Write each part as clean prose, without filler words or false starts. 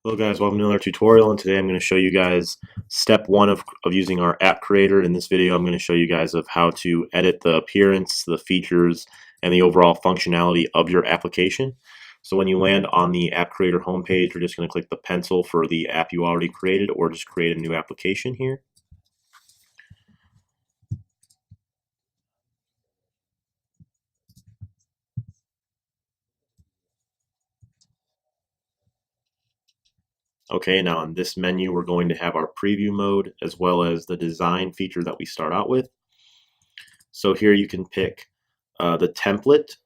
Hello guys, welcome to another tutorial, and today I'm going to show you guys step one of using our app creator. In this video I'm going to show you guys of how to edit the appearance, the features, and the overall functionality of your application. So when you land on the app creator homepage, we're just going to click the pencil for the app you already created or just create a new application here. Okay, now in this menu we're going to have our preview mode as well as the design feature that we start out with. So here you can pick the template.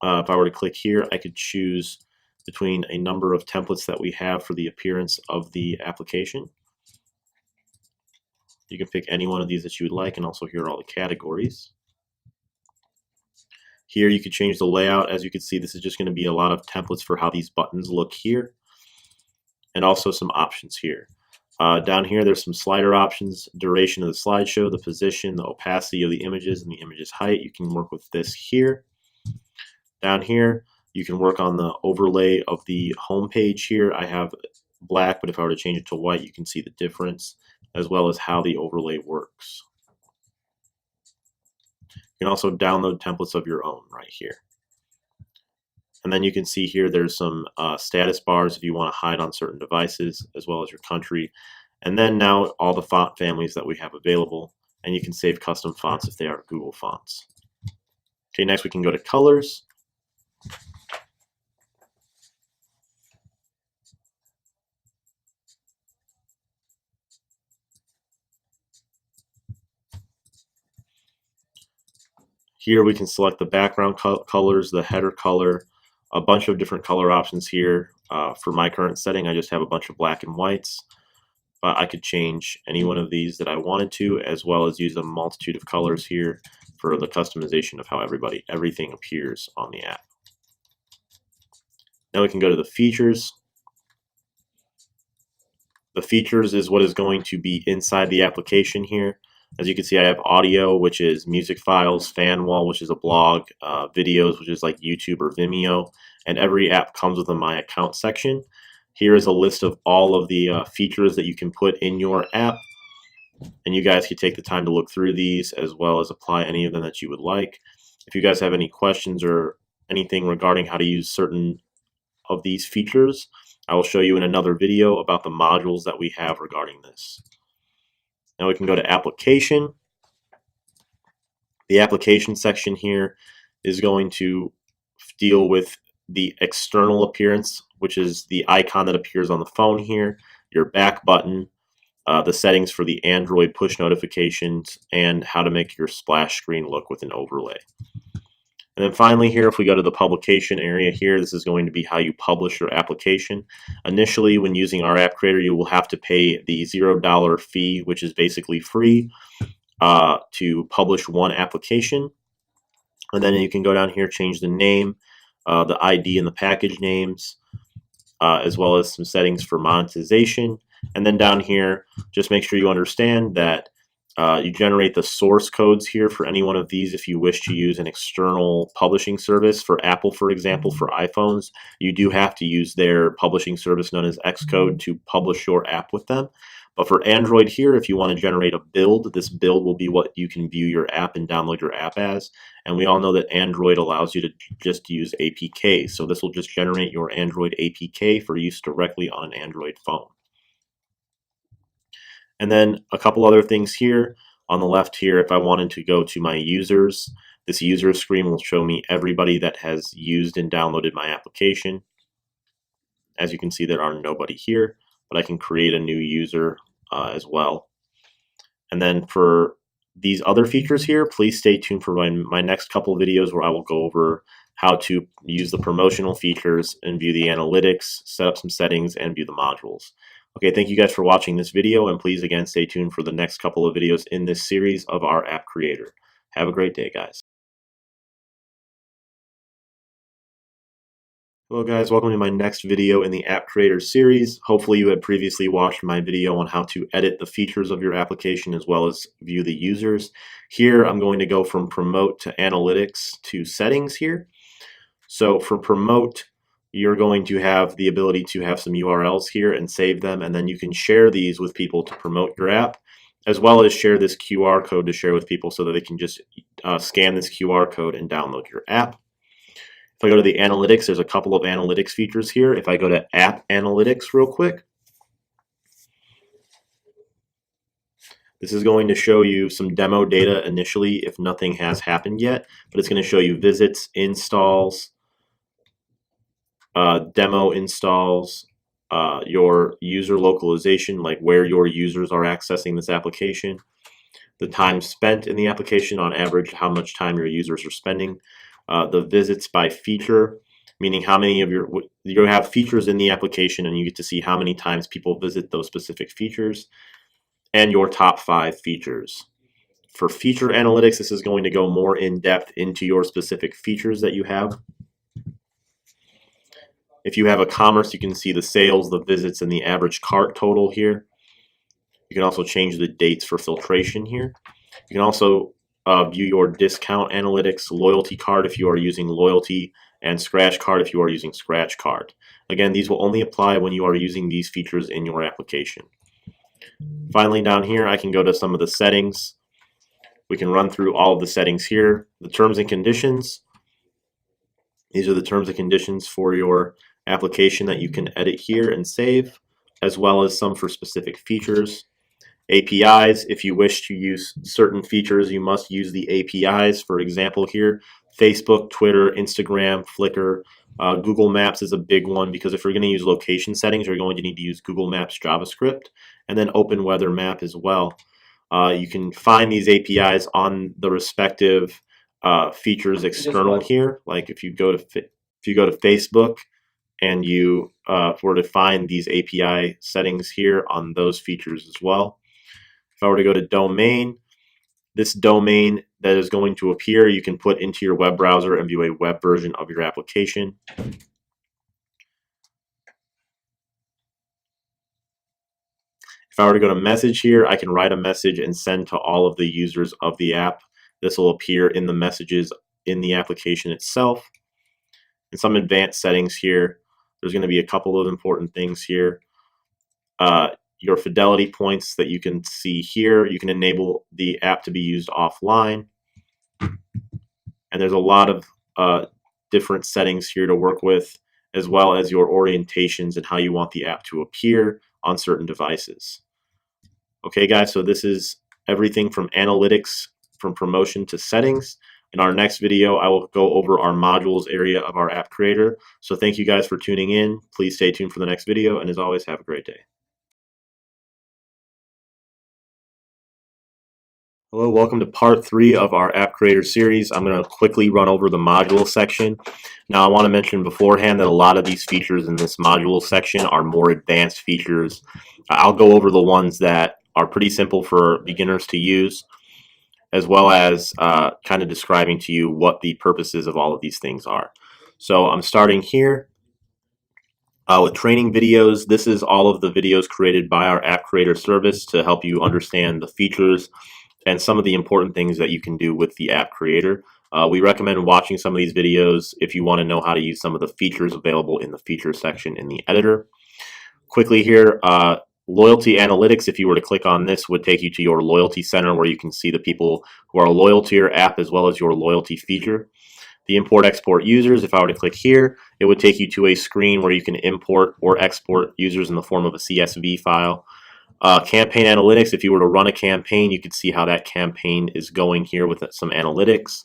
If I were to click here, I could choose between a number of templates that we have for the appearance of the application. You can pick any one of these that you would like, and also here are all the categories. Here you could change the layout. As you can see, this is just going to be a lot of templates for how these buttons look here, and also some options here. Down here there's some slider options, duration of the slideshow, the position, the opacity of the images, and the image's height. You can work with this here. Down here you can work on the overlay of the home page here. I have black, but if I were to change it to white, you can see the difference, as well as how the overlay works. You can also download templates of your own right here. And then you can see here there's some status bars if you want to hide on certain devices, as well as your country. And then now all the font families that we have available, and you can save custom fonts if they are Google fonts. Okay, next we can go to colors. Here we can select the background colors, the header color, a bunch of different color options here. For my current setting, I just have a bunch of black and whites, but I could change any one of these that I wanted to, as well as use a multitude of colors here for the customization of how everything appears on the app. Now we can go to the features. The features is what is going to be inside the application here. As you can see, I have audio, which is music files, fan wall, which is a blog, videos, which is like YouTube or Vimeo, and every app comes with a My Account section. Here is a list of all of the features that you can put in your app, and you guys can take the time to look through these as well as apply any of them that you would like. If you guys have any questions or anything regarding how to use certain of these features, I will show you in another video about the modules that we have regarding this. Now we can go to application. The application section here is going to deal with the external appearance, which is the icon that appears on the phone here, your back button, the settings for the Android push notifications, and how to make your splash screen look with an overlay. And then finally here, if we go to the publication area here, this is going to be how you publish your application. Initially, when using our app creator, you will have to pay the $0 fee, which is basically free, to publish one application. And then you can go down here, change the name, the ID and the package names, as well as some settings for monetization. And then down here, just make sure you understand that you generate the source codes here for any one of these if you wish to use an external publishing service. For Apple, for example, for iPhones, you do have to use their publishing service known as Xcode to publish your app with them. But for Android here, if you want to generate a build, this build will be what you can view your app and download your app as. And we all know that Android allows you to just use APK. So this will just generate your Android APK for use directly on an Android phone. And then a couple other things here on the left here. If I wanted to go to my users, this user screen will show me everybody that has used and downloaded my application. As you can see, there are nobody here, but I can create a new user as well. And then for these other features here, please stay tuned for my next couple of videos where I will go over how to use the promotional features and view the analytics, set up some settings, and view the modules. Okay, thank you guys for watching this video, and please again stay tuned for the next couple of videos in this series of our app creator. Have a great day, guys. Hello guys, welcome to my next video in the app creator series. Hopefully you had previously watched my video on how to edit the features of your application as well as view the users. Here I'm going to go from promote to analytics to settings here. So for promote, you're going to have the ability to have some URLs here and save them, and then you can share these with people to promote your app, as well as share this QR code to share with people so that they can just scan this QR code and download your app. If I go to the analytics, there's a couple of analytics features here. If I go to app analytics real quick, this is going to show you some demo data initially if nothing has happened yet, but it's going to show you visits, installs, demo installs, your user localization, like where your users are accessing this application, the time spent in the application on average, how much time your users are spending, the visits by feature, meaning how many of you have features in the application and you get to see how many times people visit those specific features, and your top 5 features. For feature analytics, this is going to go more in depth into your specific features that you have. If you have a commerce, you can see the sales, the visits, and the average cart total here. You can also change the dates for filtration here. You can also view your discount analytics, loyalty card if you are using loyalty, and scratch card if you are using scratch card. Again, these will only apply when you are using these features in your application. Finally, down here, I can go to some of the settings. We can run through all of the settings here. The terms and conditions. These are the terms and conditions for your application that you can edit here and save, as well as some for specific features. APIs, if you wish to use certain features, you must use the APIs. For example here, Facebook, Twitter, Instagram, Flickr, Google Maps is a big one, because if you're going to use location settings, you're going to need to use Google Maps JavaScript, and then Open Weather Map as well. You can find these APIs on the respective features external here. Like if you go to Facebook and you were to find these API settings here on those features as well. If I were to go to domain, this domain that is going to appear, you can put into your web browser and view a web version of your application. If I were to go to message here, I can write a message and send to all of the users of the app. This will appear in the messages in the application itself. And some advanced settings here, there's going to be a couple of important things here. Your fidelity points that you can see here, you can enable the app to be used offline. And there's a lot of different settings here to work with, as well as your orientations and how you want the app to appear on certain devices. Okay guys, so this is everything from analytics, from promotion to settings. In our next video, I will go over our modules area of our app creator. So thank you guys for tuning in. Please stay tuned for the next video, and as always, have a great day. Hello, welcome to part 3 of our app creator series. I'm going to quickly run over the module section. Now I want to mention beforehand that a lot of these features in this module section are more advanced features. I'll go over the ones that are pretty simple for beginners to use, as well as kind of describing to you what the purposes of all of these things are. So I'm starting here with training videos. This is all of the videos created by our app creator service to help you understand the features and some of the important things that you can do with the app creator. We recommend watching some of these videos if you want to know how to use some of the features available in the features section in the editor. Quickly here, loyalty analytics, if you were to click on this, would take you to your loyalty center where you can see the people who are loyal to your app as well as your loyalty feature. The import export users, if I were to click here, it would take you to a screen where you can import or export users in the form of a CSV file. Campaign analytics, if you were to run a campaign, you could see how that campaign is going here with some analytics.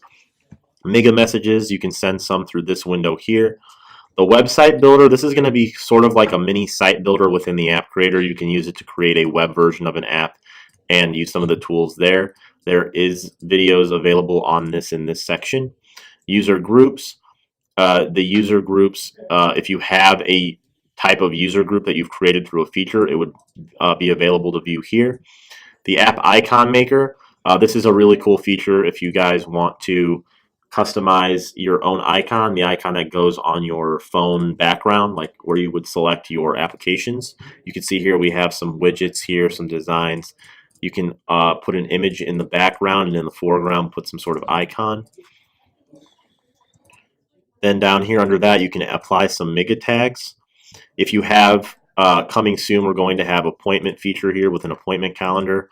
Mega messages, you can send some through this window here. The website builder, this is going to be sort of like a mini site builder within the app creator. You can use it to create a web version of an app and use some of the tools there. There is videos available on this in this section. User groups, the user groups, if you have a type of user group that you've created through a feature, it would be available to view here. The app icon maker, this is a really cool feature if you guys want to customize your own icon, the icon that goes on your phone background, like where you would select your applications. You can see here we have some widgets here, some designs. You can put an image in the background, and in the foreground put some sort of icon. Then down here under that, you can apply some mega tags. If you have coming soon, we're going to have appointment feature here with an appointment calendar.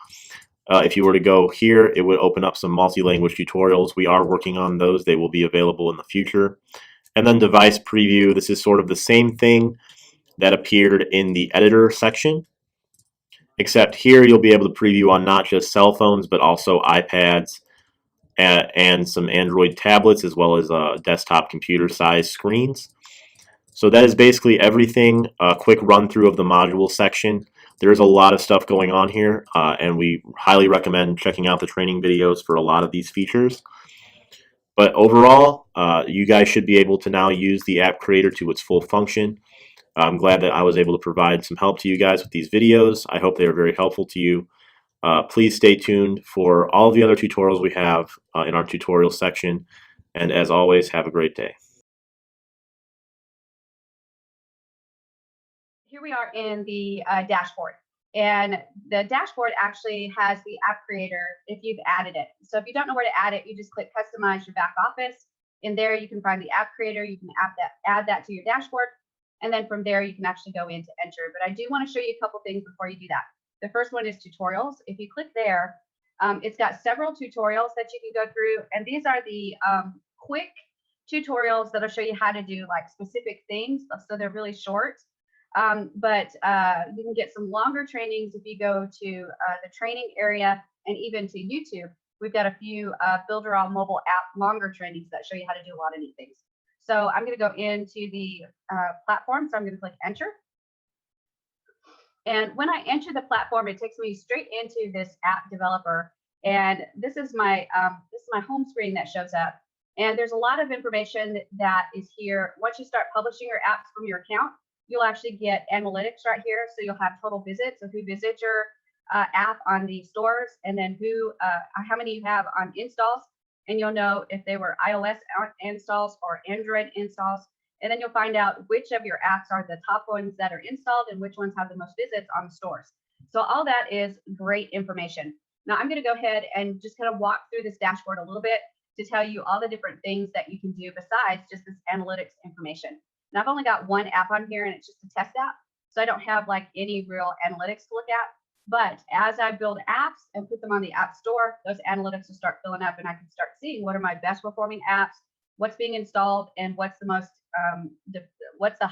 If you were to go here, it would open up some multi-language tutorials. We are working on those. They will be available in the future. And then device preview. This is sort of the same thing that appeared in the editor section, except here you'll be able to preview on not just cell phones, but also iPads and some Android tablets, as well as desktop computer size screens. So that is basically everything. A quick run through of the module section. There's a lot of stuff going on here, and we highly recommend checking out the training videos for a lot of these features. But overall, you guys should be able to now use the app creator to its full function. I'm glad that I was able to provide some help to you guys with these videos. I hope they are very helpful to you. Please stay tuned for all the other tutorials we have in our tutorial section. And as always, have a great day. Here we are in the dashboard, and the dashboard actually has the app creator if you've added it. So if you don't know where to add it, you just click customize your back office. In there, you can find the app creator. You can add that to your dashboard. And then from there, you can actually go in to enter. But I do want to show you a couple things before you do that. The first one is tutorials. If you click there, it's got several tutorials that you can go through. And these are the quick tutorials that'll show you how to do like specific things. So they're really short. But you can get some longer trainings if you go to the training area and even to YouTube. We've got a few Builderall mobile app longer trainings that show you how to do a lot of neat things. So I'm going to go into the platform. So I'm going to click enter. And when I enter the platform, it takes me straight into this app developer. And this is my home screen that shows up. And there's a lot of information that is here. Once you start publishing your apps from your account, you'll actually get analytics right here. So you'll have total visits, so who visits your app on the stores, and then how many you have on installs. And you'll know if they were iOS installs or Android installs. And then you'll find out which of your apps are the top ones that are installed and which ones have the most visits on the stores. So all that is great information. Now I'm going to go ahead and just kind of walk through this dashboard a little bit to tell you all the different things that you can do besides just this analytics information. Now I've only got one app on here and it's just a test app. So I don't have like any real analytics to look at. But as I build apps and put them on the app store, those analytics will start filling up and I can start seeing what are my best performing apps, what's being installed, and what's the most, what's the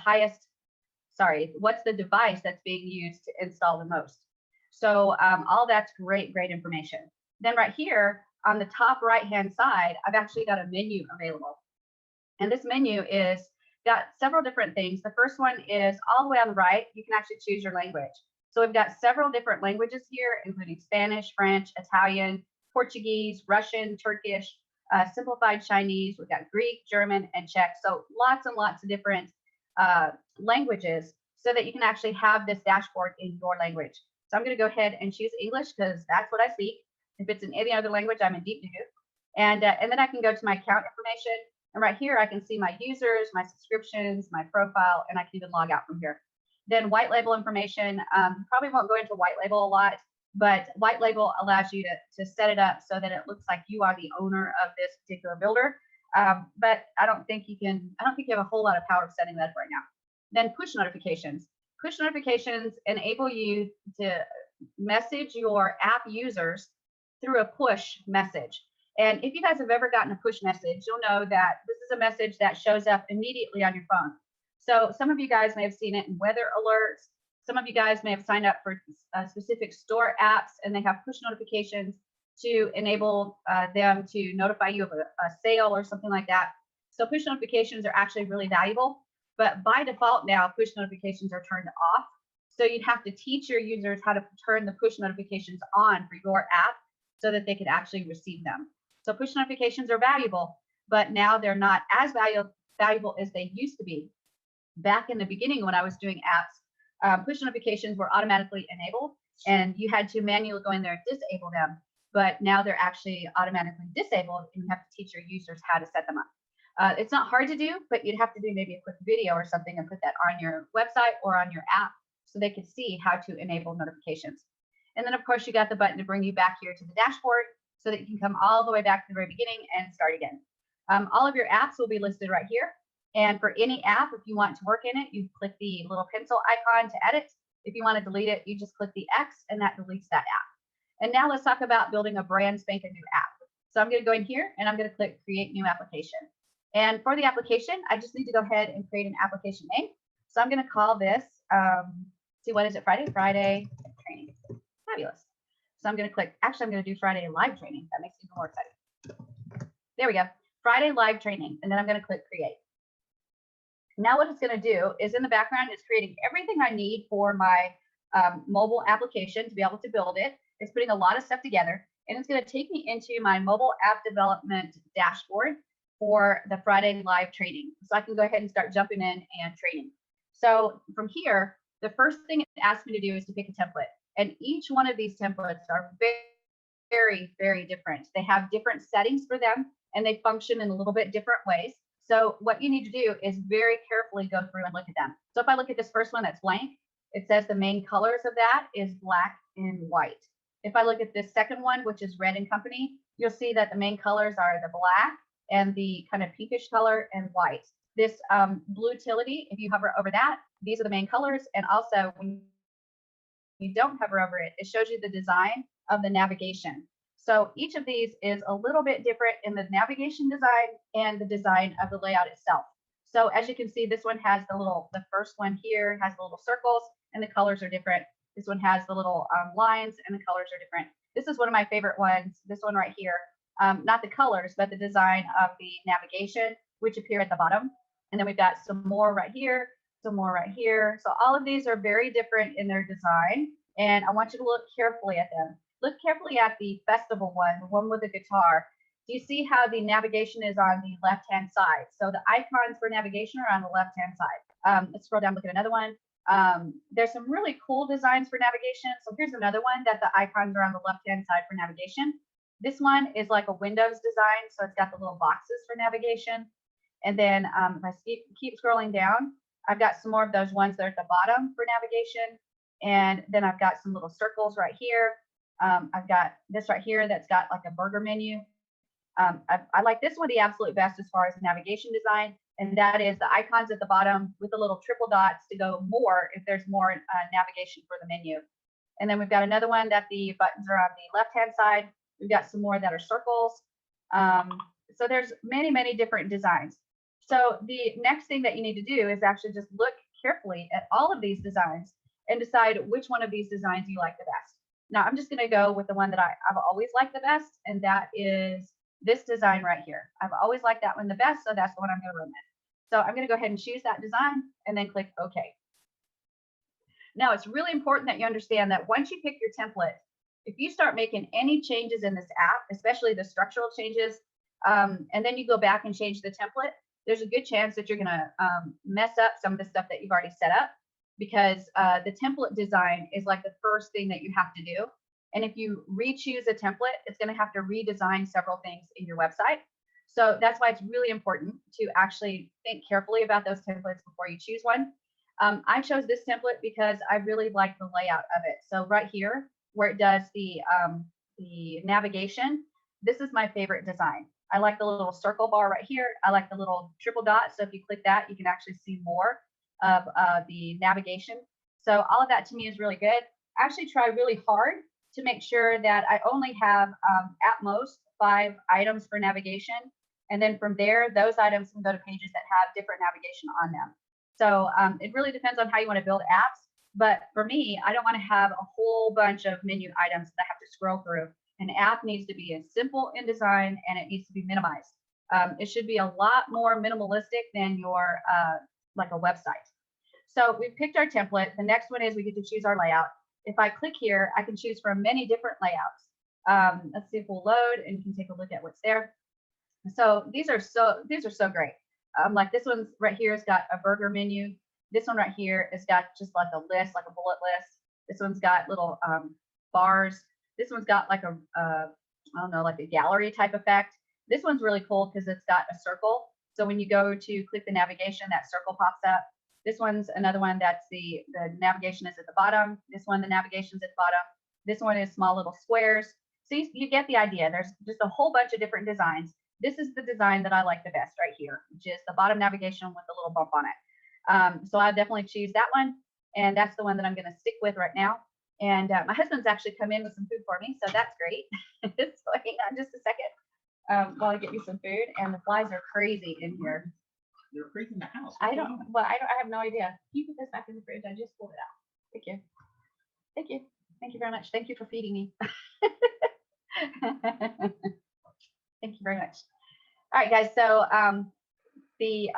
device that's being used to install the most. So all that's great information. Then right here on the top right-hand side, I've actually got a menu available. And this menu is got several different things. The first one is all the way on the right, you can actually choose your language. So we've got several different languages here, including Spanish, French, Italian, Portuguese, Russian, Turkish, simplified Chinese. We've got Greek, German, and Czech. So lots and lots of different languages so that you can actually have this dashboard in your language. So I'm going to go ahead and choose English because that's what I speak. If it's in any other language, I'm in deep doo. And then I can go to my account information. And right here, I can see my users, my subscriptions, my profile, and I can even log out from here. Then white label information, probably won't go into white label a lot, but white label allows you to set it up so that it looks like you are the owner of this particular builder. But I don't think you have a whole lot of power of setting that up right now. Then push notifications. Push notifications enable you to message your app users through a push message. And if you guys have ever gotten a push message, you'll know that this is a message that shows up immediately on your phone. So some of you guys may have seen it in weather alerts. Some of you guys may have signed up for specific store apps and they have push notifications to enable them to notify you of a sale or something like that. So push notifications are actually really valuable, but by default now push notifications are turned off. So you'd have to teach your users how to turn the push notifications on for your app so that they could actually receive them. So push notifications are valuable, but now they're not as valuable as they used to be. Back in the beginning when I was doing apps, push notifications were automatically enabled and you had to manually go in there and disable them. But now they're actually automatically disabled and you have to teach your users how to set them up. It's not hard to do, but you'd have to do maybe a quick video or something and put that on your website or on your app so they could see how to enable notifications. And then of course you got the button to bring you back here to the dashboard so that you can come all the way back to the very beginning and start again. All of your apps will be listed right here. And for any app, if you want to work in it, you click the little pencil icon to edit. If you want to delete it, you just click the X and that deletes that app. And now let's talk about building a brand spanking new app. So I'm going to go in here and I'm going to click create new application. And for the application, I just need to go ahead and create an application name. So I'm going to call this, see, what is it? Friday training. Fabulous. So I'm going to click, actually, I'm going to do Friday live training. That makes it even more exciting. There we go. Friday live training. And then I'm going to click create. Now what it's going to do is in the background, it's creating everything I need for my mobile application to be able to build it. It's putting a lot of stuff together, and it's going to take me into my mobile app development dashboard for the Friday live training. So I can go ahead and start jumping in and training. So from here, the first thing it asks me to do is to pick a template. And each one of these templates are very, very different. They have different settings for them, and they function in a little bit different ways. So what you need to do is very carefully go through and look at them. So if I look at this first one that's blank, it says the main colors of that is black and white. If I look at this second one, which is red and company, you'll see that the main colors are the black and the kind of pinkish color and white. This blue utility, if you hover over that, these are the main colors. And also when you don't hover over it, it shows you the design of the navigation. So each of these is a little bit different in the navigation design and the design of the layout itself. So as you can see, this one has the first one here has the little circles and the colors are different. This one has the little lines and the colors are different. This is one of my favorite ones, this one right here. Not the colors, but the design of the navigation, which appear at the bottom. And then we've got some more right here, some more right here. So all of these are very different in their design. And I want you to look carefully at them. Look carefully at the festival one, the one with the guitar. Do you see how the navigation is on the left-hand side? So the icons for navigation are on the left-hand side. Let's scroll down, look at another one. There's some really cool designs for navigation. So here's another one that the icons are on the left-hand side for navigation. This one is like a Windows design. So it's got the little boxes for navigation. And then if I keep scrolling down, I've got some more of those ones that are at the bottom for navigation. And then I've got some little circles right here. I've got this right here that's got like a burger menu. I like this one the absolute best as far as navigation design, and that is the icons at the bottom with the little triple dots to go more if there's more navigation for the menu. And then we've got another one that the buttons are on the left-hand side. We've got some more that are circles. So there's many, many different designs. So the next thing that you need to do is actually just look carefully at all of these designs and decide which one of these designs you like the best. Now, I'm just going to go with the one that I've always liked the best, and that is this design right here. I've always liked that one the best, so that's the one I'm going to run with. So I'm going to go ahead and choose that design and then click OK. Now, it's really important that you understand that once you pick your template, if you start making any changes in this app, especially the structural changes, and then you go back and change the template, there's a good chance that you're going to mess up some of the stuff that you've already set up, because the template design is like the first thing that you have to do. And if you re-choose a template, it's going to have to redesign several things in your website. So that's why it's really important to actually think carefully about those templates before you choose one. I chose this template because I really like the layout of it. So right here, where it does the navigation, this is my favorite design. I like the little circle bar right here. I like the little triple dot. So if you click that, you can actually see more of the navigation. So all of that to me is really good. I actually try really hard to make sure that I only have at most 5 items for navigation. And then from there, those items can go to pages that have different navigation on them. So it really depends on how you want to build apps. But for me, I don't want to have a whole bunch of menu items that I have to scroll through. An app needs to be as simple in design, and it needs to be minimized. It should be a lot more minimalistic than your like a website. So we've picked our template. The next one is we get to choose our layout. If I click here, I can choose from many different layouts. Let's see if we'll load and you can take a look at what's there. So these are so great. Like this one's right here has got a burger menu. This one right here has got just like a list, like a bullet list. This one's got little bars. This one's got like a I don't know, like a gallery type effect. This one's really cool because it's got a circle. So when you go to click the navigation, that circle pops up. This one's another one that's the navigation is at the bottom. This one, the navigation's at the bottom. This one is small little squares. So you get the idea. There's just a whole bunch of different designs. this is the design that I like the best right here, which is the bottom navigation with the little bump on it. So I'll definitely choose that one. And that's the one that I'm going to stick with right now. And my husband's actually come in with some food for me, so that's great. So hang on just a second while I get me some food. And the flies are crazy in here. They're freezing the house. I have no idea. Can you put this back in the fridge? I just pulled it out. Thank you. Thank you. Thank you very much. Thank you for feeding me. Thank you very much. All right, guys. So the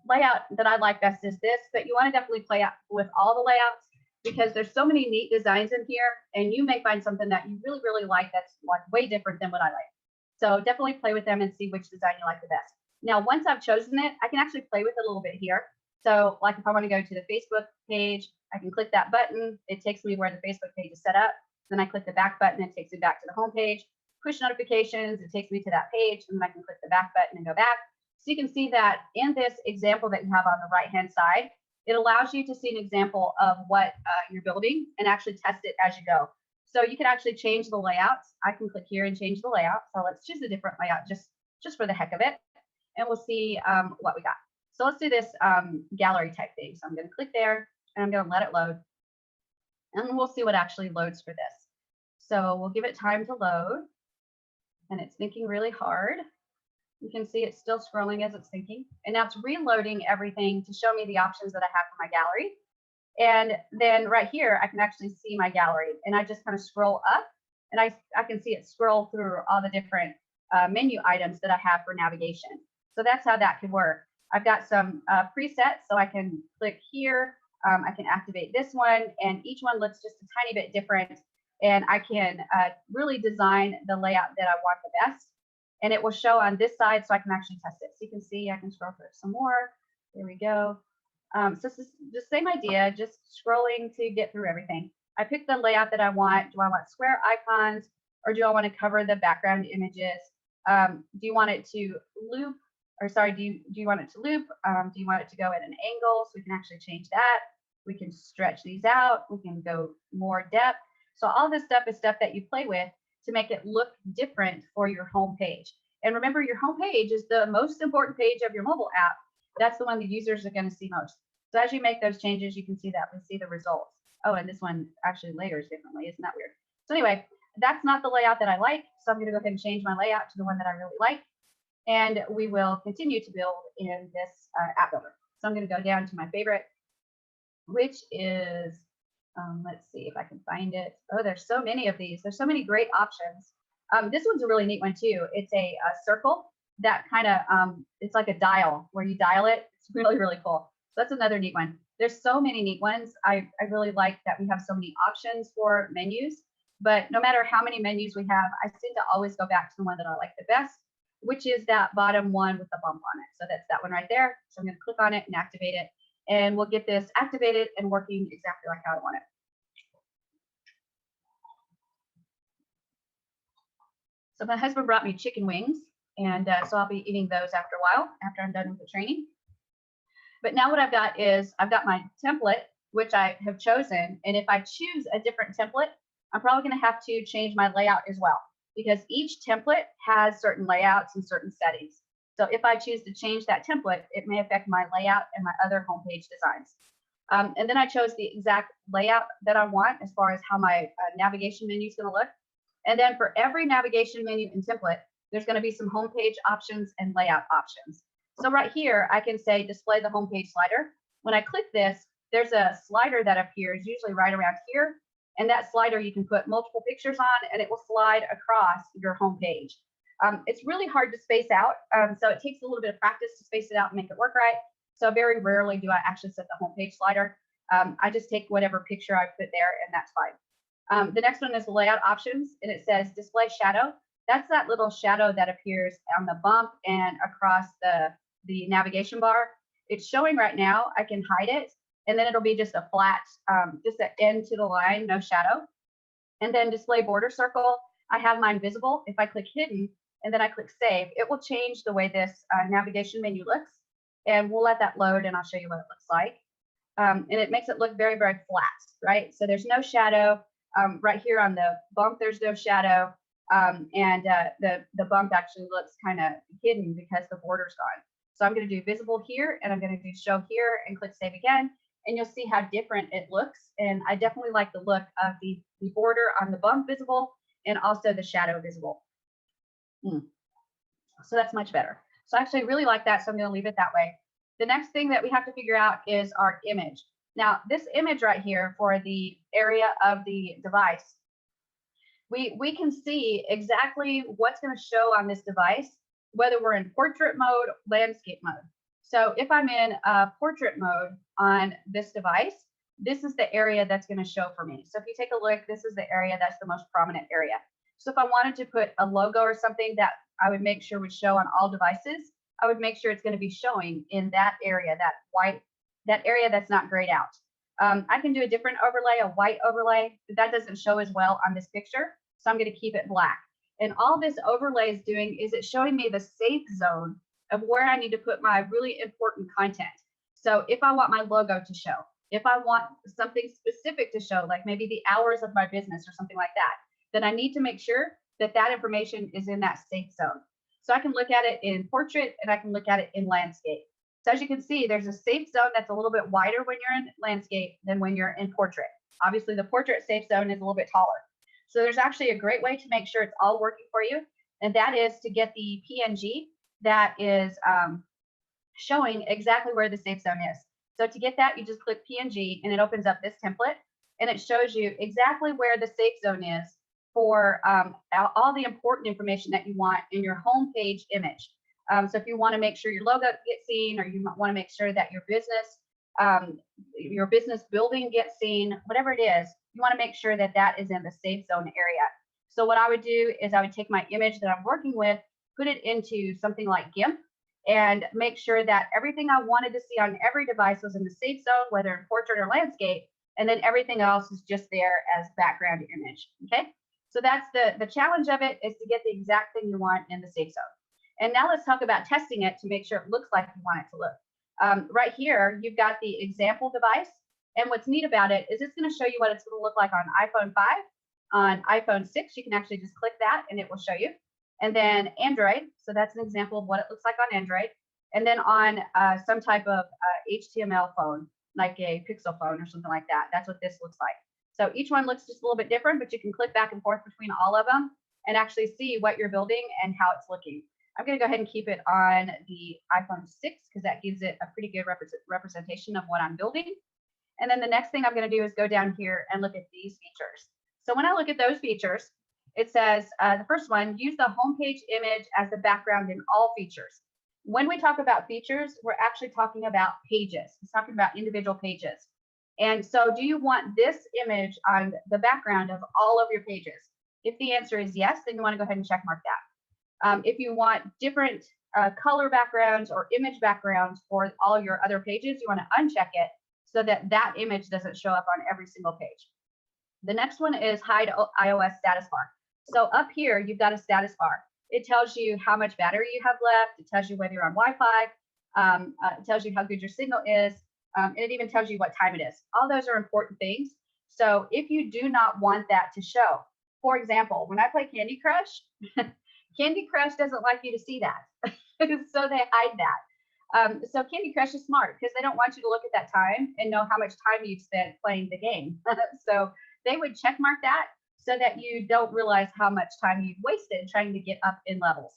layout that I like best is this, but you want to definitely play out with all the layouts because there's so many neat designs in here, and you may find something that you really, really like that's like way different than what I like. So definitely play with them and see which design you like the best. Now, once I've chosen it, I can actually play with it a little bit here. So like if I want to go to the Facebook page, I can click that button. It takes me where the Facebook page is set up. Then I click the back button. It takes me back to the home page. Push notifications. It takes me to that page. And then I can click the back button and go back. So you can see that in this example that you have on the right-hand side, it allows you to see an example of what you're building and actually test it as you go. So you can actually change the layouts. I can click here and change the layout. So let's choose a different layout just for the heck of it. And we'll see what we got. So let's do this gallery type thing. So I'm going to click there and I'm going to let it load. And we'll see what actually loads for this. So we'll give it time to load. And it's thinking really hard. You can see it's still scrolling as it's thinking. And now it's reloading everything to show me the options that I have for my gallery. And then right here, I can actually see my gallery. And I just kind of scroll up and I can see it scroll through all the different menu items that I have for navigation. So that's how that could work. I've got some presets, so I can click here. I can activate this one, and each one looks just a tiny bit different. And I can really design the layout that I want the best. And it will show on this side, so I can actually test it. So you can see I can scroll through it some more. There we go. So this is the same idea, just scrolling to get through everything. I pick the layout that I want. Do I want square icons, or do I want to cover the background images? Do you want it to loop? Or sorry, do you want it to loop? Do you want it to go at an angle? So we can actually change that. We can stretch these out. We can go more depth. So all this stuff is stuff that you play with to make it look different for your home page. And remember, your home page is the most important page of your mobile app. That's the one the users are going to see most. So as you make those changes, you can see that. We see the results. Oh, and this one actually layers differently. Isn't that weird? So anyway, that's not the layout that I like. So I'm going to go ahead and change my layout to the one that I really like. And we will continue to build in this app builder. So I'm going to go down to my favorite, which is, let's see if I can find it. Oh, there's so many of these. There's so many great options. This one's a really neat one too. It's a circle that kind of, it's like a dial where you dial it. It's really, really cool. So that's another neat one. There's so many neat ones. I really like that we have so many options for menus, but no matter how many menus we have, I seem to always go back to the one that I like the best, which is that bottom one with the bump on it. So that's that one right there. So I'm going to click on it and activate it. And we'll get this activated and working exactly like how I want it. So my husband brought me chicken wings, and so I'll be eating those after a while, after I'm done with the training. But now what I've got is I've got my template, which I have chosen. And if I choose a different template, I'm probably going to have to change my layout as well, because each template has certain layouts and certain settings. So if I choose to change that template, it may affect my layout and my other homepage designs. And then I chose the exact layout that I want as far as how my navigation menu is going to look. And then for every navigation menu and template, there's going to be some homepage options and layout options. So right here, I can say display the homepage slider. When I click this, there's a slider that appears usually right around here. And that slider you can put multiple pictures on, and it will slide across your homepage. It's really hard to space out, so it takes a little bit of practice to space it out and make it work right. So very rarely do I actually set the homepage slider. I just take whatever picture I put there, and that's fine. The next one is the layout options, and it says display shadow. That's that little shadow that appears on the bump and across the navigation bar. It's showing right now. I can hide it, and then it'll be just a flat, just an end to the line, no shadow. And then display border circle. I have mine visible. If I click hidden and then I click save, it will change the way this navigation menu looks. And we'll let that load, and I'll show you what it looks like. And it makes it look very, very flat, right? So there's no shadow. Right here on the bump, there's no shadow. The bump actually looks kind of hidden because the border's gone. So I'm going to do visible here, and I'm going to do show here and click save again. And you'll see how different it looks. And I definitely like the look of the border on the bump visible and also the shadow visible. So that's much better. So I actually really like that. So I'm going to leave it that way. The next thing that we have to figure out is our image. Now, this image right here for the area of the device, we can see exactly what's going to show on this device, whether we're in portrait mode, landscape mode. So if I'm in portrait mode on this device, this is the area that's going to show for me. So if you take a look, this is the area that's the most prominent area. So if I wanted to put a logo or something that I would make sure would show on all devices, I would make sure it's going to be showing in that area, that white, that area that's not grayed out. I can do a different overlay, a white overlay, but that doesn't show as well on this picture. So I'm going to keep it black. And all this overlay is doing is it's showing me the safe zone of where I need to put my really important content. So if I want my logo to show, if I want something specific to show, like maybe the hours of my business or something like that, then I need to make sure that that information is in that safe zone. So I can look at it in portrait and I can look at it in landscape. So as you can see, there's a safe zone that's a little bit wider when you're in landscape than when you're in portrait. Obviously, the portrait safe zone is a little bit taller. So there's actually a great way to make sure it's all working for you, and that is to get the PNG that is showing exactly where the safe zone is. So to get that, you just click PNG and it opens up this template and it shows you exactly where the safe zone is for all the important information that you want in your home page image. So if you want to make sure your logo gets seen, or you want to make sure that your business building gets seen, whatever it is, you want to make sure that that is in the safe zone area. So what I would do is I would take my image that I'm working with, put it into something like GIMP, and make sure that everything I wanted to see on every device was in the safe zone, whether in portrait or landscape, and then everything else is just there as background image. Okay, so that's the challenge of it, is to get the exact thing you want in the safe zone. And now let's talk about testing it to make sure it looks like you want it to look. Right here, you've got the example device. And what's neat about it is it's going to show you what it's going to look like on iPhone 5. On iPhone 6, you can actually just click that and it will show you. And then Android, so that's an example of what it looks like on Android. And then on some type of HTML phone, like a Pixel phone or something like that, that's what this looks like. So each one looks just a little bit different, but you can click back and forth between all of them and actually see what you're building and how it's looking. I'm going to go ahead and keep it on the iPhone 6 because that gives it a pretty good representation of what I'm building. And then the next thing I'm going to do is go down here and look at these features. So when I look at those features, it says the first one, use the homepage image as the background in all features. When we talk about features, we're actually talking about pages. It's talking about individual pages. And so do you want this image on the background of all of your pages? If the answer is yes, then you want to go ahead and check mark that. If you want different color backgrounds or image backgrounds for all your other pages, you want to uncheck it so that that image doesn't show up on every single page. The next one is hide iOS status bar. So up here, you've got a status bar. It tells you how much battery you have left. It tells you whether you're on Wi-Fi. It tells you how good your signal is. And it even tells you what time it is. All those are important things. So if you do not want that to show, for example, when I play Candy Crush, Candy Crush doesn't like you to see that. So they hide that. So Candy Crush is smart because they don't want you to look at that time and know how much time you've spent playing the game. So they would check mark that so that you don't realize how much time you've wasted trying to get up in levels.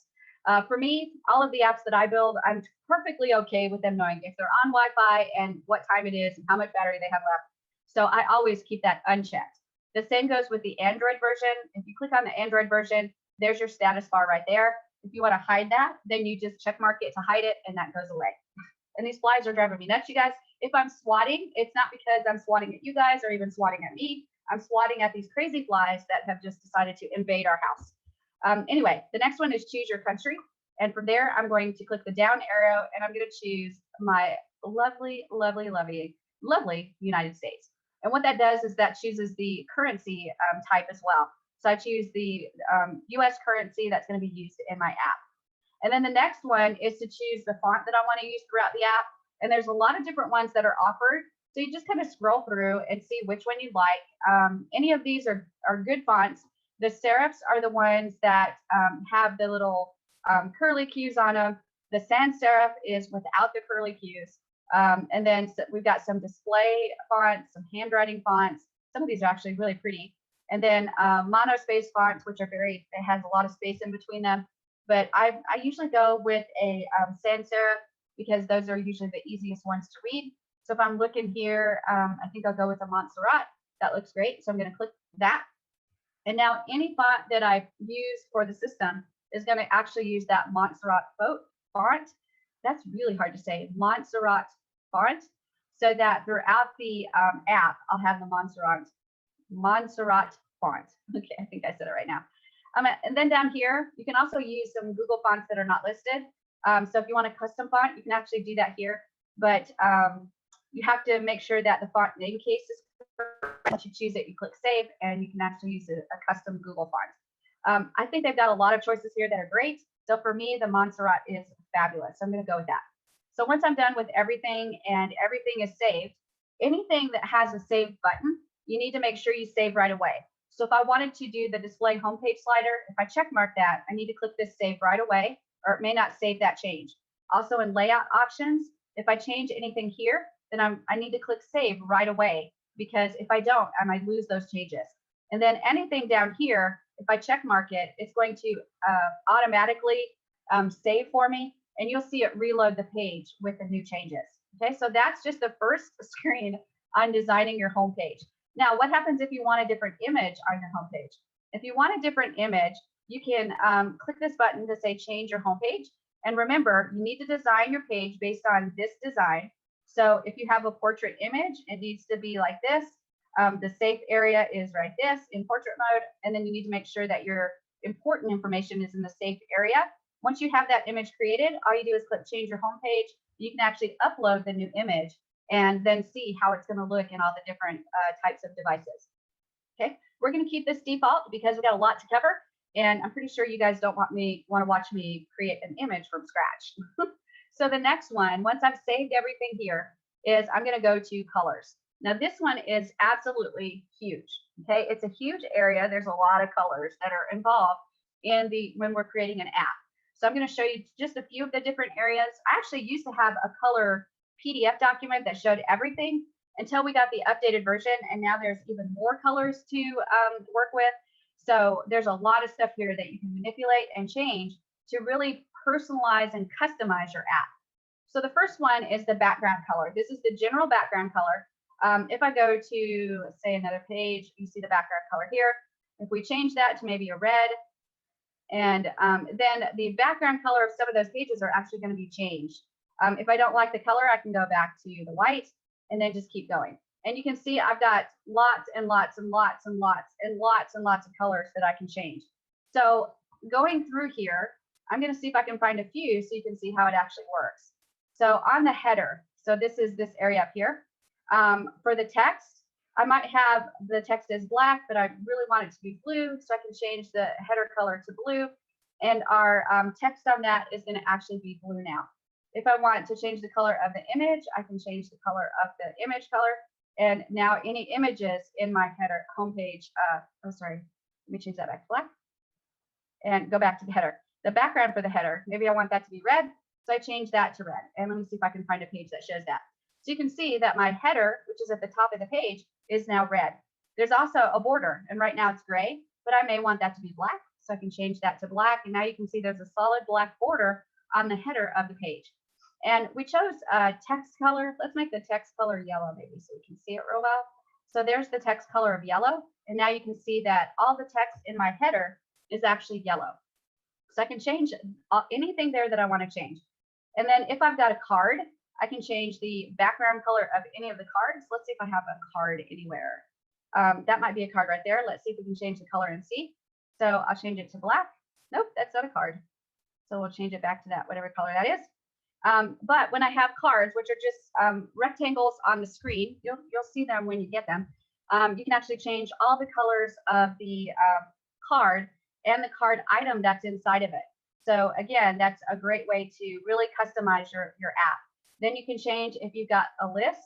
For me, all of the apps that I build, I'm perfectly okay with them knowing if they're on Wi-Fi and what time it is and how much battery they have left. So I always keep that unchecked. The same goes with the Android version. If you click on the Android version, there's your status bar right there. If you want to hide that, then you just check mark it to hide it and that goes away. And these flies are driving me nuts, you guys. If I'm swatting, it's not because I'm swatting at you guys or even swatting at me. I'm swatting at these crazy flies that have just decided to invade our house. Anyway, the next one is choose your country. And from there, I'm going to click the down arrow and I'm going to choose my lovely, lovely, lovely, lovely United States. And what that does is that chooses the currency type as well. So I choose the US currency that's going to be used in my app. And then the next one is to choose the font that I want to use throughout the app. And there's a lot of different ones that are offered. So you just kind of scroll through and see which one you like. Any of these are good fonts. The serifs are the ones that have the little curly cues on them. The sans serif is without the curly cues. And then we've got some display fonts, some handwriting fonts. Some of these are actually really pretty. And then monospace fonts, which are it has a lot of space in between them. But I usually go with a sans serif because those are usually the easiest ones to read. So if I'm looking here, I think I'll go with a Montserrat. That looks great. So I'm going to click that. And now any font that I use for the system is going to actually use that Montserrat font. That's really hard to say, Montserrat font, so that throughout the app, I'll have the Montserrat font. Okay, I think I said it right now. And then down here, you can also use some Google fonts that are not listed. So if you want a custom font, you can actually do that here. But you have to make sure that the font name case is correct. Once you choose it, you click save, and you can actually use a custom Google font. I think they've got a lot of choices here that are great. So for me, the Montserrat is fabulous. So I'm going to go with that. So once I'm done with everything and everything is saved, anything that has a save button, you need to make sure you save right away. So if I wanted to do the display homepage slider, if I check mark that, I need to click this save right away, or it may not save that change. Also in layout options, if I change anything here, then I need to click save right away, because if I don't, I might lose those changes. And then anything down here, if I check mark it, it's going to automatically save for me, and you'll see it reload the page with the new changes. Okay, so that's just the first screen on designing your homepage. Now, what happens if you want a different image on your homepage? If you want a different image, you can click this button to say change your homepage. And remember, you need to design your page based on this design. So if you have a portrait image, it needs to be like this. The safe area is right this in portrait mode. And then you need to make sure that your important information is in the safe area. Once you have that image created, all you do is click change your homepage. You can actually upload the new image and then see how it's going to look in all the different types of devices. Okay, we're going to keep this default because we got a lot to cover, and I'm pretty sure you guys don't want to watch me create an image from scratch. So the next one, once I've saved everything here, is I'm going to go to colors. Now this one is absolutely huge. Okay, it's a huge area. There's a lot of colors that are involved in when we're creating an app. So I'm going to show you just a few of the different areas. I actually used to have a color PDF document that showed everything until we got the updated version, and now there's even more colors to work with. So there's a lot of stuff here that you can manipulate and change to really personalize and customize your app. So the first one is the background color. This is the general background color. If I go to, say, another page, you see the background color here. If we change that to maybe a red, and then the background color of some of those pages are actually going to be changed. If I don't like the color, I can go back to the white and then just keep going. And you can see I've got lots and lots and lots and lots and lots and lots of colors that I can change. So going through here, I'm going to see if I can find a few so you can see how it actually works. So on the header, so this is this area up here. For the text, I might have the text as black, but I really want it to be blue, so I can change the header color to blue. And our text on that is going to actually be blue now. If I want to change the color of the image, I can change the color of the image color. And now any images in my header homepage, oh, sorry, let me change that back to black and go back to the header. The background for the header, maybe I want that to be red, so I change that to red. And let me see if I can find a page that shows that. So you can see that my header, which is at the top of the page, is now red. There's also a border, and right now it's gray, but I may want that to be black, so I can change that to black. And now you can see there's a solid black border on the header of the page. And we chose text color. Let's make the text color yellow maybe so we can see it real well. So there's the text color of yellow. And now you can see that all the text in my header is actually yellow. So I can change anything there that I want to change. And then if I've got a card, I can change the background color of any of the cards. Let's see if I have a card anywhere. That might be a card right there. Let's see if we can change the color and see. So I'll change it to black. Nope, that's not a card. So we'll change it back to that, whatever color that is. But when I have cards, which are just rectangles on the screen, you'll see them when you get them. You can actually change all the colors of the card and the card item that's inside of it. So again, that's a great way to really customize your app. Then you can change if you've got a list,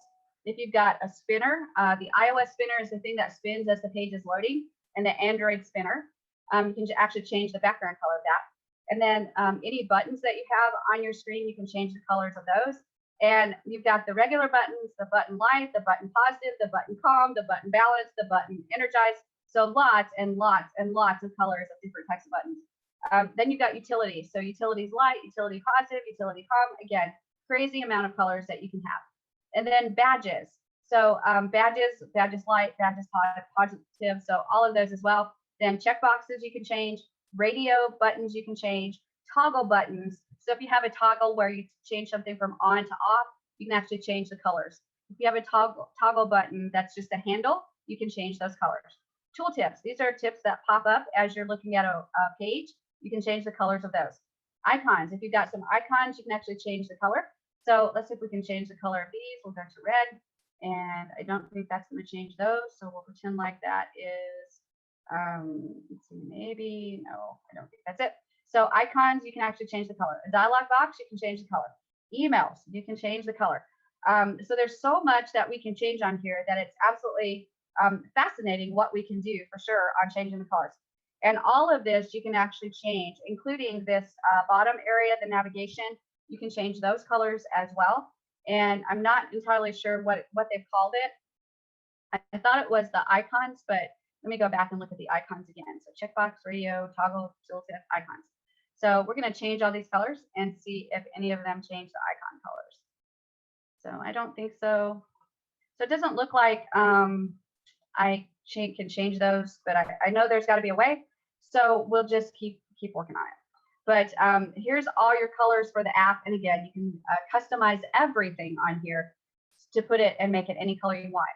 if you've got a spinner. The iOS spinner is the thing that spins as the page is loading, and the Android spinner You can actually change the background color of that. And then any buttons that you have on your screen, you can change the colors of those. And you've got the regular buttons, the button light, the button positive, the button calm, the button balance, the button energize. So lots and lots and lots of colors of different types of buttons. Then you've got utilities. So utilities light, utility positive, utility calm. Again, crazy amount of colors that you can have. And then badges. So badges light, badges positive. So all of those as well. Then checkboxes you can change, radio buttons you can change, toggle buttons. So if you have a toggle where you change something from on to off, you can actually change the colors. If you have a toggle button that's just a handle, you can change those colors. Tooltips, these are tips that pop up as you're looking at a page. You can change the colors of those. Icons, if you've got some icons, you can actually change the color. So let's see if we can change the color of these. We'll go to red, and I don't think that's going to change those. So we'll pretend like that is, let's see, maybe, no, I don't think that's it. So icons, you can actually change the color. A dialog box, you can change the color. Emails, you can change the color. So there's so much that we can change on here that it's absolutely fascinating what we can do for sure on changing the colors. And all of this you can actually change, including this bottom area, the navigation. You can change those colors as well. And I'm not entirely sure what they've called it. I thought it was the icons, but let me go back and look at the icons again. So checkbox, radio, toggle, tooltip, icons. So we're going to change all these colors and see if any of them change the icon colors. So I don't think so. So it doesn't look like I can change those, but I know there's got to be a way. So we'll just keep working on it. But here's all your colors for the app. And again, you can customize everything on here to put it and make it any color you want.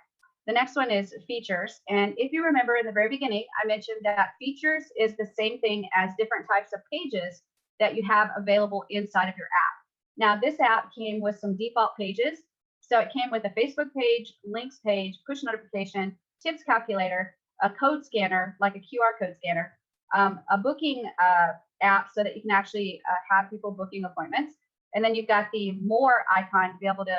The next one is features. And if you remember in the very beginning, I mentioned that features is the same thing as different types of pages that you have available inside of your app. Now, this app came with some default pages. So it came with a Facebook page, links page, push notification, tips calculator, a code scanner, like a QR code scanner, a booking app so that you can actually have people booking appointments. And then you've got the more icon to be able to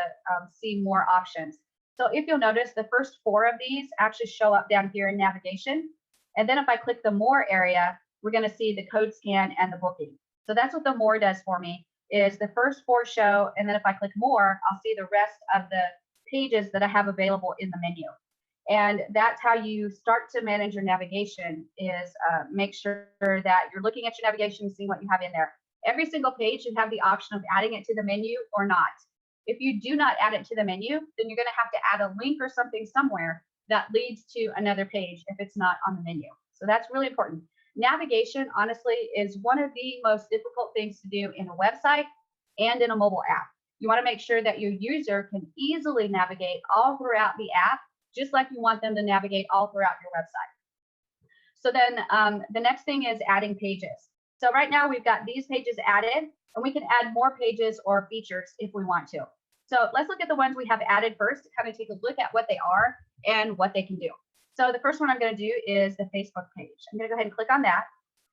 see more options. So if you'll notice, the first 4 of these actually show up down here in navigation. And then if I click the more area, we're going to see the code scan and the booking. So that's what the more does for me, is the first 4 show. And then if I click more, I'll see the rest of the pages that I have available in the menu. And that's how you start to manage your navigation, is make sure that you're looking at your navigation and seeing what you have in there. Every single page, you have the option of adding it to the menu or not. If you do not add it to the menu, then you're going to have to add a link or something somewhere that leads to another page if it's not on the menu. So that's really important. Navigation, honestly, is one of the most difficult things to do in a website and in a mobile app. You want to make sure that your user can easily navigate all throughout the app, just like you want them to navigate all throughout your website. So then the next thing is adding pages. So right now we've got these pages added, and we can add more pages or features if we want to. So let's look at the ones we have added first to kind of take a look at what they are and what they can do. So the first one I'm going to do is the Facebook page. I'm going to go ahead and click on that.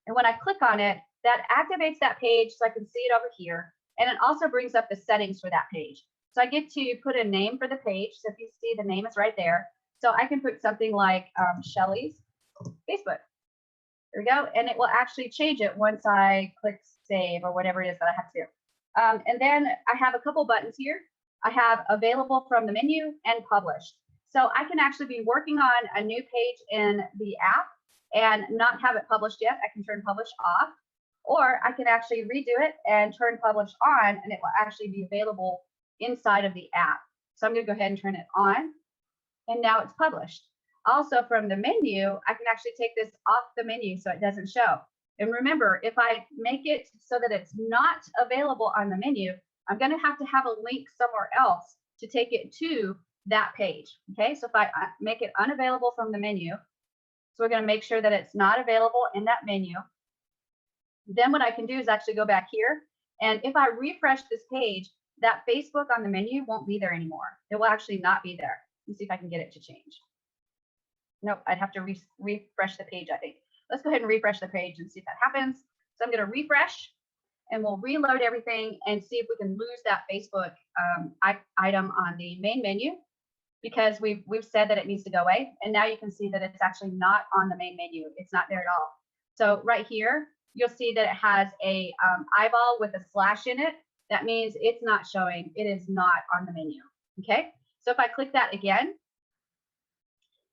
And when I click on it, that activates that page so I can see it over here. And it also brings up the settings for that page. So I get to put a name for the page. So if you see, the name is right there. So I can put something like Shelly's Facebook. There we go. And it will actually change it once I click save or whatever it is that I have to do. And then I have a couple buttons here. I have available from the menu and published. So I can actually be working on a new page in the app and not have it published yet. I can turn publish off, or I can actually redo it and turn publish on, and it will actually be available inside of the app. So I'm going to go ahead and turn it on, and now it's published. Also from the menu, I can actually take this off the menu so it doesn't show. And remember, if I make it so that it's not available on the menu, I'm going to have a link somewhere else to take it to that page. Okay, so if I make it unavailable from the menu, so we're going to make sure that it's not available in that menu. Then what I can do is actually go back here, and if I refresh this page, that Facebook on the menu won't be there anymore. It will actually not be there. Let's see if I can get it to change. Nope, I'd have to refresh the page, I think. Let's go ahead and refresh the page and see if that happens. So I'm going to refresh, and we'll reload everything and see if we can lose that Facebook item on the main menu, because we've said that it needs to go away. And now you can see that it's actually not on the main menu. It's not there at all. So right here, you'll see that it has a eyeball with a slash in it. That means it's not showing. It is not on the menu. Okay. So if I click that again,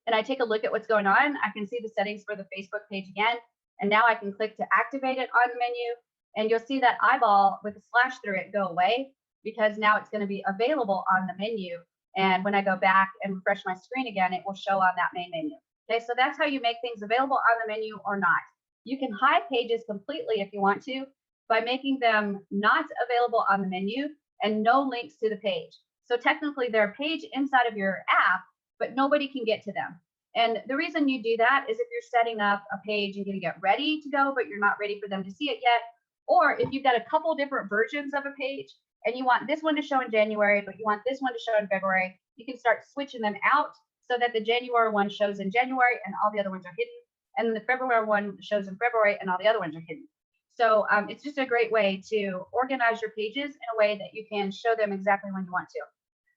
and I take a look at what's going on, I can see the settings for the Facebook page again. And now I can click to activate it on the menu. And you'll see that eyeball with a slash through it go away, because now it's going to be available on the menu. And when I go back and refresh my screen again, it will show on that main menu. Okay, so that's how you make things available on the menu or not. You can hide pages completely if you want to by making them not available on the menu and no links to the page. So technically they're a page inside of your app, but nobody can get to them. And the reason you do that is if you're setting up a page and going to get ready to go, but you're not ready for them to see it yet. Or if you've got a couple different versions of a page and you want this one to show in January, but you want this one to show in February, you can start switching them out so that the January one shows in January and all the other ones are hidden. And the February one shows in February and all the other ones are hidden. So it's just a great way to organize your pages in a way that you can show them exactly when you want to.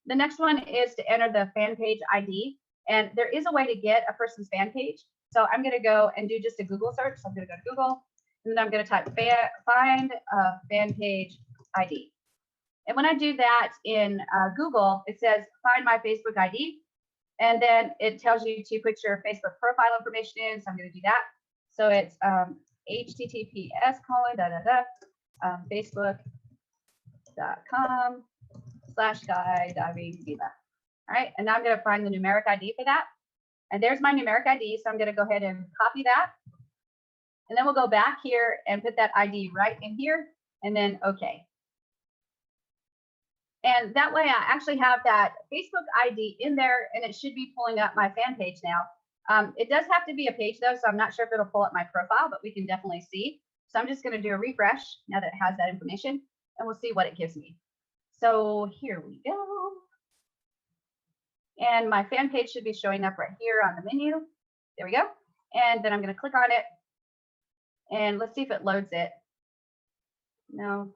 The next one is to enter the fan page ID. And there is a way to get a person's fan page. So I'm going to go and do just a Google search. So I'm going to go to Google, and then I'm going to type find fan page ID. And when I do that in Google, it says find my Facebook ID. And then it tells you to put your Facebook profile information in. So I'm going to do that. So it's https://facebook.com/guy-diva. All right, and now I'm going to find the numeric ID for that. And there's my numeric ID. So I'm going to go ahead and copy that. And then we'll go back here and put that ID right in here and then OK. And that way I actually have that Facebook ID in there, and it should be pulling up my fan page now. It does have to be a page though, so I'm not sure if it'll pull up my profile, but we can definitely see. So I'm just going to do a refresh now that it has that information, and we'll see what it gives me. So here we go. And my fan page should be showing up right here on the menu. There we go. And then I'm going to click on it. And let's see if it loads it. No.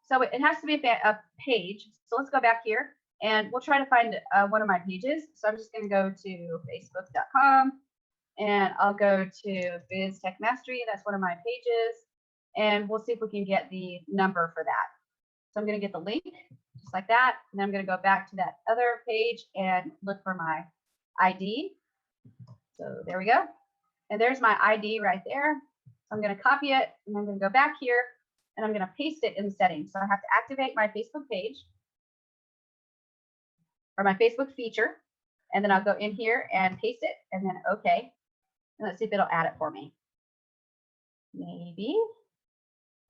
So it has to be a page. So let's go back here and we'll try to find one of my pages. So I'm just going to go to facebook.com and I'll go to Biz Tech Mastery. That's one of my pages. And we'll see if we can get the number for that. So I'm going to get the link just like that. And then I'm going to go back to that other page and look for my ID. So there we go. And there's my ID right there. So I'm going to copy it and I'm going to go back here and I'm going to paste it in the settings. So I have to activate my Facebook page or my Facebook feature. And then I'll go in here and paste it and then OK. And let's see if it'll add it for me. Maybe.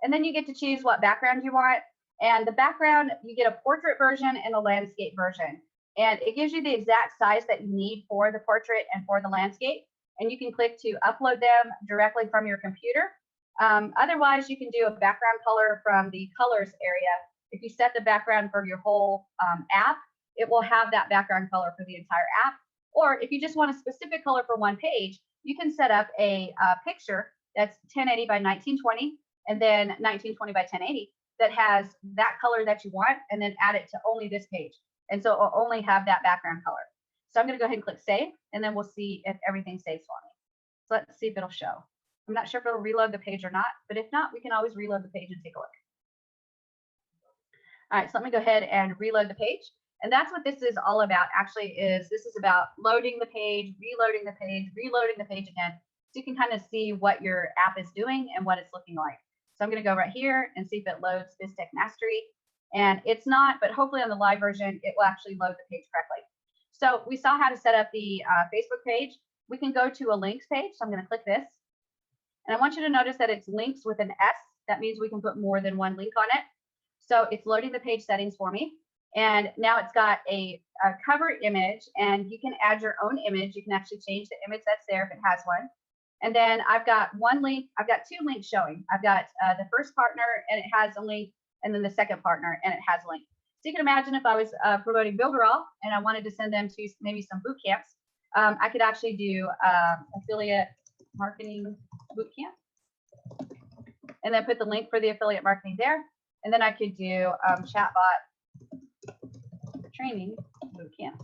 And then you get to choose what background you want. And the background, you get a portrait version and a landscape version. And it gives you the exact size that you need for the portrait and for the landscape. And you can click to upload them directly from your computer. Otherwise, you can do a background color from the colors area. If you set the background for your whole app, it will have that background color for the entire app. Or if you just want a specific color for one page, you can set up a picture that's 1080 by 1920 and then 1920 by 1080 that has that color that you want, and then add it to only this page. And so it'll only have that background color. So I'm going to go ahead and click save, and then we'll see if everything saves for me. So let's see if it'll show. I'm not sure if it'll reload the page or not, but if not, we can always reload the page and take a look. All right, so let me go ahead and reload the page. And that's what this is all about, actually, is this is about loading the page, reloading the page, reloading the page again, so you can kind of see what your app is doing and what it's looking like. So I'm going to go right here and see if it loads Biz Tech Mastery. And it's not, but hopefully on the live version, it will actually load the page correctly. So we saw how to set up the Facebook page. We can go to a links page. So I'm going to click this. And I want you to notice that it's links with an S. That means we can put more than one link on it. So it's loading the page settings for me. And now it's got a cover image, and you can add your own image. You can actually change the image that's there if it has one. And then I've got one link. I've got two links showing. I've got the first partner, and it has a link, and then the second partner, and it has a link. So you can imagine if I was promoting Builderall and I wanted to send them to maybe some boot camps, I could actually do affiliate marketing boot camp, and then put the link for the affiliate marketing there. And then I could do chatbot training boot camp,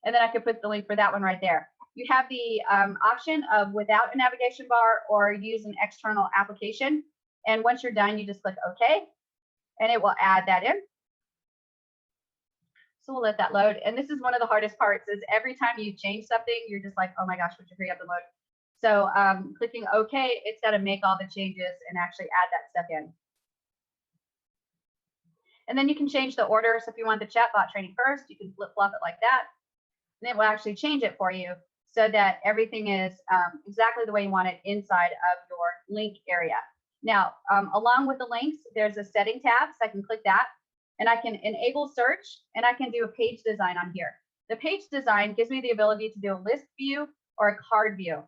and then I could put the link for that one right there. You have the option of without a navigation bar or use an external application. And once you're done, you just click OK, and it will add that in. So we'll let that load. And this is one of the hardest parts is every time you change something, you're just like, oh my gosh, would you hurry up and load? So clicking OK, it's got to make all the changes and actually add that stuff in. And then you can change the order. So if you want the chatbot training first, you can flip-flop it like that. And it will actually change it for you so that everything is exactly the way you want it inside of your link area. Now, along with the links, there's a setting tab. So I can click that. And I can enable search, and I can do a page design on here. The page design gives me the ability to do a list view or a card view.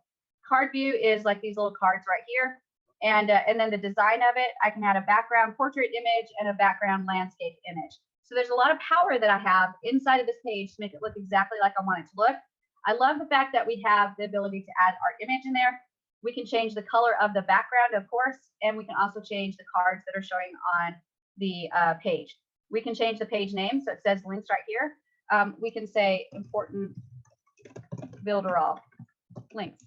Card view is like these little cards right here. And then the design of it, I can add a background portrait image and a background landscape image. So there's a lot of power that I have inside of this page to make it look exactly like I want it to look. I love the fact that we have the ability to add our image in there. We can change the color of the background, of course, and we can also change the cards that are showing on the page. We can change the page name, so it says links right here. We can say important Builderall links,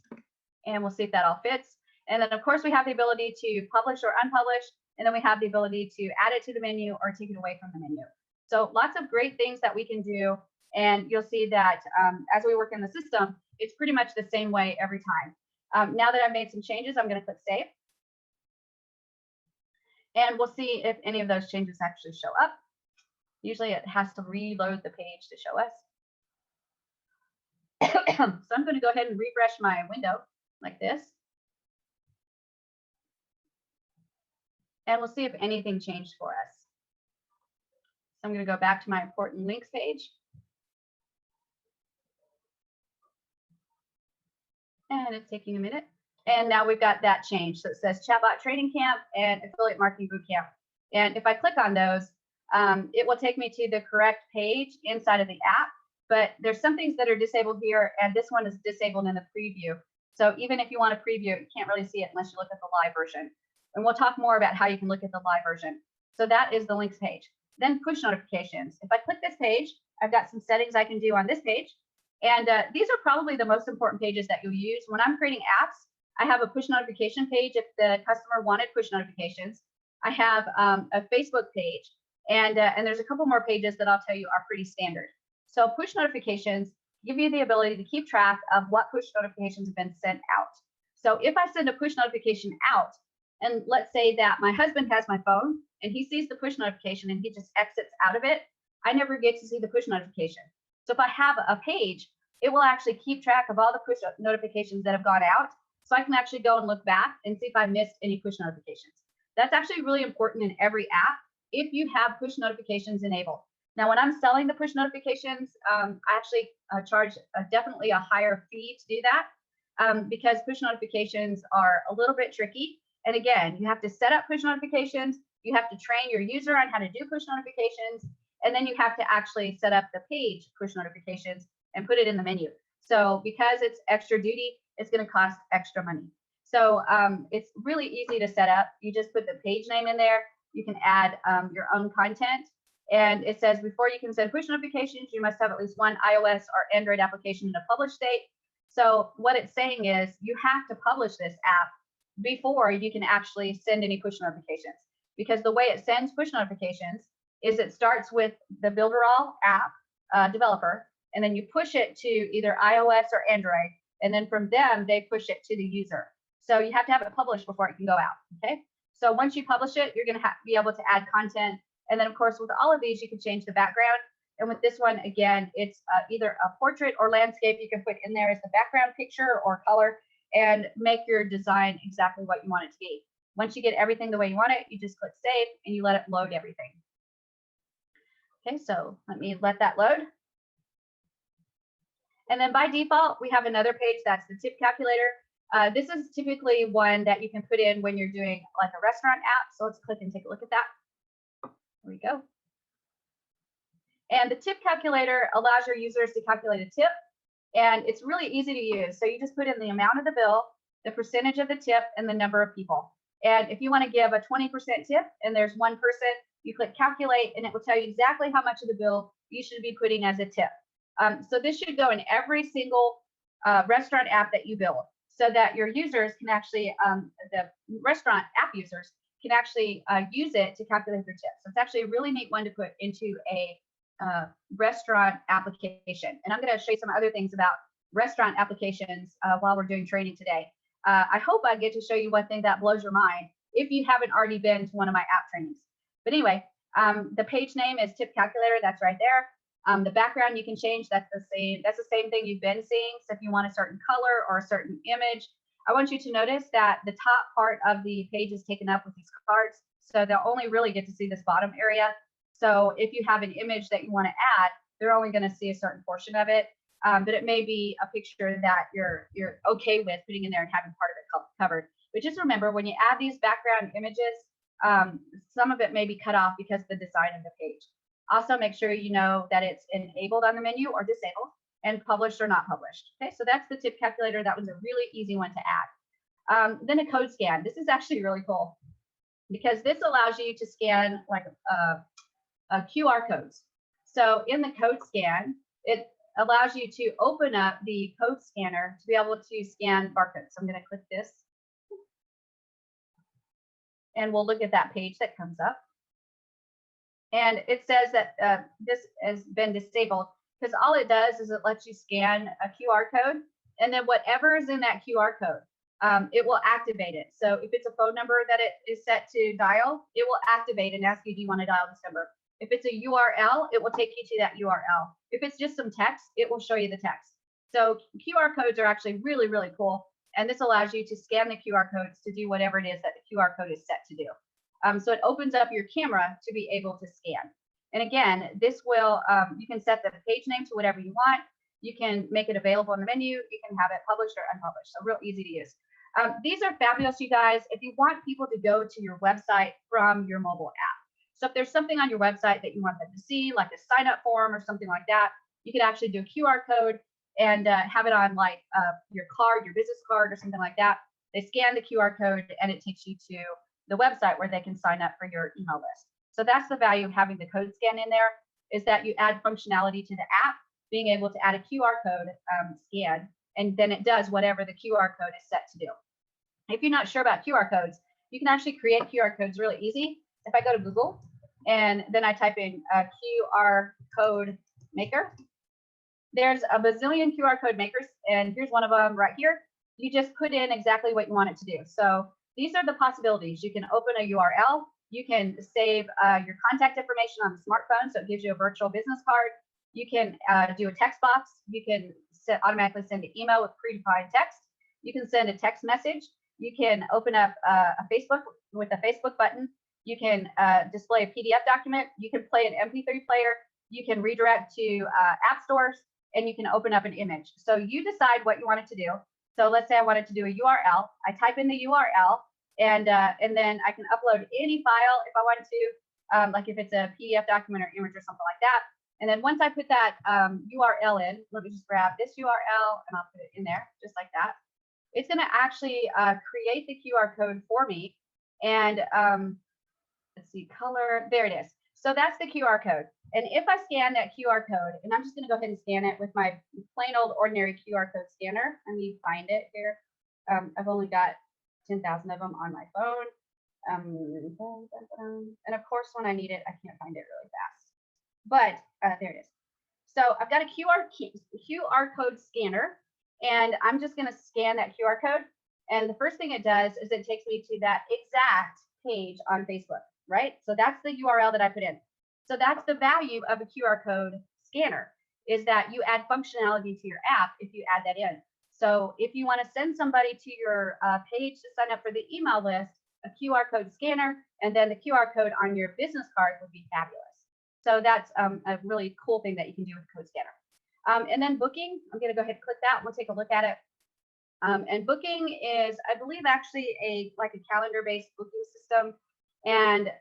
and we'll see if that all fits. And then, of course, we have the ability to publish or unpublish, and then we have the ability to add it to the menu or take it away from the menu. So lots of great things that we can do, and you'll see that as we work in the system, it's pretty much the same way every time. Now that I've made some changes, I'm going to click Save. And we'll see if any of those changes actually show up. Usually it has to reload the page to show us. So I'm going to go ahead and refresh my window like this. And we'll see if anything changed for us. So I'm going to go back to my important links page. And it's taking a minute. And now we've got that change. So it says Chatbot Training Camp and Affiliate Marketing Bootcamp. And if I click on those, it will take me to the correct page inside of the app, but there's some things that are disabled here, and this one is disabled in the preview. So even if you want to preview it, you can't really see it unless you look at the live version. And we'll talk more about how you can look at the live version. So that is the links page. Then push notifications. If I click this page, I've got some settings I can do on this page. And these are probably the most important pages that you'll use. When I'm creating apps, I have a push notification page if the customer wanted push notifications. I have a Facebook page. And there's a couple more pages that I'll tell you are pretty standard. So push notifications give you the ability to keep track of what push notifications have been sent out. So if I send a push notification out, and let's say that my husband has my phone and he sees the push notification and he just exits out of it, I never get to see the push notification. So if I have a page, it will actually keep track of all the push notifications that have gone out. So I can actually go and look back and see if I missed any push notifications. That's actually really important in every app if you have push notifications enabled. Now, when I'm selling the push notifications, I actually charge definitely a higher fee to do that because push notifications are a little bit tricky. And again, you have to set up push notifications. You have to train your user on how to do push notifications. And then you have to actually set up the page push notifications and put it in the menu. So because it's extra duty, it's going to cost extra money. So it's really easy to set up. You just put the page name in there. You can add your own content. And it says before you can send push notifications, you must have at least one iOS or Android application in a published state. So what it's saying is you have to publish this app before you can actually send any push notifications. Because the way it sends push notifications is it starts with the Builderall app developer, and then you push it to either iOS or Android. And then from them, they push it to the user. So you have to have it published before it can go out, okay? So once you publish it, you're gonna be able to add content. And then of course, with all of these, you can change the background. And with this one, again, it's either a portrait or landscape you can put in there as the background picture or color and make your design exactly what you want it to be. Once you get everything the way you want it, you just click save and you let it load everything. Okay, so let me let that load. And then by default, we have another page that's the tip calculator. This is typically one that you can put in when you're doing like a restaurant app. So let's click and take a look at that. There we go. And the tip calculator allows your users to calculate a tip. And it's really easy to use. So you just put in the amount of the bill, the percentage of the tip, and the number of people. And if you want to give a 20% tip and there's one person, you click calculate and it will tell you exactly how much of the bill you should be putting as a tip. So this should go in every single restaurant app that you build, so that your users can actually, the restaurant app users can actually use it to calculate their tips. So it's actually a really neat one to put into a restaurant application. And I'm going to show you some other things about restaurant applications while we're doing training today. I hope I get to show you one thing that blows your mind if you haven't already been to one of my app trainings. But anyway, the page name is tip calculator. That's right there. The background you can change. That's the same thing you've been seeing. So if you want a certain color or a certain image, I want you to notice that the top part of the page is taken up with these cards. So they'll only really get to see this bottom area. So if you have an image that you want to add, they're only going to see a certain portion of it. But it may be a picture that you're okay with putting in there and having part of it covered. But just remember, when you add these background images, some of it may be cut off because of the design of the page. Also, make sure you know that it's enabled on the menu or disabled, and published or not published. Okay, so that's the tip calculator. That was a really easy one to add. Then a code scan. This is actually really cool because this allows you to scan like QR codes. So in the code scan, it allows you to open up the code scanner to be able to scan barcodes. So I'm going to click this, and we'll look at that page that comes up. And it says that this has been disabled because all it does is it lets you scan a QR code, and then whatever is in that QR code, it will activate it. So if it's a phone number that it is set to dial, it will activate and ask you, do you want to dial this number? If it's a URL, it will take you to that URL. If it's just some text, it will show you the text. So QR codes are actually really, really cool. And this allows you to scan the QR codes to do whatever it is that the QR code is set to do. So it opens up your camera to be able to scan. And again, this will, you can set the page name to whatever you want. You can make it available in the menu. You can have it published or unpublished. So real easy to use. These are fabulous, you guys, if you want people to go to your website from your mobile app. So if there's something on your website that you want them to see, like a sign up form or something like that, you could actually do a QR code and have it on like your card, your business card or something like that. They scan the QR code and it takes you to the website where they can sign up for your email list. So that's the value of having the code scan in there, is that you add functionality to the app, being able to add a QR code scan, and then it does whatever the QR code is set to do. If you're not sure about QR codes, you can actually create QR codes really easy. If I go to Google and then I type in QR code maker, there's a bazillion QR code makers, and here's one of them right here. You just put in exactly what you want it to do. So these are the possibilities. You can open a URL. You can save your contact information on the smartphone, so it gives you a virtual business card. You can do a text box. You can automatically send an email with predefined text. You can send a text message. You can open up a Facebook with a Facebook button. You can display a PDF document. You can play an MP3 player. You can redirect to app stores, and you can open up an image. So you decide what you want it to do. So let's say I wanted to do a URL. I type in the URL, and then I can upload any file if I wanted to, like if it's a PDF document or image or something like that. And then once I put that URL in, let me just grab this URL and I'll put it in there just like that. It's going to actually create the QR code for me. And let's see, color, there it is. So that's the QR code. And if I scan that QR code, and I'm just going to go ahead and scan it with my plain old ordinary QR code scanner. Let me find it here. I've only got 10,000 of them on my phone. And of course, when I need it, I can't find it really fast. But there it is. So I've got a QR code scanner, and I'm just going to scan that QR code. And the first thing it does is it takes me to that exact page on Facebook, right? So that's the URL that I put in. So that's the value of a QR code scanner, is that you add functionality to your app if you add that in. So if you want to send somebody to your page to sign up for the email list, a QR code scanner, and then the QR code on your business card would be fabulous. So that's a really cool thing that you can do with Code Scanner. And then booking, I'm going to go ahead and click that. We'll take a look at it. And booking is, I believe, actually like a calendar-based booking system. And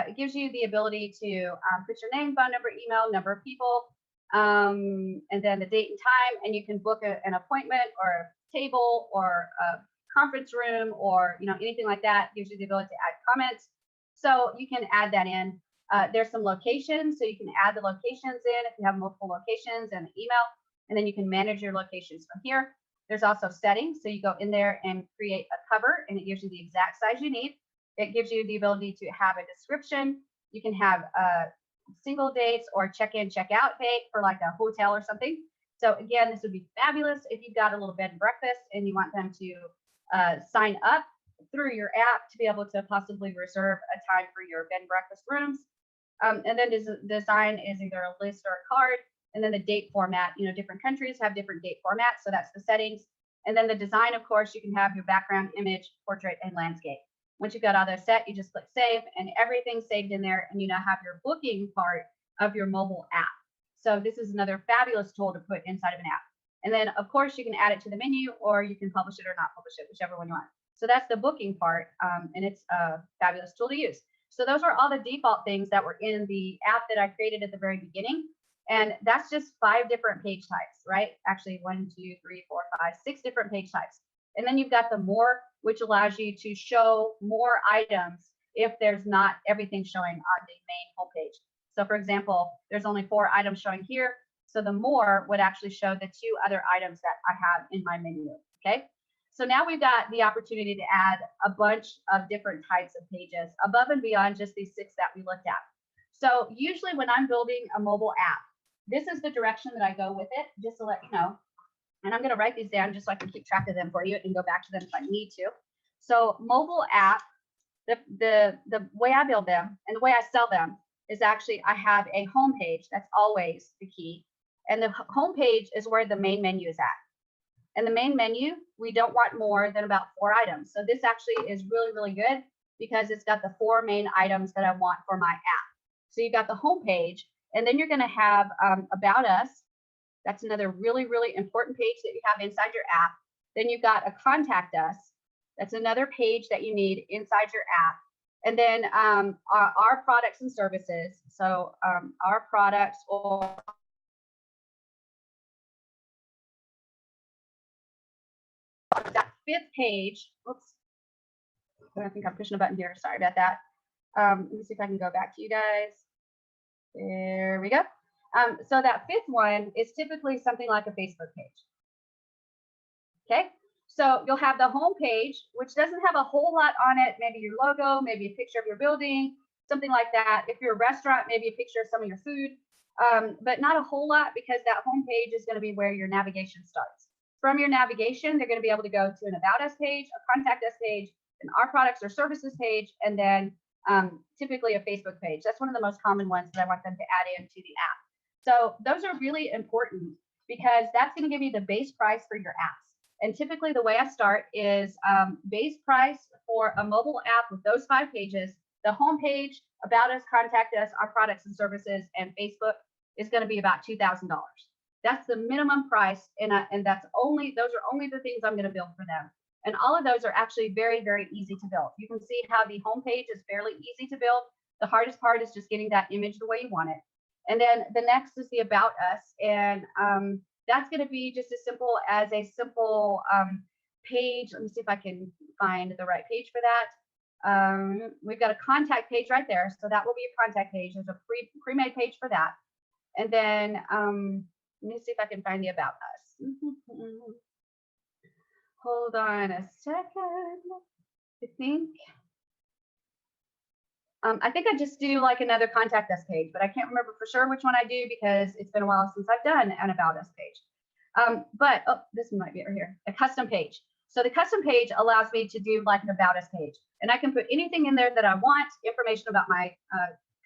it gives you the ability to put your name, phone number, email, number of people, and then the date and time. And you can book an appointment or a table or a conference room or anything like that. It gives you the ability to add comments. So you can add that in. There's some locations, so you can add the locations in if you have multiple locations and email. and then you can manage your locations from here. There's also settings, so you go in there and create a cover, and it gives you the exact size you need. It gives you the ability to have a description. You can have single dates or check-in, check-out date for like a hotel or something. So again, this would be fabulous if you've got a little bed and breakfast and you want them to sign up through your app to be able to possibly reserve a time for your bed and breakfast rooms. And then design is either a list or a card. And then the date format, different countries have different date formats. So that's the settings. And then the design, of course, you can have your background, image, portrait, and landscape. Once you've got all those set, you just click save and everything's saved in there. And you now have your booking part of your mobile app. So this is another fabulous tool to put inside of an app. And then, of course, you can add it to the menu, or you can publish it or not publish it, whichever one you want. So that's the booking part, and it's a fabulous tool to use. So those are all the default things that were in the app that I created at the very beginning. And that's just 5 different page types, right? Actually, 1, 2, 3, 4, 5, 6 different page types. And then you've got the more, which allows you to show more items if there's not everything showing on the main homepage. So for example, there's only 4 items showing here. So the more would actually show the 2 other items that I have in my menu, okay? So now we've got the opportunity to add a bunch of different types of pages above and beyond just these 6 that we looked at. So usually when I'm building a mobile app, this is the direction that I go with it, just to let you know. And I'm going to write these down just so I can keep track of them for you and go back to them if I need to. So mobile app, the way I build them and the way I sell them is actually I have a home page. That's always the key. And the home page is where the main menu is at. And the main menu, we don't want more than about 4 items. So this actually is really, really good because it's got the 4 main items that I want for my app. So you've got the home page, and then you're going to have about us. That's another really, really important page that you have inside your app. Then you've got a contact us. That's another page that you need inside your app. And then our products and services. So our products or that 5th page. Oops. I think I'm pushing a button here. Sorry about that. Let me see if I can go back to you guys. There we go. So that 5th one is typically something like a Facebook page. Okay, so you'll have the home page, which doesn't have a whole lot on it. Maybe your logo, maybe a picture of your building, something like that. If you're a restaurant, maybe a picture of some of your food, but not a whole lot because that home page is going to be where your navigation starts. From your navigation, they're going to be able to go to an About Us page, a Contact Us page, an Our Products or Services page, and then typically a Facebook page. That's one of the most common ones that I want them to add into the app. So those are really important because that's going to give you the base price for your apps. And typically the way I start is base price for a mobile app with those 5 pages, the home page, About Us, Contact Us, Our Products and Services, and Facebook is going to be about $2,000. That's the minimum price, and that's those are only the things I'm going to build for them. And all of those are actually very, very easy to build. You can see how the home page is fairly easy to build. The hardest part is just getting that image the way you want it. And then the next is the About Us, and that's going to be just as simple as a simple page. Let me see if I can find the right page for that. We've got a contact page right there, so that will be a contact page. There's a pre-made page for that. And then let me see if I can find the About Us. Hold on a second. I think I just do like another Contact Us page, but I can't remember for sure which one I do because it's been a while since I've done an About Us page. But this might be right here, a custom page. So the custom page allows me to do like an About Us page, and I can put anything in there that I want, information about my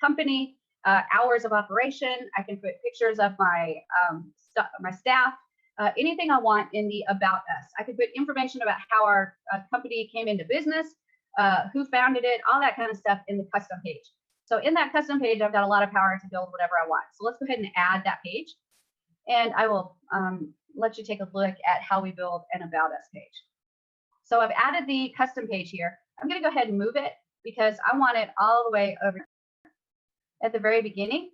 company, hours of operation. I can put pictures of my staff, anything I want in the About Us. I could put information about how our company came into business, who founded it, all that kind of stuff in the custom page. So in that custom page, I've got a lot of power to build whatever I want. So let's go ahead and add that page. And I will let you take a look at how we build an About Us page. So I've added the custom page here. I'm going to go ahead and move it because I want it all the way over at the very beginning.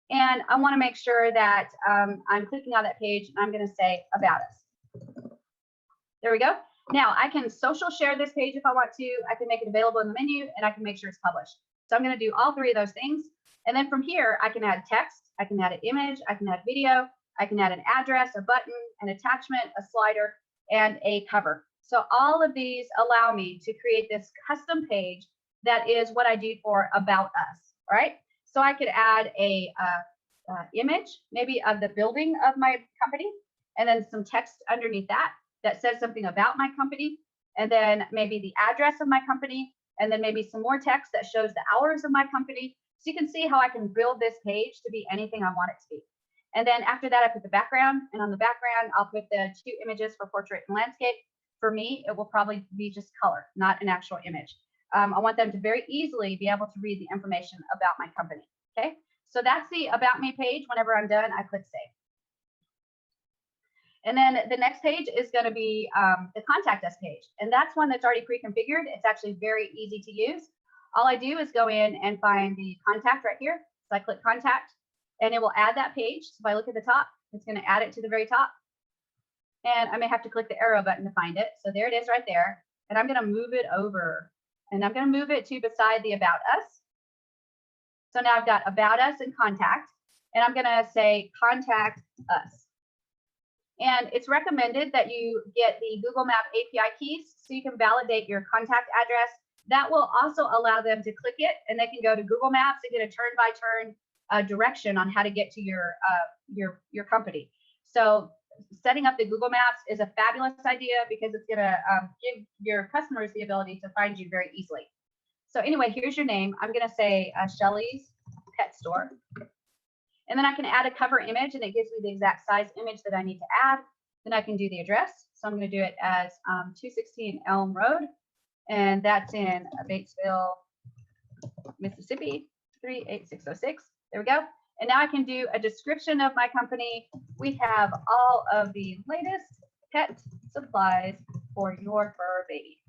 And I want to make sure that I'm clicking on that page and I'm going to say About Us. There we go. Now I can social share this page if I want to. I can make it available in the menu and I can make sure it's published. So I'm going to do all 3 of those things. And then from here, I can add text, I can add an image, I can add video, I can add an address, a button, an attachment, a slider, and a cover. So all of these allow me to create this custom page that is what I do for About Us, right? So I could add a image, maybe of the building of my company, and then some text underneath that that says something about my company, and then maybe the address of my company, and then maybe some more text that shows the hours of my company. So you can see how I can build this page to be anything I want it to be. And then after that, I put the background, and on the background, I'll put the 2 images for portrait and landscape. For me, it will probably be just color, not an actual image. I want them to very easily be able to read the information about my company. Okay, so that's the About Me page. Whenever I'm done, I click Save. And then the next page is going to be the Contact Us page. And that's one that's already pre-configured. It's actually very easy to use. All I do is go in and find the contact right here. So I click Contact, and it will add that page. So if I look at the top, it's going to add it to the very top. And I may have to click the arrow button to find it. So there it is right there. And I'm going to move it over. And I'm going to move it to beside the About Us. So now I've got About Us and Contact. And I'm going to say Contact Us. And it's recommended that you get the Google Map API keys so you can validate your contact address. That will also allow them to click it, and they can go to Google Maps and get a turn-by-turn direction on how to get to your company. So setting up the Google Maps is a fabulous idea because it's going to give your customers the ability to find you very easily. So anyway, here's your name. I'm going to say Shelly's Pet Store. And then I can add a cover image, and it gives me the exact size image that I need to add. Then I can do the address. So I'm going to do it as 216 Elm Road, and that's in Batesville, Mississippi, 38606. There we go. And now I can do a description of my company. We have all of the latest pet supplies for your fur baby.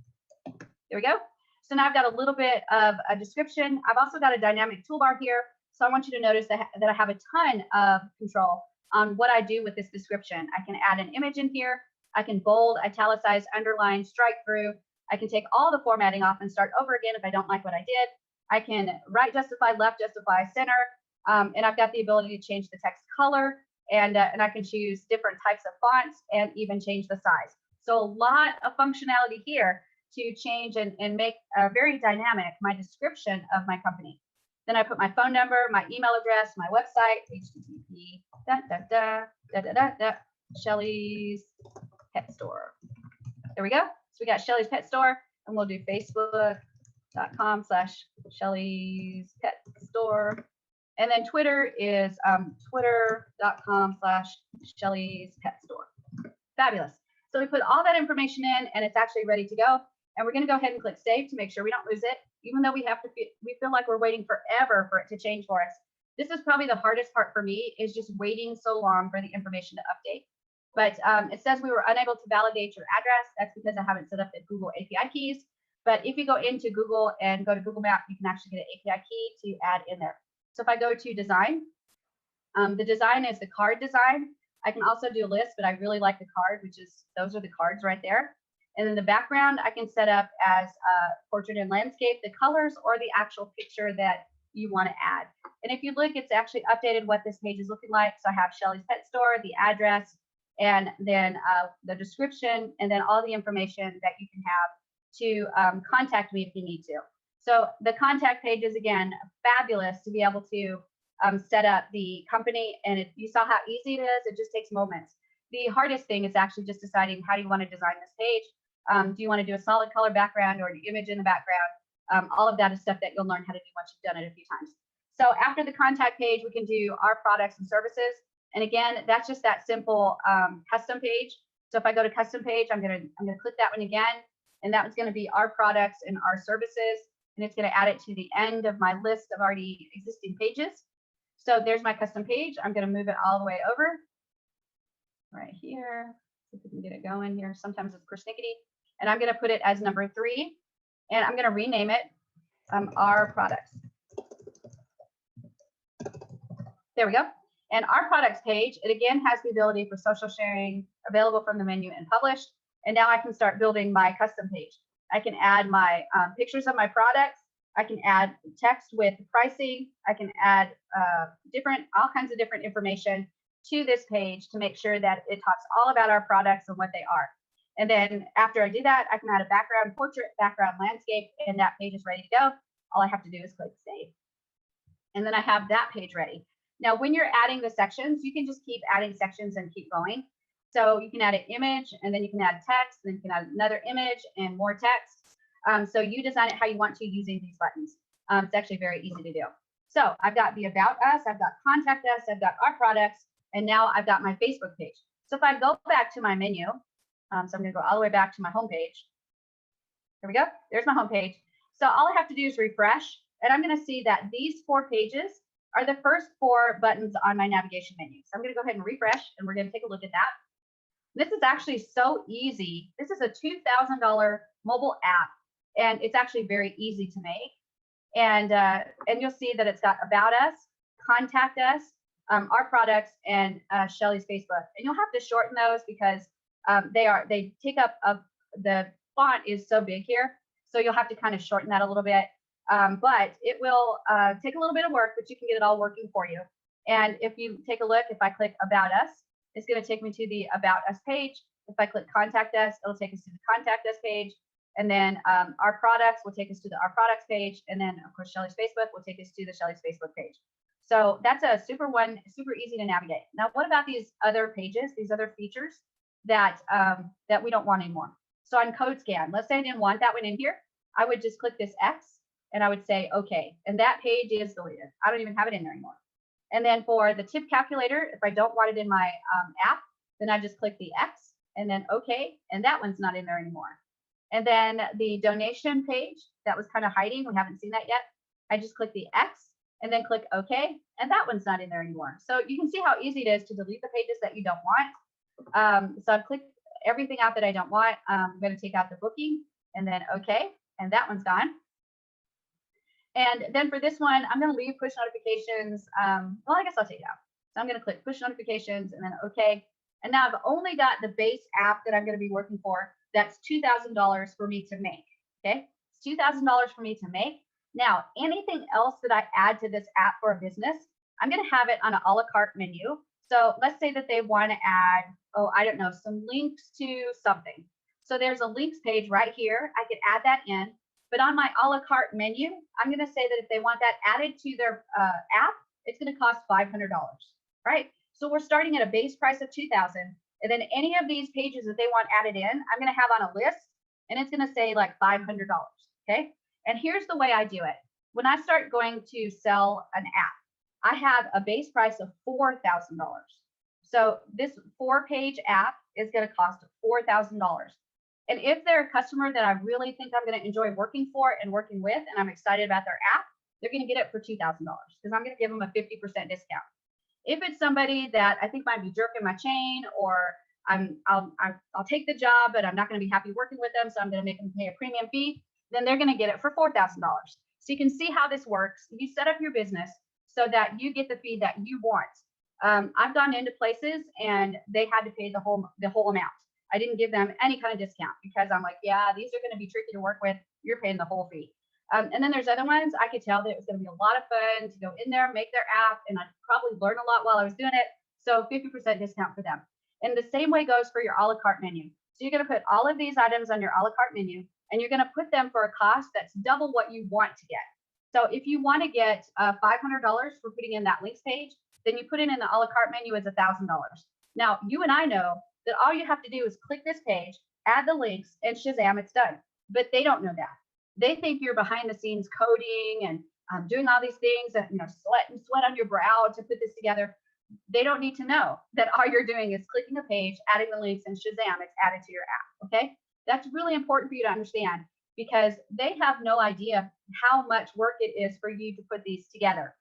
There we go. So now I've got a little bit of a description. I've also got a dynamic toolbar here. So I want you to notice that I have a ton of control on what I do with this description. I can add an image in here. I can bold, italicize, underline, strike through. I can take all the formatting off and start over again if I don't like what I did. I can right justify, left justify, center. And I've got the ability to change the text color, and I can choose different types of fonts and even change the size. So a lot of functionality here to change and make very dynamic my description of my company. Then I put my phone number, my email address, my website, http Shelly's Pet Store. There we go. So we got Shelly's Pet Store, and we'll do facebook.com/Shelly's Pet Store. And then Twitter is twitter.com/Shelly's Pet Store. Fabulous. So we put all that information in, and it's actually ready to go. And we're going to go ahead and click Save to make sure we don't lose it, even though we feel like we're waiting forever for it to change for us. This is probably the hardest part for me, is just waiting so long for the information to update. But it says we were unable to validate your address. That's because I haven't set up the Google API keys. But if you go into Google and go to Google Map, you can actually get an API key to add in there. So if I go to design, the design is the card design. I can also do a list, but I really like the card, which is, those are the cards right there. And then the background I can set up as portrait and landscape, the colors, or the actual picture that you want to add. And if you look, it's actually updated what this page is looking like. So I have Shelly's Pet Store, the address, and then the description, and then all the information that you can have to contact me if you need to. So the contact page is, again, fabulous to be able to set up the company. And you saw how easy it is. It just takes moments. The hardest thing is actually just deciding how do you want to design this page. Do you want to do a solid color background or an image in the background? All of that is stuff that you'll learn how to do once you've done it a few times. So after the contact page, we can do our products and services. And again, that's just that simple custom page. So if I go to custom page, I'm gonna click that one again, and that was going to be our products and our services, and it's going to add it to the end of my list of already existing pages. So there's my custom page. I'm going to move it all the way over right here. See if we can get it going here. Sometimes it's persnickety. And I'm going to put it as number 3, and I'm going to rename it our products. There we go. And our products page, it again has the ability for social sharing, available from the menu and published. And now I can start building my custom page. I can add my pictures of my products. I can add text with pricing. I can add all kinds of different information to this page to make sure that it talks all about our products and what they are. And then after I do that, I can add a background portrait, background landscape, and that page is ready to go. All I have to do is click save. And then I have that page ready. Now, when you're adding the sections, you can just keep adding sections and keep going. So you can add an image, and then you can add text, and then you can add another image and more text. So you design it how you want to using these buttons. It's actually very easy to do. So I've got the About Us, I've got Contact Us, I've got our products, and now I've got my Facebook page. So if I go back to my menu, so I'm going to go all the way back to my home page. Here we go. There's my home page. So all I have to do is refresh, and I'm going to see that these 4 pages are the first 4 buttons on my navigation menu. So I'm going to go ahead and refresh, and we're going to take a look at that. This is actually so easy. This is a $2,000 mobile app, and it's actually very easy to make. And you'll see that it's got About Us, Contact Us, our products, and Shelly's Facebook. And you'll have to shorten those because they take up the font is so big here, so you'll have to kind of shorten that a little bit. But it will take a little bit of work, but you can get it all working for you. And if you take a look, if I click About Us, it's going to take me to the About Us page. If I click Contact Us, it'll take us to the Contact Us page. And then our products will take us to the Our Products page. And then, of course, Shelly's Facebook will take us to the Shelly's Facebook page. So that's a super easy to navigate. Now, what about these other pages, these other features that we don't want anymore? So on Code Scan, let's say I didn't want that one in here. I would just click this X and I would say, OK. And that page is deleted. I don't even have it in there anymore. And then for the tip calculator, if I don't want it in my app, then I just click the X and then OK. And that one's not in there anymore. And then the donation page that was kind of hiding, we haven't seen that yet. I just click the X and then click OK, and that one's not in there anymore. So you can see how easy it is to delete the pages that you don't want. So I've clicked everything out that I don't want. I'm going to take out the booking and then OK, and that one's gone. And then for this one, I'm going to leave push notifications. Well, I guess I'll take it out. So I'm going to click push notifications and then OK. And now I've only got the base app that I'm going to be working for. That's $2,000 for me to make. Okay, it's $2,000 for me to make. Now, anything else that I add to this app for a business, I'm going to have it on an a la carte menu. So let's say that they want to add, oh, I don't know, some links to something. So there's a links page right here. I could add that in. But on my a la carte menu, I'm going to say that if they want that added to their app, it's going to cost $500, right? So we're starting at a base price of $2,000. And then any of these pages that they want added in, I'm going to have on a list, and it's going to say like $500. Okay. And here's the way I do it. When I start going to sell an app, I have a base price of $4,000. So this 4-page app is going to cost $4,000. And if they're a customer that I really think I'm going to enjoy working for and working with, and I'm excited about their app, they're going to get it for $2,000 because I'm going to give them a 50% discount. If it's somebody that I think might be jerking my chain, or I'll take the job, but I'm not going to be happy working with them, so I'm going to make them pay a premium fee, then they're going to get it for $4,000. So you can see how this works. You set up your business so that you get the fee that you want. I've gone into places and they had to pay the whole amount. I didn't give them any kind of discount because I'm like, yeah, these are going to be tricky to work with. You're paying the whole fee. And then there's other ones I could tell that it was going to be a lot of fun to go in there, make their app, and I'd probably learn a lot while I was doing it. So 50% discount for them. And the same way goes for your a la carte menu. So you're going to put all of these items on your a la carte menu, and you're going to put them for a cost that's double what you want to get. So if you want to get $500 for putting in that links page, then you put it in the a la carte menu as $1,000. Now, you and I know that all you have to do is click this page, add the links, and Shazam, it's done. But they don't know that. They think you're behind the scenes coding and doing all these things, that, sweat on your brow to put this together. They don't need to know that all you're doing is clicking a page, adding the links, and Shazam, it's added to your app. Okay, that's really important for you to understand because they have no idea how much work it is for you to put these together.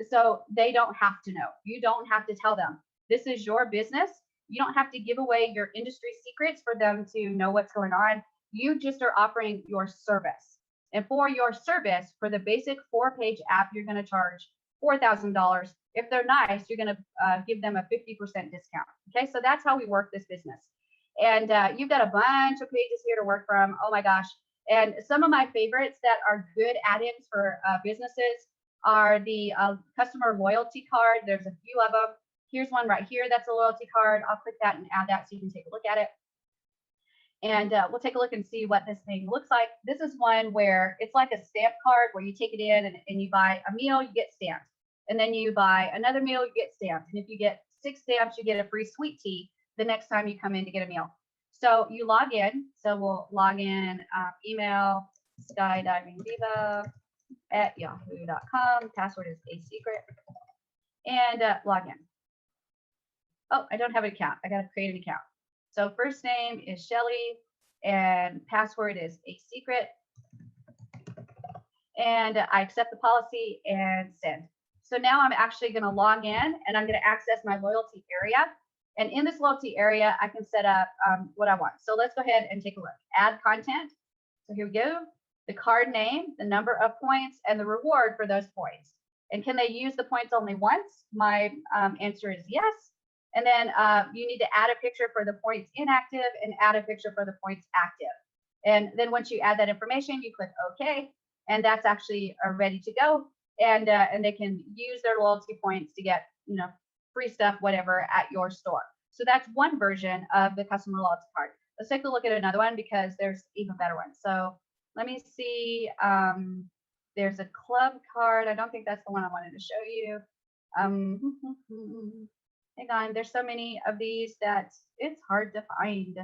So they don't have to know. You don't have to tell them. This is your business. You don't have to give away your industry secrets for them to know what's going on. You just are offering your service. And for your service, for the basic 4-page app, you're going to charge $4,000. If they're nice, you're going to give them a 50% discount. Okay, so that's how we work this business. And you've got a bunch of pages here to work from. Oh my gosh. And some of my favorites that are good add-ins for businesses are the customer loyalty card. There's a few of them. Here's one right here. That's a loyalty card. I'll click that and add that so you can take a look at it. And we'll take a look and see what this thing looks like. This is one where it's like a stamp card where you take it in and you buy a meal, you get stamped. And then you buy another meal, you get stamped. And if you get 6 stamps, you get a free sweet tea the next time you come in to get a meal. So you log in. So we'll log in, email skydivingdiva@yahoo.com. Password is a secret. And log in. Oh, I don't have an account. I got to create an account. So first name is Shelly and password is a secret. And I accept the policy and send. So now I'm actually going to log in and I'm going to access my loyalty area. And in this loyalty area, I can set up what I want. So let's go ahead and take a look. Add content. So here we go. The card name, the number of points, and the reward for those points. And can they use the points only once? My answer is yes. And then you need to add a picture for the points inactive and add a picture for the points active. And then once you add that information, you click OK. And that's actually ready to go. And they can use their loyalty points to get, free stuff, whatever, at your store. So that's one version of the customer loyalty card. Let's take a look at another one because there's even better ones. So let me see. There's a club card. I don't think that's the one I wanted to show you. Hang on. There's so many of these that it's hard to find.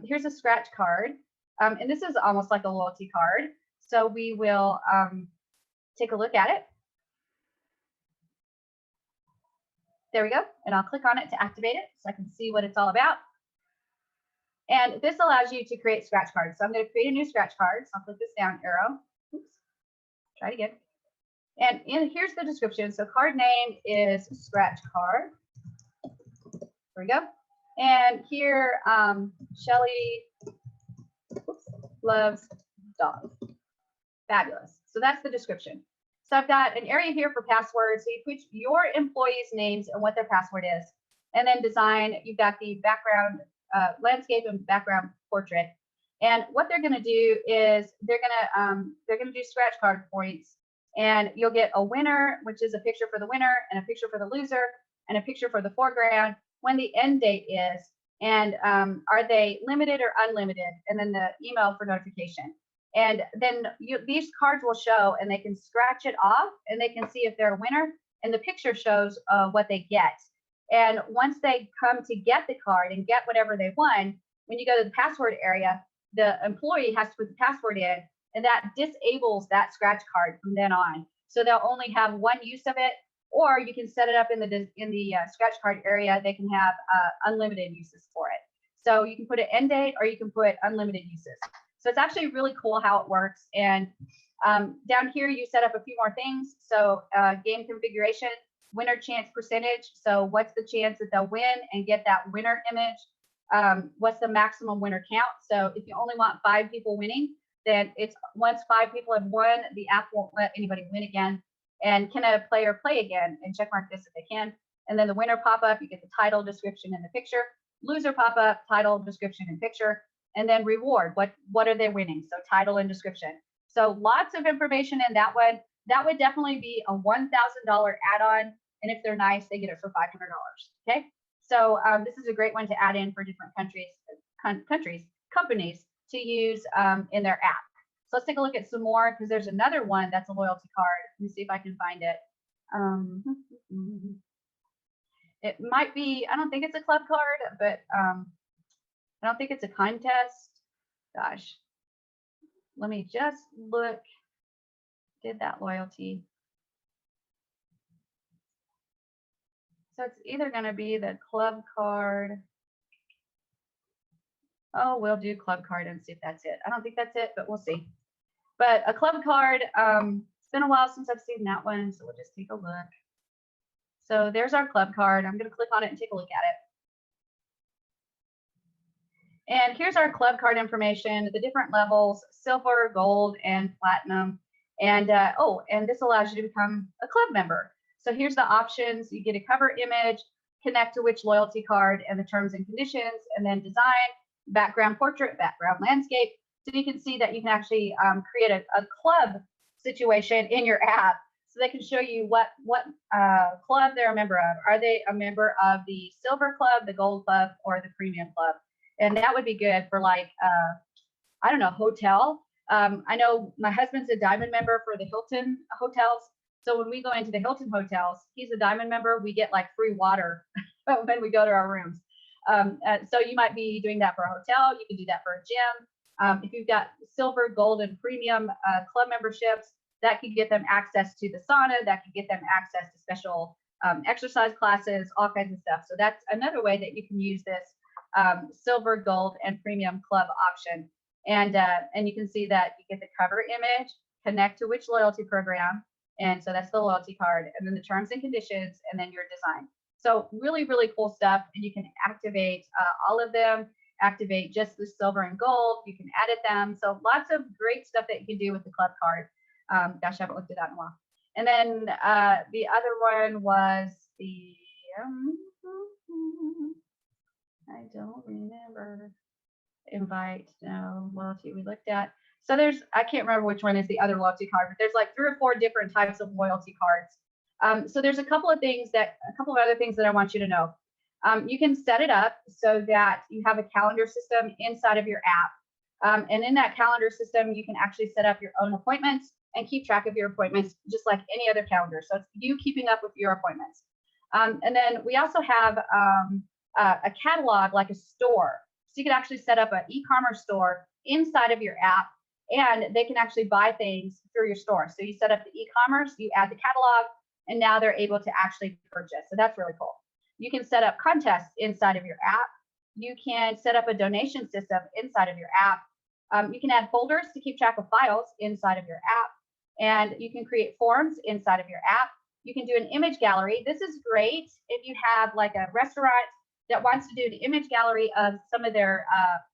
Here's a scratch card. And this is almost like a loyalty card. So we will take a look at it. There we go. And I'll click on it to activate it so I can see what it's all about. And this allows you to create scratch cards. So I'm going to create a new scratch card. So I'll click this down arrow. Oops. Try it again. And here's the description. So card name is scratch card. There we go. And here, Shelly loves dogs. Fabulous. So that's the description. So I've got an area here for passwords. So you put your employees' names and what their password is. And then design, you've got the background, landscape and background portrait. And what they're going to do is they're going to do scratch card points. And you'll get a winner, which is a picture for the winner and a picture for the loser and a picture for the foreground, when the end date is, and are they limited or unlimited, and then the email for notification. And then these cards will show, and they can scratch it off, and they can see if they're a winner, and the picture shows what they get. And once they come to get the card and get whatever they won, when you go to the password area, the employee has to put the password in, and that disables that scratch card from then on. So they'll only have one use of it, or you can set it up in the scratch card area. They can have unlimited uses for it. So you can put an end date, or you can put unlimited uses. So it's actually really cool how it works. And down here, you set up a few more things. So game configuration, winner chance percentage. So what's the chance that they'll win and get that winner image? What's the maximum winner count? So if you only want 5 people winning, then it's once 5 people have won, the app won't let anybody win again. And can a player play again? And check mark this if they can. And then the winner pop up, you get the title, description, and the picture. Loser pop up, title, description, and picture. And then reward, what are they winning? So title and description. So lots of information in that one. That would definitely be a $1,000 add-on. And if they're nice, they get it for $500. Okay. So this is a great one to add in for different companies to use in their app. So let's take a look at some more, because there's another one that's a loyalty card. Let me see if I can find it. It might be, I don't think it's a club card, but I don't think it's a contest. Gosh, let me just look. Did that loyalty? So it's either going to be the club card. Oh, we'll do club card and see if that's it. I don't think that's it, but we'll see. But a club card, it's been a while since I've seen that one, so we'll just take a look. So there's our club card. I'm going to click on it and take a look at it. And here's our club card information, the different levels, silver, gold, and platinum. And and this allows you to become a club member. So here's the options. You get a cover image, connect to which loyalty card, and the terms and conditions, and then design, background portrait, background landscape. So you can see that you can actually create a club situation in your app. So they can show you what club they're a member of. Are they a member of the silver club, the gold club, or the premium club? And that would be good for like, I don't know, hotel. I know my husband's a diamond member for the Hilton hotels. So when we go into the Hilton hotels, he's a diamond member. We get like free water when we go to our rooms. So you might be doing that for a hotel. You can do that for a gym. If you've got silver, gold, and premium club memberships, that could get them access to the sauna. That could get them access to special exercise classes, all kinds of stuff. So that's another way that you can use this silver, gold, and premium club option. And you can see that you get the cover image, connect to which loyalty program. And so that's the loyalty card, and then the terms and conditions, and then your design. So really, really cool stuff. And you can activate all of them, activate just the silver and gold. You can edit them. So lots of great stuff that you can do with the club card. Gosh, I haven't looked at that in a while. And then the other one was the, I don't remember, invite, no, loyalty we looked at. So I can't remember which one is the other loyalty card, but there's like 3 or 4 different types of loyalty cards. So there's a couple of other things that I want you to know. You can set it up so that you have a calendar system inside of your app. And in that calendar system, you can actually set up your own appointments and keep track of your appointments just like any other calendar. So it's you keeping up with your appointments. And then we also have a catalog, like a store. So you can actually set up an e-commerce store inside of your app, and they can actually buy things through your store. So you set up the e-commerce, you add the catalog, and now they're able to actually purchase. So that's really cool. You can set up contests inside of your app. You can set up a donation system inside of your app. You can add folders to keep track of files inside of your app, and you can create forms inside of your app. You can do an image gallery. This is great if you have like a restaurant that wants to do an image gallery of some of their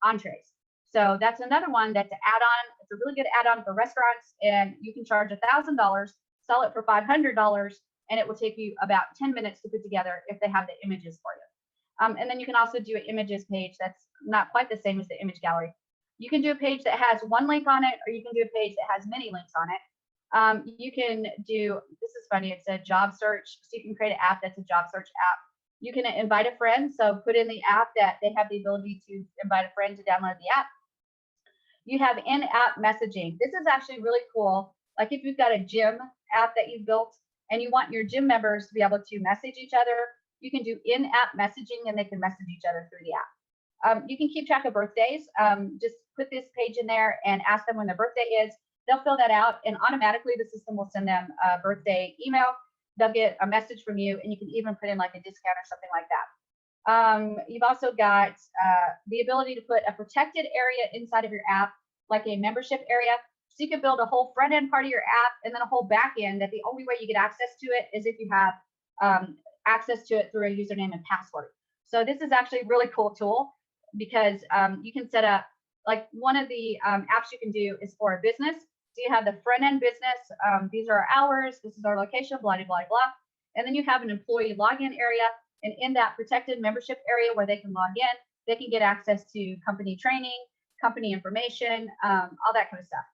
entrees. So that's another one that's an add-on. It's a really good add-on for restaurants, and you can charge $1,000, sell it for $500, and it will take you about 10 minutes to put together if they have the images for you. And then you can also do an images page that's not quite the same as the image gallery. You can do a page that has one link on it, or you can do a page that has many links on it. You can do, this is funny, it's a job search. So you can create an app that's a job search app. You can invite a friend. So put in the app that they have the ability to invite a friend to download the app. You have in-app messaging. This is actually really cool. Like if you've got a gym app that you've built and you want your gym members to be able to message each other, you can do in-app messaging and they can message each other through the app. You can keep track of birthdays. Just put this page in there and ask them when their birthday is. They'll fill that out, and automatically the system will send them a birthday email. They'll get a message from you, and you can even put in like a discount or something like that. You've also got the ability to put a protected area inside of your app, like a membership area. So you can build a whole front end part of your app and then a whole back end that the only way you get access to it is if you have access to it through a username and password. So this is actually a really cool tool because you can set up, like one of the apps you can do is for a business. So you have the front end business. These are our hours. This is our location, blah, blah, blah. And then you have an employee login area. And in that protected membership area where they can log in, they can get access to company training, company information, all that kind of stuff.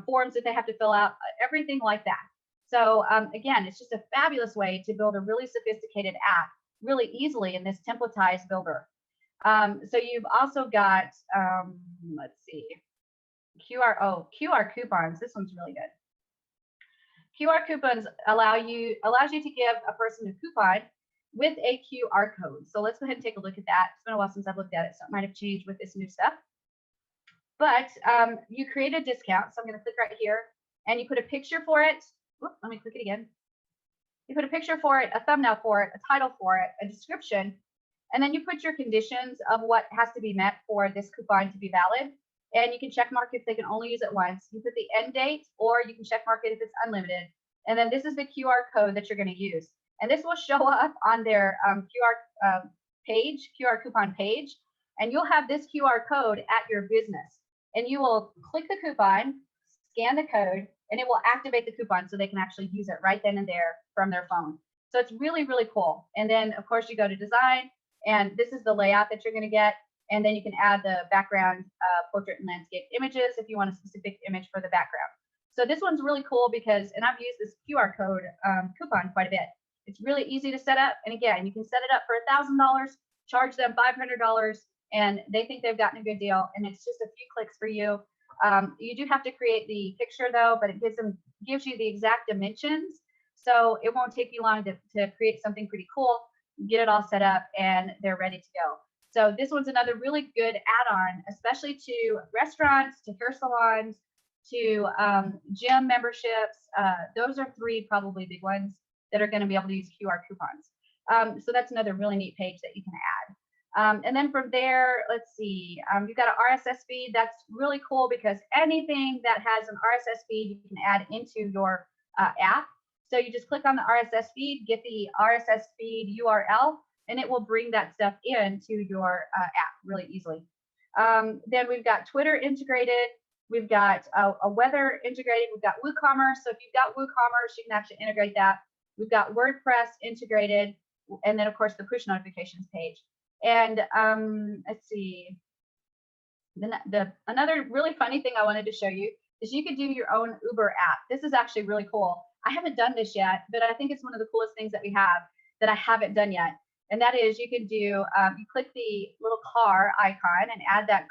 Forms that they have to fill out, everything like that. So again, it's just a fabulous way to build a really sophisticated app really easily in this templatized builder. So you've also got, let's see, QR coupons. This one's really good. QR coupons allows you to give a person a coupon with a QR code. So let's go ahead and take a look at that. It's been a while since I've looked at it, so it might have changed with this new stuff. But you create a discount. So I'm going to click right here, and you put a picture for it. Whoops, let me click it again. You put a picture for it, a thumbnail for it, a title for it, a description, and then you put your conditions of what has to be met for this coupon to be valid. And you can check mark if they can only use it once. You put the end date, or you can check mark it if it's unlimited. And then this is the QR code that you're going to use. And this will show up on their QR coupon page. And you'll have this QR code at your business. And you will click the coupon, scan the code, and it will activate the coupon so they can actually use it right then and there from their phone. So it's really, really cool. And then, of course, you go to design, and this is the layout that you're going to get. And then you can add the background portrait and landscape images if you want a specific image for the background. So this one's really cool because, and I've used this QR code coupon quite a bit. It's really easy to set up. And again, you can set it up for $1,000, charge them $500, and they think they've gotten a good deal. And it's just a few clicks for you. You do have to create the picture though, but it gives you the exact dimensions. So it won't take you long to create something pretty cool, get it all set up, and they're ready to go. So this one's another really good add-on, especially to restaurants, to hair salons, to gym memberships. Those are three probably big ones that are going to be able to use QR coupons. So that's another really neat page that you can add. And then from there, let's see, you've got an RSS feed. That's really cool because anything that has an RSS feed, you can add into your app. So you just click on the RSS feed, get the RSS feed URL, and it will bring that stuff into your app really easily. Then we've got Twitter integrated. We've got a weather integrated. We've got WooCommerce. So if you've got WooCommerce, you can actually integrate that. We've got WordPress integrated, and then of course the push notifications page. And let's see. Then another really funny thing I wanted to show you is you could do your own Uber app. This is actually really cool. I haven't done this yet, but I think it's one of the coolest things that we have that I haven't done yet. And that is you can do, you click the little car icon and add that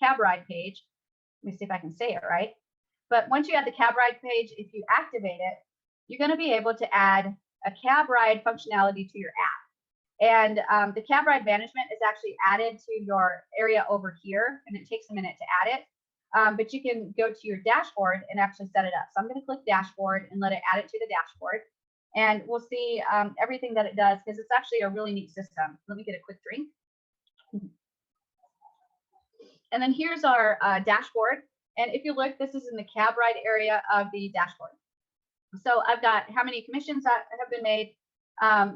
cab ride page. Let me see if I can say it right. But once you add the cab ride page, if you activate it, you're going to be able to add a cab ride functionality to your app. And the cab ride management is actually added to your area over here, and it takes a minute to add it. But you can go to your dashboard and actually set it up. So I'm going to click dashboard and let it add it to the dashboard. And we'll see everything that it does because it's actually a really neat system. Let me get a quick drink. And then here's our dashboard. And if you look, this is in the cab ride area of the dashboard. So I've got how many commissions that have been made.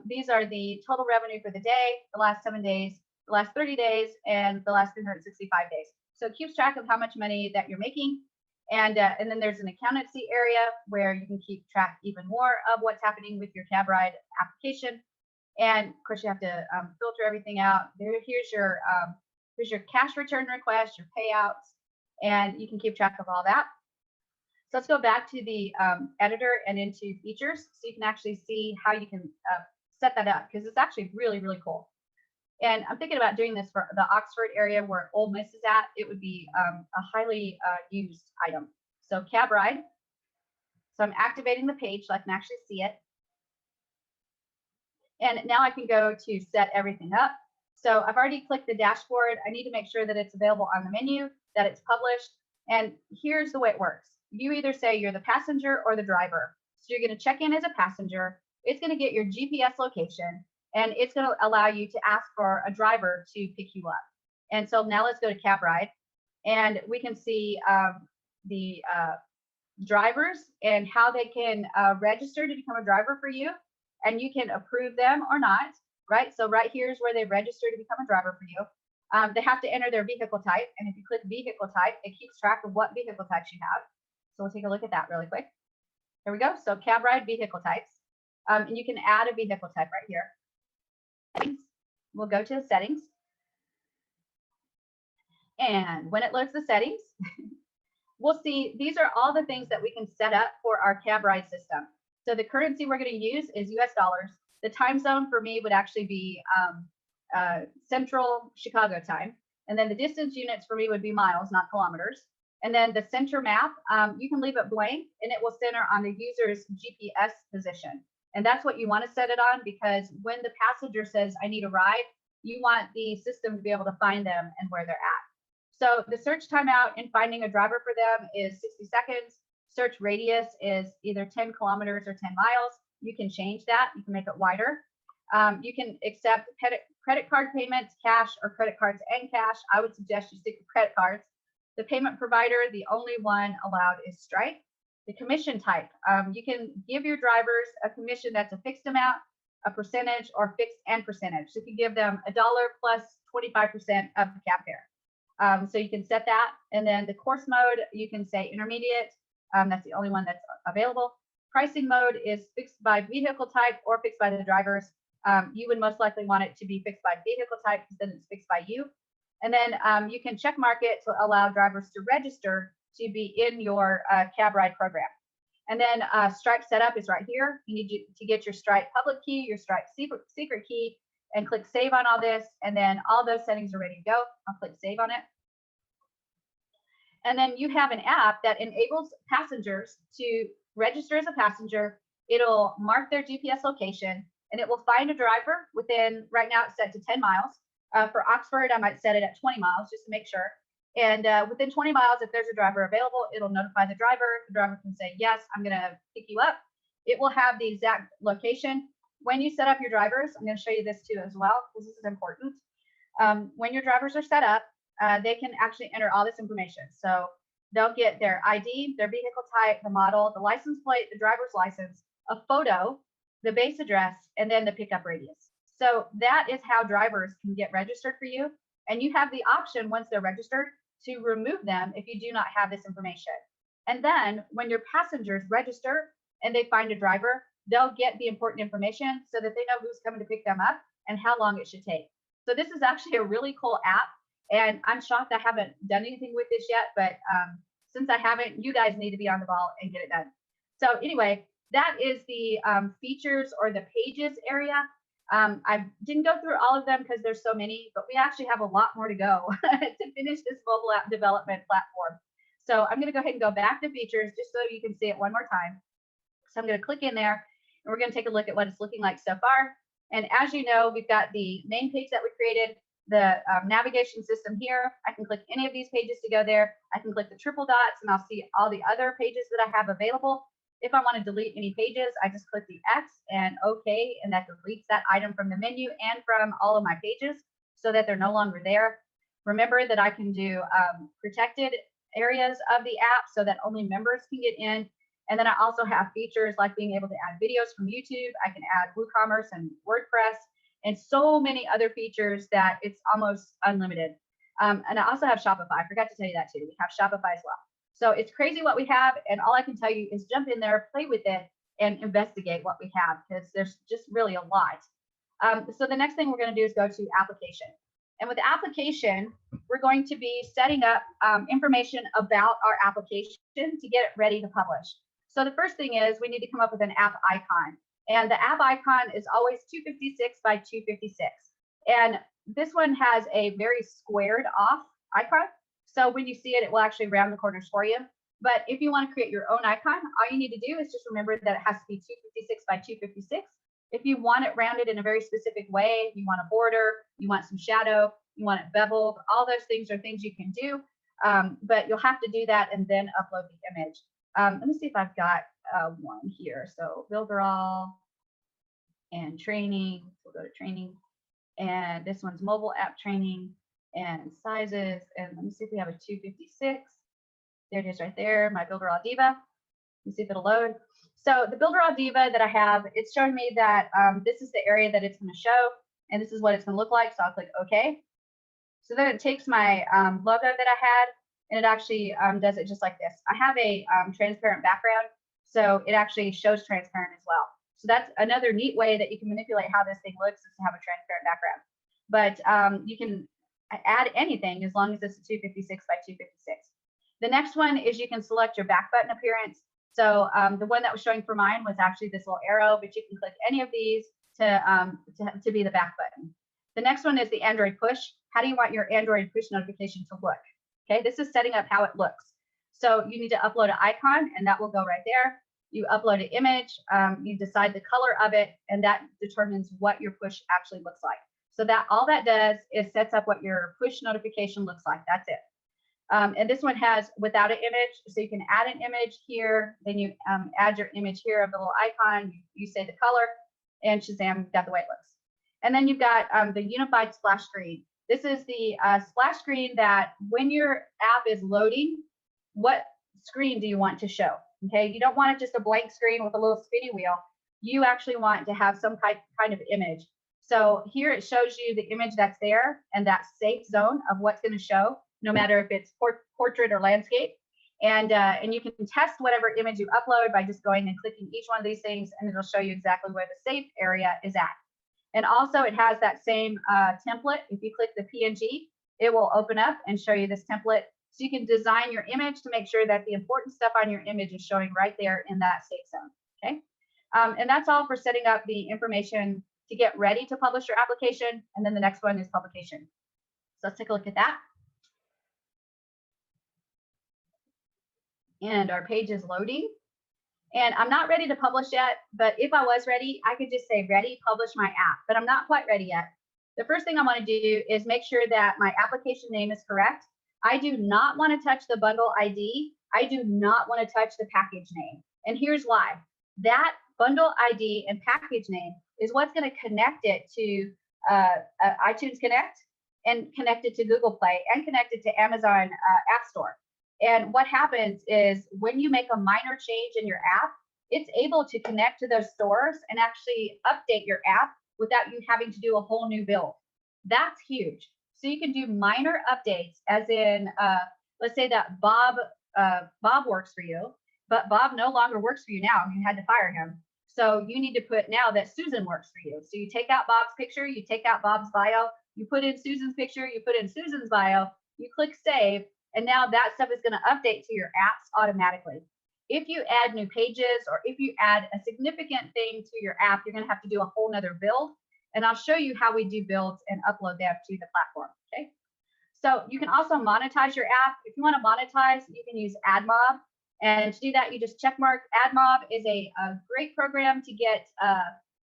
These are the total revenue for the day, the last 7 days, the last 30 days, and the last 365 days. So it keeps track of how much money that you're making. And then there's an accountancy area where you can keep track even more of what's happening with your cab ride application. And of course, you have to filter everything out. Here's your cash return request, your payouts, and you can keep track of all that. So let's go back to the editor and into features so you can actually see how you can set that up because it's actually really, really cool. And I'm thinking about doing this for the Oxford area where Ole Miss is at. It would be a highly used item. So cab ride. So I'm activating the page so I can actually see it. And now I can go to set everything up. So I've already clicked the dashboard. I need to make sure that it's available on the menu, that it's published. And here's the way it works. You either say you're the passenger or the driver. So you're going to check in as a passenger. It's going to get your GPS location. And it's going to allow you to ask for a driver to pick you up. And so now let's go to cab ride. And we can see the drivers and how they can register to become a driver for you. And you can approve them or not, right? So right here is where they register to become a driver for you. They have to enter their vehicle type. And if you click vehicle type, it keeps track of what vehicle types you have. So we'll take a look at that really quick. Here we go. So cab ride vehicle types. And you can add a vehicle type right here. We'll go to the settings. And when it loads the settings, we'll see these are all the things that we can set up for our cab ride system. So the currency we're going to use is US dollars. The time zone for me would actually be Central Chicago time. And then the distance units for me would be miles, not kilometers. And then the center map, you can leave it blank and it will center on the user's GPS position. And that's what you want to set it on because when the passenger says, I need a ride, you want the system to be able to find them and where they're at. So the search timeout in finding a driver for them is 60 seconds. Search radius is either 10 kilometers or 10 miles. You can change that. You can make it wider. You can accept credit card payments, cash, or credit cards and cash. I would suggest you stick with credit cards. The payment provider, the only one allowed is Stripe. The commission type, you can give your drivers a commission that's a fixed amount, a percentage, or fixed and percentage. So you can give them $1 plus 25% of the cab fare. So you can set that. And then the course mode, you can say intermediate. That's the only one that's available. Pricing mode is fixed by vehicle type or fixed by the drivers. You would most likely want it to be fixed by vehicle type because then it's fixed by you. And then you can check mark it to allow drivers to register to be in your cab ride program. And then Stripe setup is right here. You need to get your Stripe public key, your Stripe secret key, and click save on all this. And then all those settings are ready to go. I'll click save on it. And then you have an app that enables passengers to register as a passenger. It'll mark their GPS location, and it will find a driver within, right now it's set to 10 miles. For Oxford, I might set it at 20 miles just to make sure. And within 20 miles, if there's a driver available, it'll notify the driver. The driver can say, yes, I'm going to pick you up. It will have the exact location. When you set up your drivers, I'm going to show you this too as well, because this is important. When your drivers are set up, they can actually enter all this information. So they'll get their ID, their vehicle type, the model, the license plate, the driver's license, a photo, the base address, and then the pickup radius. So that is how drivers can get registered for you. And you have the option, once they're registered, to remove them if you do not have this information. And then when your passengers register and they find a driver, they'll get the important information so that they know who's coming to pick them up and how long it should take. So this is actually a really cool app. And I'm shocked I haven't done anything with this yet, but since I haven't, you guys need to be on the ball and get it done. So anyway, that is the features or the pages area. I didn't go through all of them because there's so many, but we actually have a lot more to go to finish this mobile app development platform. So I'm going to go ahead and go back to features just so you can see it one more time. So I'm going to click in there, and we're going to take a look at what it's looking like so far. And as you know, we've got the main page that we created, the navigation system here. I can click any of these pages to go there. I can click the triple dots, and I'll see all the other pages that I have available. If I want to delete any pages, I just click the X and OK, and that deletes that item from the menu and from all of my pages so that they're no longer there. Remember that I can do protected areas of the app so that only members can get in. And then I also have features like being able to add videos from YouTube. I can add WooCommerce and WordPress and so many other features that it's almost unlimited. And I also have Shopify. I forgot to tell you that too. We have Shopify as well. So it's crazy what we have, and all I can tell you is jump in there, play with it, and investigate what we have, because there's just really a lot. So the next thing we're going to do is go to application. And with application, we're going to be setting up information about our application to get it ready to publish. So the first thing is we need to come up with an app icon. And the app icon is always 256 by 256. And this one has a very squared off icon. So when you see it, it will actually round the corners for you. But if you want to create your own icon, all you need to do is just remember that it has to be 256 by 256. If you want it rounded in a very specific way, you want a border, you want some shadow, you want it beveled, all those things are things you can do. But you'll have to do that and then upload the image. Let me see if I've got one here. So Builderall and training. We'll go to training. And this one's mobile app training and sizes. And let me see if we have a 256. There it is right there, my Builderall Diva. Let me see if it'll load. So the Builderall Diva that I have, it's showing me that this is the area that it's going to show, and this is what it's going to look like. So I'll click OK. So then it takes my logo that I had, and it actually does it just like this. I have a transparent background, so it actually shows transparent as well. So that's another neat way that you can manipulate how this thing looks, is to have a transparent background. But you can add anything as long as it's a 256 by 256. The next one is you can select your back button appearance. So the one that was showing for mine was actually this little arrow, but you can click any of these to be the back button. The next one is the Android push. How do you want your Android push notification to look? Okay, this is setting up how it looks. So you need to upload an icon, and that will go right there. You upload an image, you decide the color of it, and that determines what your push actually looks like. So that all that does is sets up what your push notification looks like. That's it. And this one has without an image, so you can add an image here, then you add your image here of the little icon, you say the color, and Shazam, got the way it looks. And then you've got the unified splash screen. This is the splash screen that when your app is loading, what screen do you want to show? Okay, you don't want it just a blank screen with a little spinny wheel. You actually want to have some kind of image. So here it shows you the image that's there and that safe zone of what's going to show, no matter if it's portrait or landscape. And you can test whatever image you upload by just going and clicking each one of these things, and it'll show you exactly where the safe area is at. And also it has that same template. If you click the PNG, it will open up and show you this template So you can design your image to make sure that the important stuff on your image is showing right there in that safe zone. Okay. And that's all for setting up the information to get ready to publish your application. And then the next one is publication. So let's take a look at that. And our page is loading. And I'm not ready to publish yet, but if I was ready, I could just say ready, publish my app, but I'm not quite ready yet. The first thing I want to do is make sure that my application name is correct. I do not want to touch the bundle ID. I do not want to touch the package name. And here's why. That bundle ID and package name is what's going to connect it to iTunes Connect and connect it to Google Play and connect it to Amazon App Store. And what happens is when you make a minor change in your app, it's able to connect to those stores and actually update your app without you having to do a whole new build. That's huge. So you can do minor updates, as in, let's say that Bob works for you, but Bob no longer works for you now. You had to fire him. So you need to put now that Susan works for you. So you take out Bob's picture, you take out Bob's bio, you put in Susan's picture, you put in Susan's bio, you click save, and now that stuff is going to update to your apps automatically. If you add new pages or if you add a significant thing to your app, you're going to have to do a whole nother build. And I'll show you how we do builds and upload them to the platform. Okay. So you can also monetize your app. If you want to monetize, you can use AdMob. And to do that, you just check mark. AdMob is a great program to get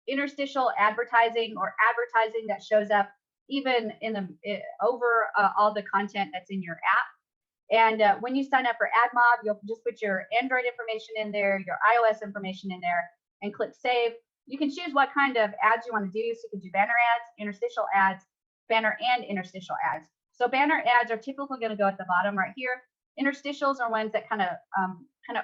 interstitial advertising or advertising that shows up even in the over all the content that's in your app. And when you sign up for AdMob, you'll just put your Android information in there, your iOS information in there, and click save. You can choose what kind of ads you want to do. So you can do banner ads, interstitial ads, banner and interstitial ads. So banner ads are typically going to go at the bottom right here. Interstitials are ones that kind of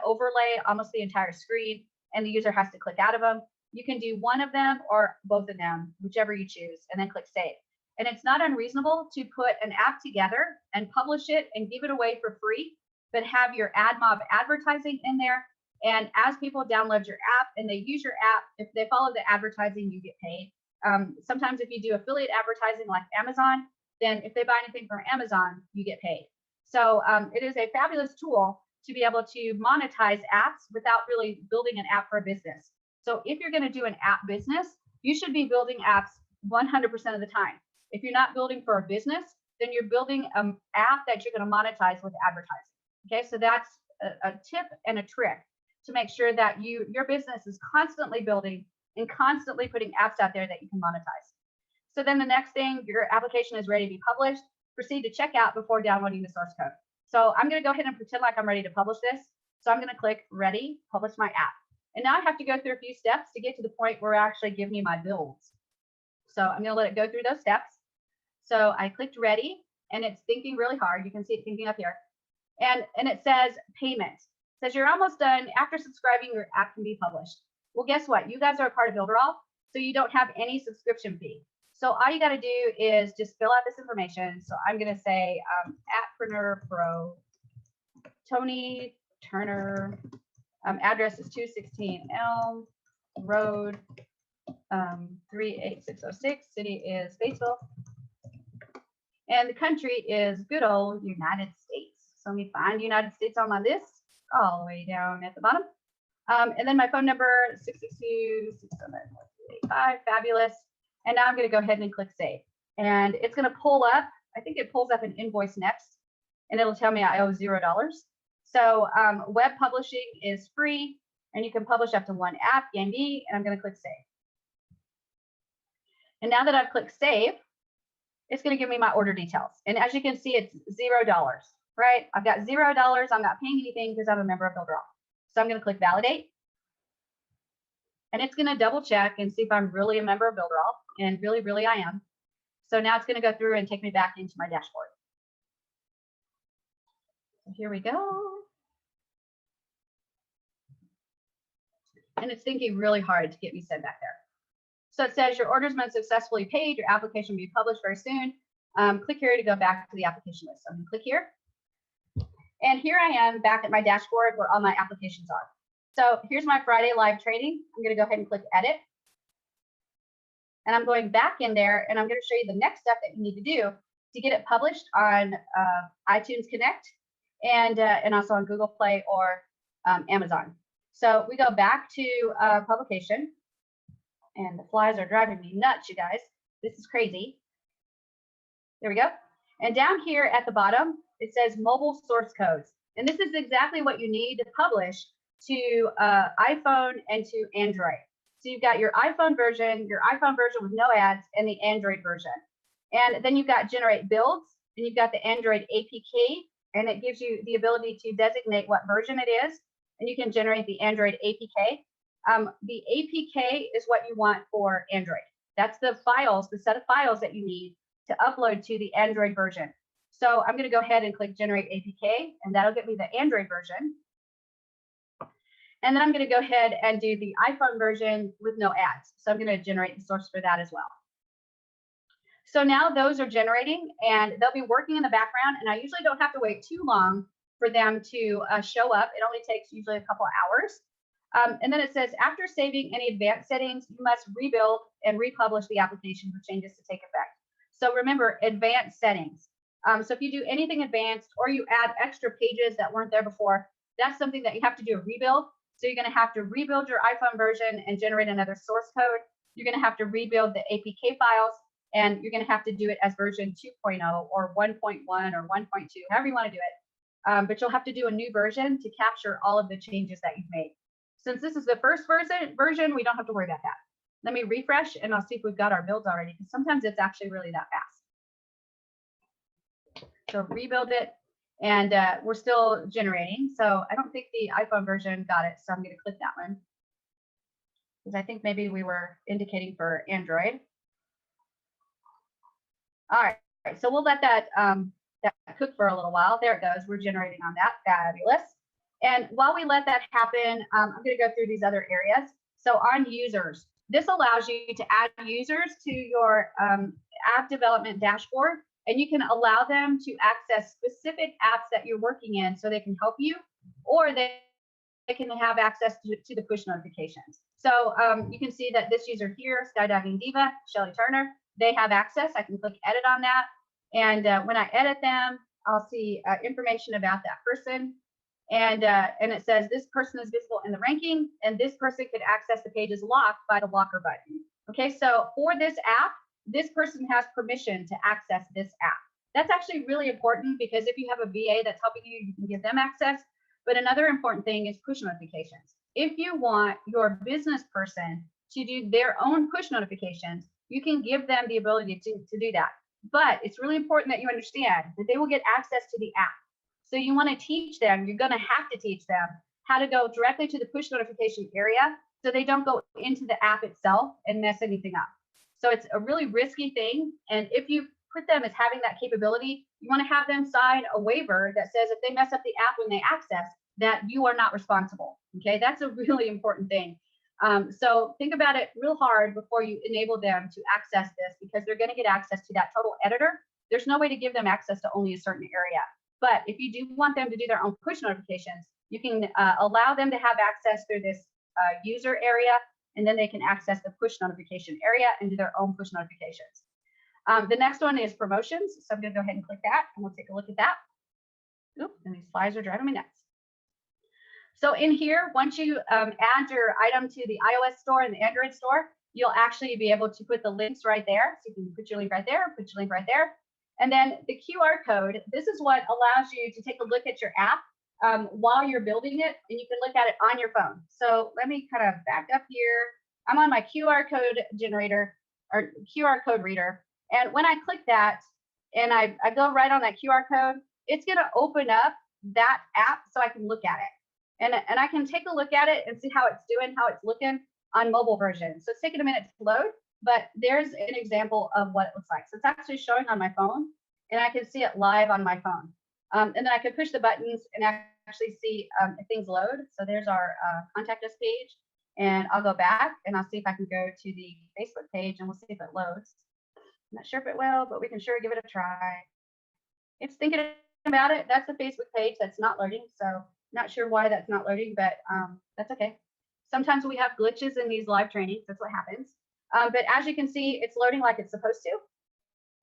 overlay almost the entire screen, and the user has to click out of them. You can do one of them or both of them, whichever you choose, and then click save. And it's not unreasonable to put an app together and publish it and give it away for free, but have your AdMob advertising in there. And as people download your app and they use your app, if they follow the advertising, you get paid. Sometimes if you do affiliate advertising like Amazon, then if they buy anything from Amazon, you get paid. So it is a fabulous tool to be able to monetize apps without really building an app for a business. So if you're going to do an app business, you should be building apps 100% of the time. If you're not building for a business, then you're building an app that you're going to monetize with advertising. Okay, so that's a tip and a trick to make sure that your business is constantly building and constantly putting apps out there that you can monetize. So then the next thing, your application is ready to be published. Proceed to checkout before downloading the source code. So I'm going to go ahead and pretend like I'm ready to publish this. So I'm going to click ready, publish my app. And now I have to go through a few steps to get to the point where it actually gives me my builds. So I'm going to let it go through those steps. So I clicked ready and it's thinking really hard. You can see it thinking up here. And it says payment. It says you're almost done. After subscribing, your app can be published. Well, guess what? You guys are a part of Builderall, so you don't have any subscription fee. So all you got to do is just fill out this information. So I'm going to say Appreneur Pro, Tony Turner. Address is 216 Elm Road, 38606. City is Batesville. And the country is good old United States. So let me find United States on my list, all the way down at the bottom. And then my phone number, 662-678-5, fabulous. And now I'm going to go ahead and click save. And it's going to pull up, I think it pulls up an invoice next, and it'll tell me I owe $0. So web publishing is free, and you can publish up to one app, Yandy, and I'm going to click save. And now that I've clicked save, it's going to give me my order details. And as you can see, it's $0, right? I've got $0. I'm not paying anything because I'm a member of Builderall. So I'm going to click validate. And it's going to double check and see if I'm really a member of Builderall. And really, really I am. So now it's going to go through and take me back into my dashboard. So here we go. And it's thinking really hard to get me sent back there. So it says your order's been successfully paid. Your application will be published very soon. Click here to go back to the application list. So I'm going to click here. And here I am back at my dashboard where all my applications are. So here's my Friday live training. I'm going to go ahead and click edit. And I'm going back in there and I'm going to show you the next step that you need to do to get it published on iTunes Connect and also on Google Play or Amazon. So we go back to publication, and the flies are driving me nuts, you guys. This is crazy. There we go. And down here at the bottom, it says mobile source codes. And this is exactly what you need to publish to iPhone and to Android. So you've got your iPhone version with no ads, and the Android version. And then you've got generate builds, and you've got the Android APK, and it gives you the ability to designate what version it is, and you can generate the Android APK. The APK is what you want for Android. That's the files, the set of files that you need to upload to the Android version. So I'm going to go ahead and click generate APK, and that'll get me the Android version. And then I'm going to go ahead and do the iPhone version with no ads. So I'm going to generate the source for that as well. So now those are generating, and they'll be working in the background, and I usually don't have to wait too long for them to show up. It only takes usually a couple of hours. And then it says, after saving any advanced settings, you must rebuild and republish the application for changes to take effect. So remember, advanced settings. So if you do anything advanced or you add extra pages that weren't there before, that's something that you have to do a rebuild. So you're going to have to rebuild your iPhone version and generate another source code. You're going to have to rebuild the APK files, and you're going to have to do it as version 2.0 or 1.1 or 1.2, however you want to do it. But you'll have to do a new version to capture all of the changes that you've made. Since this is the first version, we don't have to worry about that. Let me refresh, and I'll see if we've got our builds already, because sometimes it's actually really that fast. So rebuild it, and we're still generating. So I don't think the iPhone version got it, so I'm going to click that one, because I think maybe we were indicating for Android. All right, so we'll let that cook for a little while. There it goes. We're generating on that. Fabulous. And while we let that happen, I'm going to go through these other areas. So on users, this allows you to add users to your app development dashboard, and you can allow them to access specific apps that you're working in so they can help you, or they can have access to the push notifications. So you can see that this user here, Skydiving Diva, Shelly Turner, they have access. I can click edit on that. And when I edit them, I'll see information about that person. And it says this person is visible in the ranking, and this person could access the pages locked by the locker button. Okay, so for this app, this person has permission to access this app. That's actually really important, because if you have a VA that's helping you, you can give them access. But another important thing is push notifications. If you want your business person to do their own push notifications, you can give them the ability to do that. But it's really important that you understand that they will get access to the app. So you want to teach them, you're going to have to teach them how to go directly to the push notification area so they don't go into the app itself and mess anything up. So it's a really risky thing. And if you put them as having that capability, you want to have them sign a waiver that says if they mess up the app when they access, that you are not responsible. Okay, that's a really important thing. So think about it real hard before you enable them to access this, because they're going to get access to that total editor. There's no way to give them access to only a certain area. But if you do want them to do their own push notifications, you can allow them to have access through this user area, and then they can access the push notification area and do their own push notifications. The next one is promotions. So I'm going to go ahead and click that, and we'll take a look at that. Oops, and these slides are driving me nuts. So in here, once you add your item to the iOS store and the Android store, you'll actually be able to put the links right there. So you can put your link right there, put your link right there. And then the QR code, this is what allows you to take a look at your app while you're building it, and you can look at it on your phone. So let me kind of back up here. I'm on my QR code generator or QR code reader. And when I click that and I go right on that QR code, it's going to open up that app so I can look at it. And I can take a look at it and see how it's doing, how it's looking on mobile version. So it's taking a minute to load, but there's an example of what it looks like. So it's actually showing on my phone, and I can see it live on my phone. And then I can push the buttons and actually see if things load. So there's our contact us page, and I'll go back and I'll see if I can go to the Facebook page, and we'll see if it loads. I'm not sure if it will, but we can sure give it a try. It's thinking about it. That's the Facebook page that's not loading. So not sure why that's not loading, but that's okay. Sometimes we have glitches in these live trainings. That's what happens. But as you can see, it's loading like it's supposed to.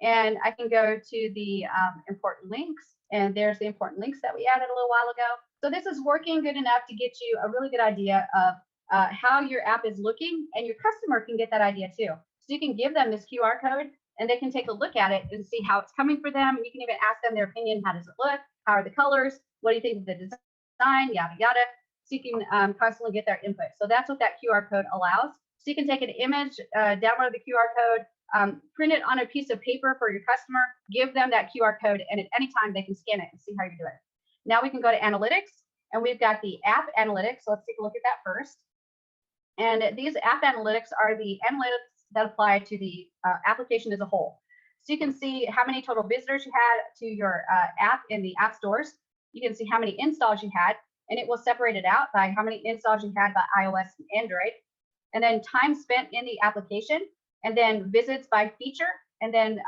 And I can go to the important links. And there's the important links that we added a little while ago. So this is working good enough to get you a really good idea of how your app is looking, and your customer can get that idea too. So you can give them this QR code and they can take a look at it and see how it's coming for them. You can even ask them their opinion. How does it look? How are the colors? What do you think of the design? Yada, yada. So you can constantly get their input. So that's what that QR code allows. So you can take an image, download the QR code, print it on a piece of paper for your customer, give them that QR code, and at any time they can scan it and see how you're doing. Now we can go to analytics, and we've got the app analytics. So let's take a look at that first. And these app analytics are the analytics that apply to the application as a whole. So you can see how many total visitors you had to your app in the app stores. You can see how many installs you had, and it will separate it out by how many installs you had by iOS and Android, and then time spent in the application, and then visits by feature, and then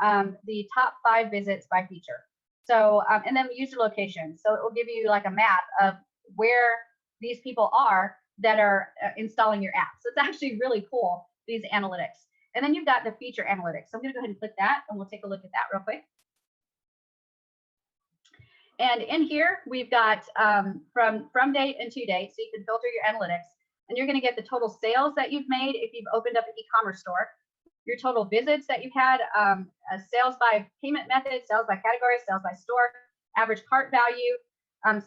the top 5 visits by feature. So, and then user location. So it will give you like a map of where these people are that are installing your app. So it's actually really cool, these analytics. And then you've got the feature analytics. So I'm going to go ahead and click that, and we'll take a look at that real quick. And in here, we've got from date and to date, so you can filter your analytics. And you're going to get the total sales that you've made if you've opened up an e-commerce store, your total visits that you've had, sales by payment method, sales by category, sales by store, average cart value,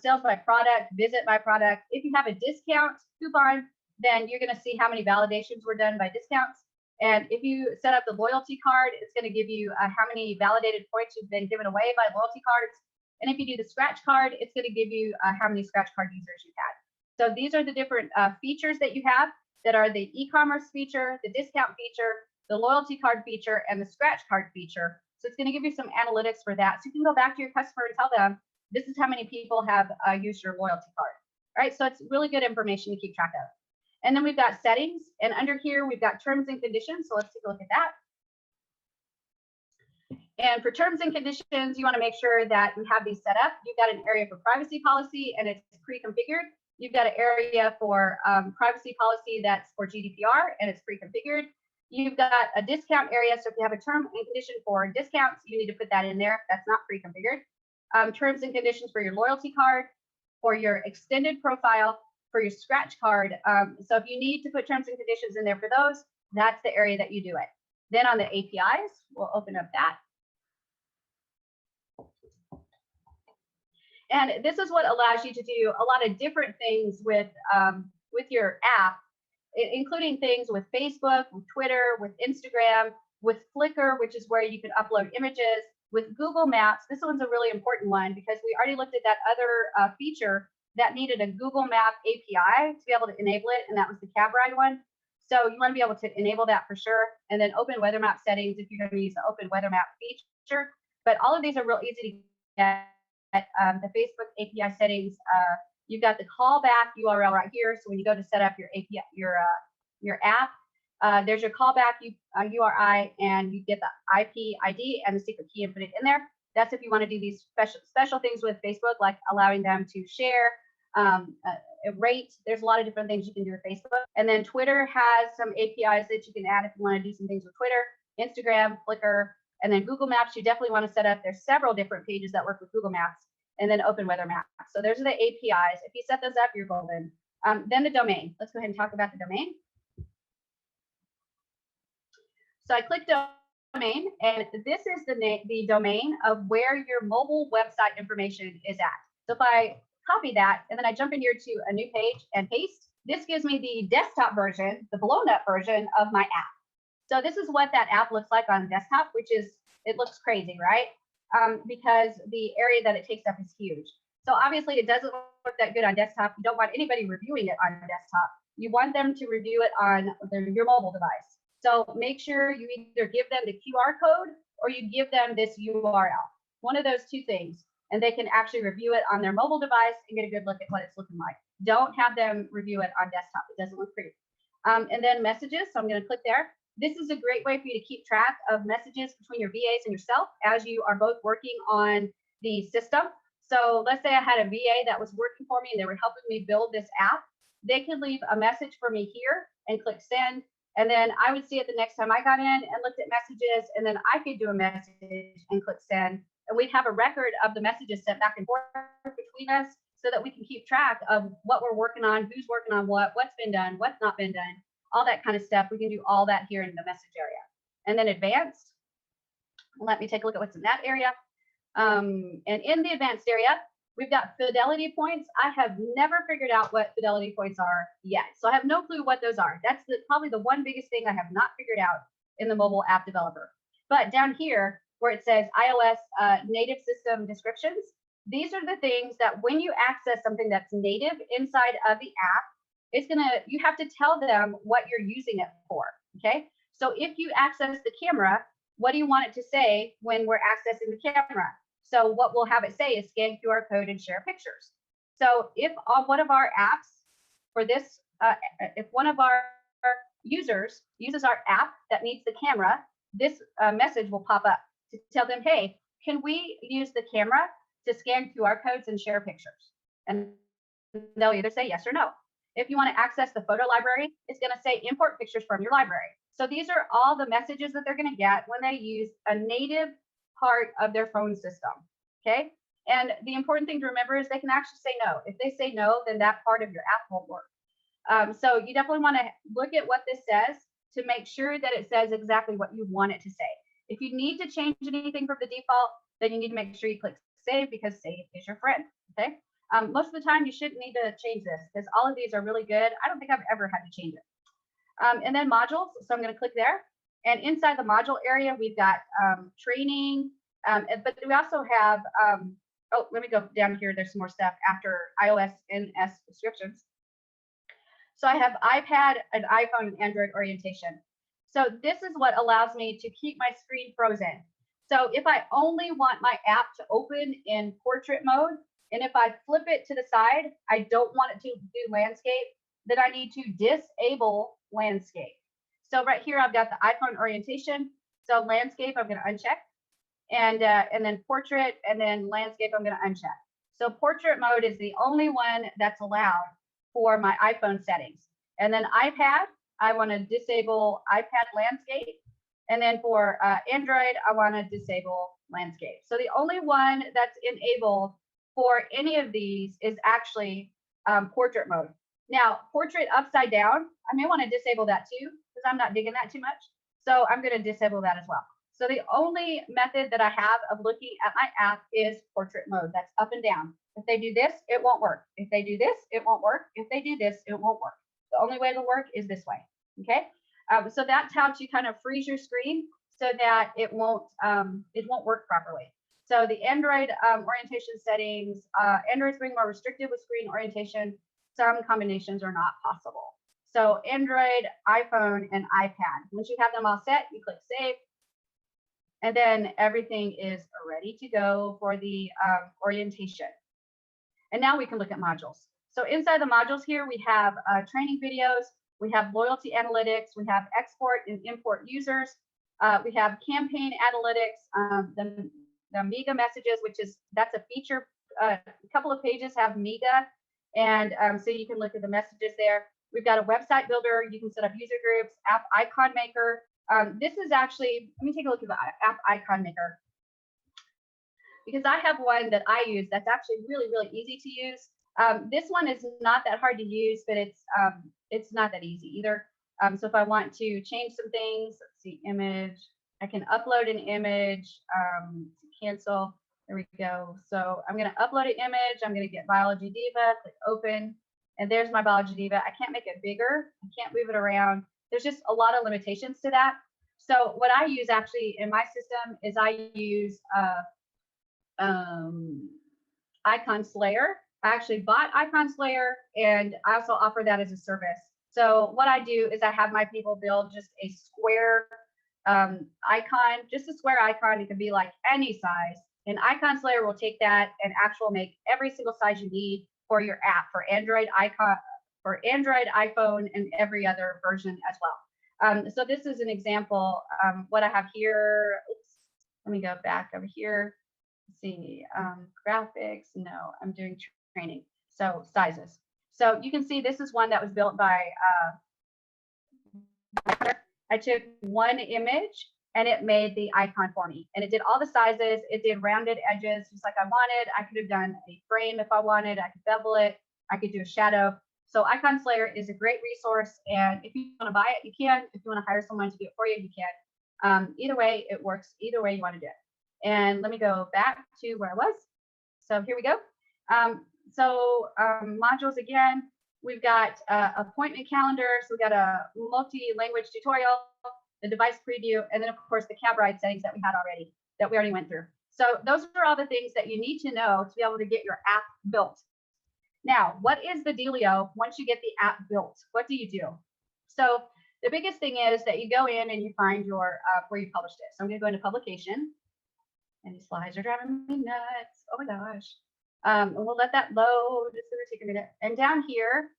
sales by product, visit by product. If you have a discount coupon, then you're going to see how many validations were done by discounts. And if you set up the loyalty card, it's going to give you how many validated points you've been given away by loyalty cards. And if you do the scratch card, it's going to give you how many scratch card users you've had. So these are the different features that you have that are the e-commerce feature, the discount feature, the loyalty card feature, and the scratch card feature. So it's going to give you some analytics for that. So you can go back to your customer and tell them, this is how many people have used your loyalty card. All right, so it's really good information to keep track of. And then we've got settings, and under here we've got terms and conditions. So let's take a look at that. And for terms and conditions, you want to make sure that you have these set up. You've got an area for privacy policy, and it's pre-configured. You've got an area for privacy policy that's for GDPR, and it's pre-configured. You've got a discount area. So if you have a term and condition for discounts, you need to put that in there. That's not pre-configured. Terms and conditions for your loyalty card, for your extended profile, for your scratch card. So if you need to put terms and conditions in there for those, that's the area that you do it. Then on the APIs, we'll open up that. And this is what allows you to do a lot of different things with your app, including things with Facebook, with Twitter, with Instagram, with Flickr, which is where you can upload images, with Google Maps. This one's a really important one because we already looked at that other feature that needed a Google Map API to be able to enable it, and that was the cab ride one. So you want to be able to enable that for sure. And then open weather map settings if you're going to use the open weather map feature. But all of these are real easy to get. The Facebook API settings, you've got the callback URL right here. So when you go to set up your API, your app, there's your callback URI, and you get the IP ID and the secret key and put it in there. That's if you want to do these special things with Facebook, like allowing them to share, rate. There's a lot of different things you can do with Facebook. And then Twitter has some APIs that you can add if you want to do some things with Twitter, Instagram, Flickr. And then Google Maps, you definitely want to set up. There's several different pages that work with Google Maps, and then open weather maps. So those are the APIs. If you set those up, you're golden. Then the domain. Let's go ahead and talk about the domain. So I clicked domain, and this is the domain of where your mobile website information is at. So if I copy that, and then I jump in here to a new page and paste, this gives me the desktop version, the blown up version of my app. So this is what that app looks like on desktop, which is, it looks crazy, right? Because the area that it takes up is huge. So obviously it doesn't look that good on desktop. You don't want anybody reviewing it on desktop. You want them to review it on your mobile device. So make sure you either give them the QR code or you give them this URL, one of those two things, and they can actually review it on their mobile device and get a good look at what it's looking like. Don't have them review it on desktop. It doesn't look pretty. And then messages. So I'm going to click there. This is a great way for you to keep track of messages between your VAs and yourself as you are both working on the system. So let's say I had a VA that was working for me and they were helping me build this app. They could leave a message for me here and click send. And then I would see it the next time I got in and looked at messages, and then I could do a message and click send. and we'd have a record of the messages sent back and forth between us so that we can keep track of what we're working on, who's working on what's been done, what's not been done, all that kind of stuff. We can do all that here in the message area. And then advanced, let me take a look at what's in that area. And in the advanced area, we've got fidelity points. I have never figured out what fidelity points are yet. So I have no clue what those are. That's probably the one biggest thing I have not figured out in the mobile app developer. But down here where it says iOS native system descriptions, these are the things that when you access something that's native inside of the app, you have to tell them what you're using it for, okay? So if you access the camera, what do you want it to say when we're accessing the camera? So what we'll have it say is scan QR code and share pictures. So if on one of our apps for this, if one of our users uses our app that needs the camera, this message will pop up to tell them, hey, can we use the camera to scan QR codes and share pictures? And they'll either say yes or no. If you want to access the photo library, it's going to say import pictures from your library. So these are all the messages that they're going to get when they use a native part of their phone system. Okay. And the important thing to remember is they can actually say no. If they say no, then that part of your app won't work. So you definitely want to look at what this says to make sure that it says exactly what you want it to say. If you need to change anything from the default, then you need to make sure you click save, because save is your friend. Okay. Most of the time you shouldn't need to change this because all of these are really good. I don't think I've ever had to change it. And then modules. So I'm going to click there. And inside the module area, we've got training, but we also have, oh, let me go down here. There's some more stuff after iOS and S descriptions. So I have iPad and iPhone and Android orientation. So this is what allows me to keep my screen frozen. So if I only want my app to open in portrait mode, and if I flip it to the side, I don't want it to do landscape, then I need to disable landscape. So right here, I've got the iPhone orientation. So landscape, I'm going to uncheck. And then portrait, and then landscape, I'm going to uncheck. So portrait mode is the only one that's allowed for my iPhone settings. And then iPad, I want to disable iPad landscape. And then for Android, I want to disable landscape. So the only one that's enabled for any of these is actually portrait mode. Now, portrait upside down, I may want to disable that too, because I'm not digging that too much. So I'm going to disable that as well. So the only method that I have of looking at my app is portrait mode. That's up and down. If they do this, it won't work. If they do this, it won't work. If they do this, it won't work. The only way it'll work is this way. Okay. So that's how to kind of freeze your screen so that it won't work properly. So the Android orientation settings, Android's being more restrictive with screen orientation. Some combinations are not possible. So Android, iPhone, and iPad. Once you have them all set, you click save. And then everything is ready to go for the orientation. And now we can look at modules. So inside the modules here, we have training videos, we have loyalty analytics, we have export and import users, we have campaign analytics, the Amiga messages, that's a feature. A couple of pages have Amiga, and so you can look at the messages there. We've got a website builder. You can set up user groups, app icon maker. This is actually, let me take a look at the app icon maker, because I have one that I use that's actually really, really easy to use. This one is not that hard to use, but it's not that easy either. So if I want to change some things, let's see, image, I can upload an image, cancel, there we go. So I'm gonna upload an image, I'm gonna get Biology Diva, click open, and there's my Biology Diva. I can't make it bigger, I can't move it around. There's just a lot of limitations to that. So what I use actually in my system is I use Icon Slayer. I actually bought Icon Slayer, and I also offer that as a service. So what I do is I have my people build just a square icon, just a square icon. It can be like any size. And Icon Slayer will take that and make every single size you need for your app, for Android, iPhone, and every other version as well. So this is an example. What I have here, oops, let me go back over here. Let's see, graphics, no, I'm doing training. So sizes. So you can see this is one that was built by, I took one image and it made the icon for me. And it did all the sizes. It did rounded edges just like I wanted. I could have done a frame if I wanted. I could bevel it. I could do a shadow. So Icon Slayer is a great resource. And if you want to buy it, you can. If you want to hire someone to do it for you, you can. Either way, it works. Either way you want to do it. And let me go back to where I was. So here we go. Modules again, we've got appointment calendar. So we've got a multi-language tutorial, the device preview, and then of course the cab ride settings that we already went through. So those are all the things that you need to know to be able to get your app built. Now, what is the dealio once you get the app built? What do you do? So the biggest thing is that you go in and you find your where you published it. So I'm going to go into publication, and these slides are driving me nuts. Oh my gosh. And we'll let that load. It's going to take a minute. And down here,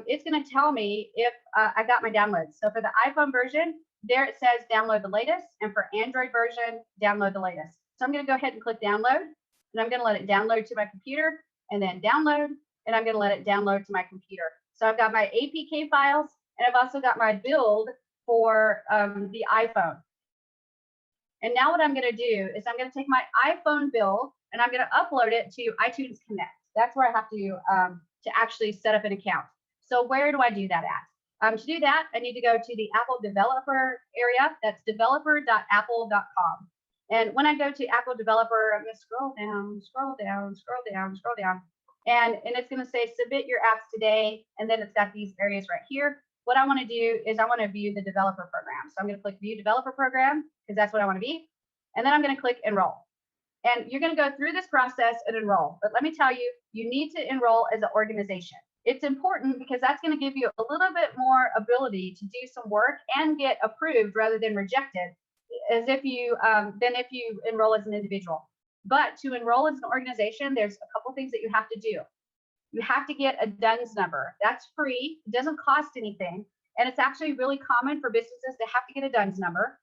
it's going to tell me if I got my downloads. So for the iPhone version, there it says download the latest, and for Android version, download the latest. So I'm going to go ahead and click download, and I'm going to let it download to my computer, and then download, and I'm going to let it download to my computer. So I've got my APK files, and I've also got my build for the iPhone. And now what I'm going to do is I'm going to take my iPhone build and I'm going to upload it to iTunes Connect. That's where I have to actually set up an account. So where do I do that at? To do that, I need to go to the Apple developer area. That's developer.apple.com. And when I go to Apple developer, I'm going to scroll down, scroll down, scroll down, scroll down. And it's going to say submit your apps today. And then it's got these areas right here. What I want to do is I want to view the developer program. So I'm going to click view developer program because that's what I want to be. And then I'm going to click enroll. And you're going to go through this process and enroll. But let me tell you, you need to enroll as an organization. It's important because that's going to give you a little bit more ability to do some work and get approved rather than rejected, as if you than if you enroll as an individual. But to enroll as an organization, there's a couple things that you have to do. You have to get a DUNS number. That's free. It doesn't cost anything. And it's actually really common for businesses to have to get a DUNS number.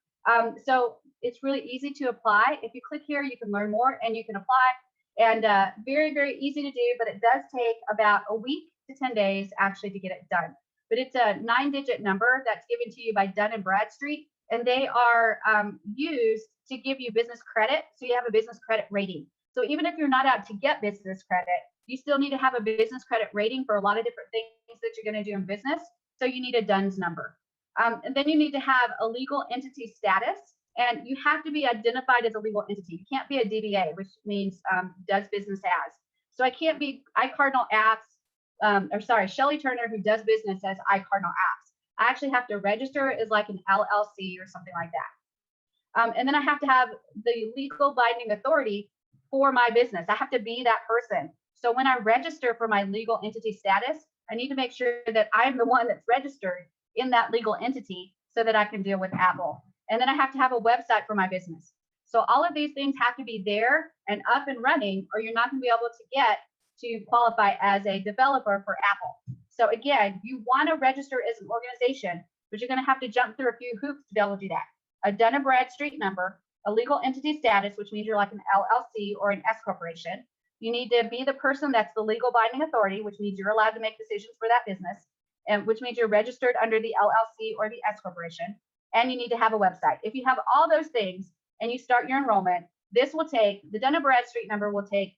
So it's really easy to apply. If you click here, you can learn more and you can apply. And very, very easy to do, but it does take about a week to 10 days actually to get it done. But it's a 9-digit number that's given to you by Dun & Bradstreet, and they are used to give you business credit. So you have a business credit rating. So even if you're not out to get business credit, you still need to have a business credit rating for a lot of different things that you're going to do in business. So you need a DUNS number. And then you need to have a legal entity status, and you have to be identified as a legal entity. You can't be a DBA, which means does business as. So I can't be iCardinal Apps, Shelly Turner, who does business as iCardinal Apps. I actually have to register as like an LLC or something like that. And then I have to have the legal binding authority for my business. I have to be that person. So when I register for my legal entity status, I need to make sure that I'm the one that's registered in that legal entity so that I can deal with Apple. And then I have to have a website for my business. So all of these things have to be there and up and running, or you're not going to be able to get to qualify as a developer for Apple. So again, you want to register as an organization, but you're going to have to jump through a few hoops to be able to do that. A Dun & Bradstreet number, a legal entity status, which means you're like an LLC or an S corporation. You need to be the person that's the legal binding authority, which means you're allowed to make decisions for that business, and which means you're registered under the LLC or the S corporation. And you need to have a website. If you have all those things and you start your enrollment, this will take, the Dun & Bradstreet number will take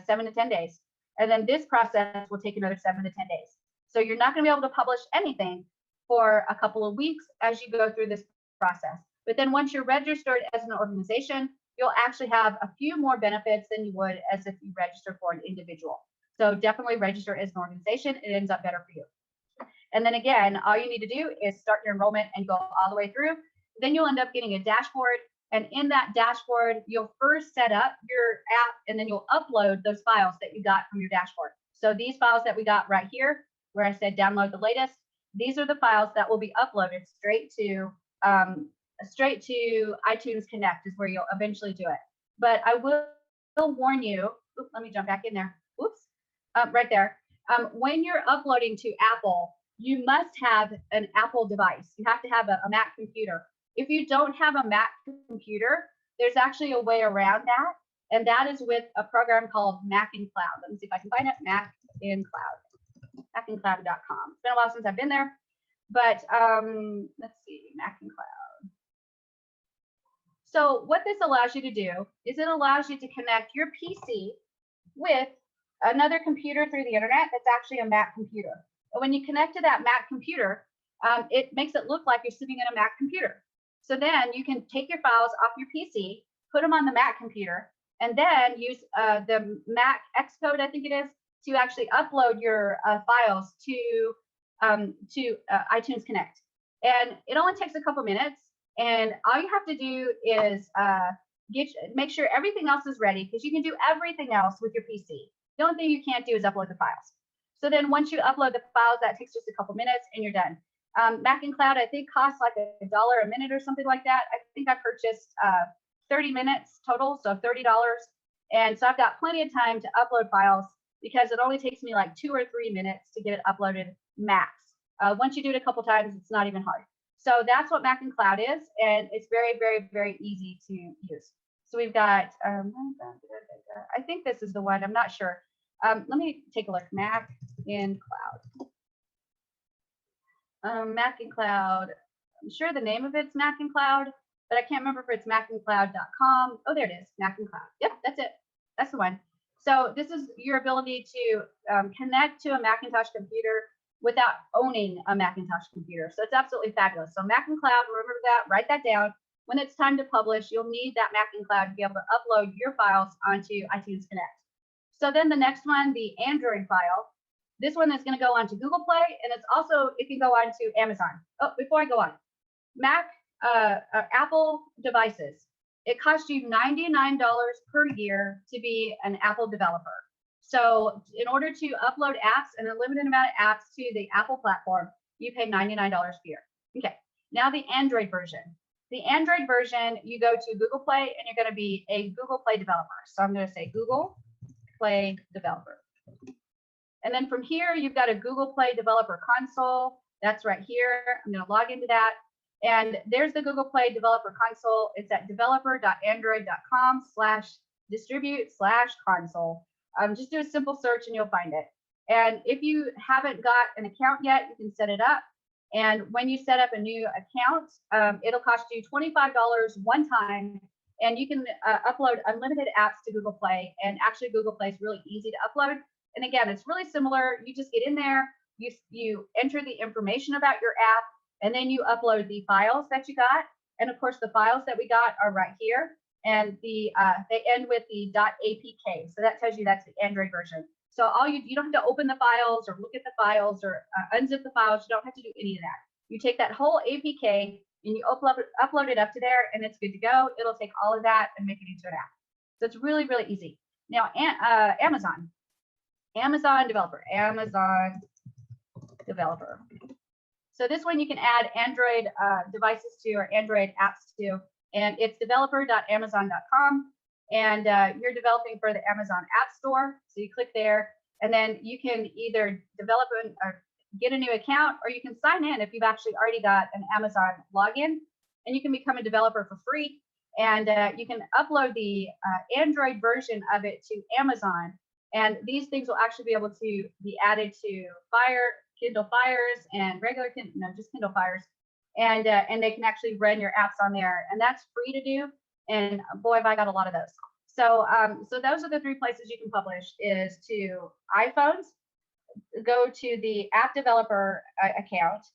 7 to 10 days. And then this process will take another 7 to 10 days. So you're not going to be able to publish anything for a couple of weeks as you go through this process. But then once you're registered as an organization, you'll actually have a few more benefits than you would as if you register for an individual. So definitely register as an organization. It ends up better for you. And then again, all you need to do is start your enrollment and go all the way through. Then you'll end up getting a dashboard. And in that dashboard, you'll first set up your app, and then you'll upload those files that you got from your dashboard. So these files that we got right here, where I said download the latest, these are the files that will be uploaded straight to iTunes Connect is where you'll eventually do it. But I will warn you, let me jump back in there. Oops, right there. When you're uploading to Apple, you must have an Apple device. You have to have a Mac computer. If you don't have a Mac computer, there's actually a way around that. And that is with a program called Mac in Cloud. Let me see if I can find it. Mac in Cloud. macincloud.com. It's been a while since I've been there. But let's see, Mac in Cloud. So what this allows you to do is it allows you to connect your PC with another computer through the internet that's actually a Mac computer. And when you connect to that Mac computer, it makes it look like you're sitting in a Mac computer. So then you can take your files off your PC, put them on the Mac computer, and then use the Mac Xcode, I think it is, to actually upload your files to iTunes Connect. And it only takes a couple minutes. And all you have to do is make sure everything else is ready, because you can do everything else with your PC. The only thing you can't do is upload the files. So then once you upload the files, that takes just a couple minutes and you're done. Mac and Cloud, I think, costs like $1 a minute or something like that. I think I purchased 30 minutes total, so $30. And so I've got plenty of time to upload files because it only takes me like 2 or 3 minutes to get it uploaded max. Once you do it a couple times, it's not even hard. So that's what Mac and Cloud is, and it's very, very, very easy to use. So we've got, I think this is the one, I'm not sure. Let me take a look, Mac and Cloud. Mac and Cloud, I'm sure the name of it's Mac and Cloud, but I can't remember if it's macandcloud.com. Oh, there it is, Mac and Cloud. Yep, that's it. That's the one. So this is your ability to connect to a Macintosh computer without owning a Macintosh computer. So it's absolutely fabulous. So Mac and Cloud, remember that, write that down. When it's time to publish, you'll need that Mac and Cloud to be able to upload your files onto iTunes Connect. So then the next one, the Android file, this one is going to go onto Google Play, and it's also, it can go onto Amazon. Oh, before I go on, Apple devices, it costs you $99 per year to be an Apple developer. So in order to upload apps, an unlimited amount of apps to the Apple platform, you pay $99 per year. Okay, now the Android version. The Android version, you go to Google Play and you're going to be a Google Play developer. So I'm going to say Google Play developer. And then from here, you've got a Google Play developer console. That's right here. I'm going to log into that. And there's the Google Play developer console. It's at developer.android.com/distribute/console. Just do a simple search and you'll find it. And if you haven't got an account yet, you can set it up. And when you set up a new account, it'll cost you $25 one time. And you can upload unlimited apps to Google Play. And actually, Google Play is really easy to upload. And again, it's really similar. You just get in there, you enter the information about your app, and then you upload the files that you got. And of course, the files that we got are right here. And they end with the .apk. So that tells you that's the Android version. So you don't have to open the files or look at the files or unzip the files. You don't have to do any of that. You take that whole APK and you upload it up to there, and it's good to go. It'll take all of that and make it into an app. So it's really, really easy. Now, Amazon developer. So this one you can add Android devices to or Android apps to, and it's developer.amazon.com. And you're developing for the Amazon App Store. So you click there, and then you can either develop or get a new account, or you can sign in if you've actually already got an Amazon login, and you can become a developer for free. And you can upload the Android version of it to Amazon. And these things will actually be able to be added to Kindle Fires and regular just Kindle Fires. And they can actually run your apps on there. And that's free to do. And boy, have I got a lot of those. So, so those are the 3 places you can publish: is to iPhones, go to the app developer account.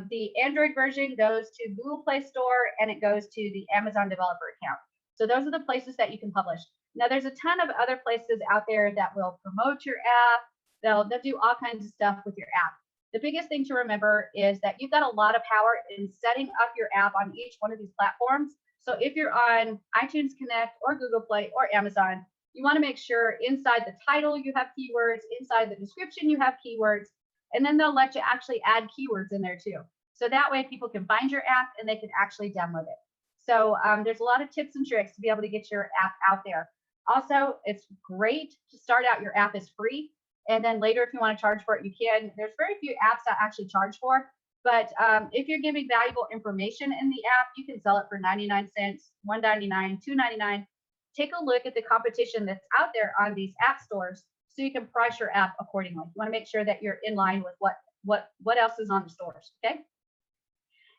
The Android version goes to Google Play Store, and it goes to the Amazon developer account. So those are the places that you can publish. Now, there's a ton of other places out there that will promote your app. They'll do all kinds of stuff with your app. The biggest thing to remember is that you've got a lot of power in setting up your app on each one of these platforms. So if you're on iTunes Connect or Google Play or Amazon, you want to make sure inside the title you have keywords, inside the description you have keywords, and then they'll let you actually add keywords in there too. So that way people can find your app and they can actually download it. So there's a lot of tips and tricks to be able to get your app out there. Also, it's great to start out your app as free. And then later, if you want to charge for it, you can. There's very few apps that actually charge for. But if you're giving valuable information in the app, you can sell it for 99 cents, $1.99, $2.99. Take a look at the competition that's out there on these app stores so you can price your app accordingly. You want to make sure that you're in line with what else is on the stores, okay?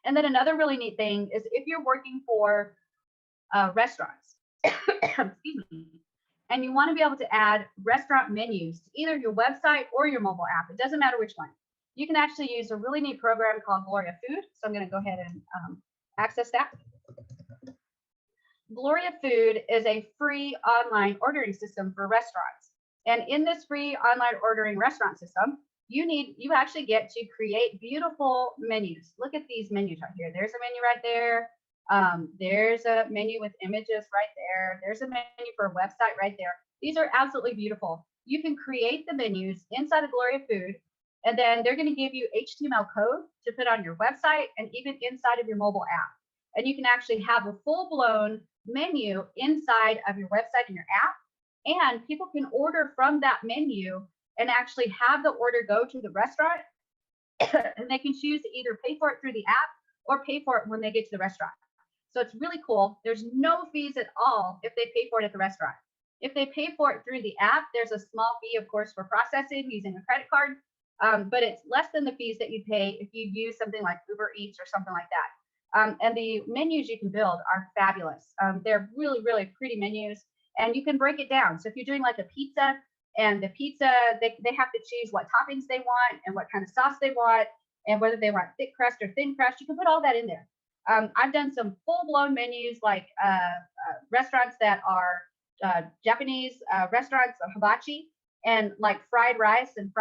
And then another really neat thing is if you're working for restaurants. Excuse me. And you want to be able to add restaurant menus to either your website or your mobile app. It doesn't matter which one. You can actually use a really neat program called Gloria Food. So I'm going to go ahead and access that. Gloria Food is a free online ordering system for restaurants. And in this free online ordering restaurant system, you actually get to create beautiful menus. Look at these menus right here. There's a menu right there. There's a menu with images right there. There's a menu for a website right there. These are absolutely beautiful. You can create the menus inside of Gloria Food, and then they're going to give you HTML code to put on your website and even inside of your mobile app. And you can actually have a full-blown menu inside of your website and your app, and people can order from that menu and actually have the order go to the restaurant, and they can choose to either pay for it through the app or pay for it when they get to the restaurant. So it's really cool. There's no fees at all if they pay for it at the restaurant. If they pay for it through the app, there's a small fee, of course, for processing using a credit card, but it's less than the fees that you pay if you use something like Uber Eats or something like that. And the menus you can build are fabulous. They're really, really pretty menus, and you can break it down. So if you're doing like a pizza, and the pizza, they have to choose what toppings they want and what kind of sauce they want, and whether they want thick crust or thin crust. You can put all that in there. I've done some full-blown menus like restaurants that are Japanese restaurants, hibachi, and like fried rice with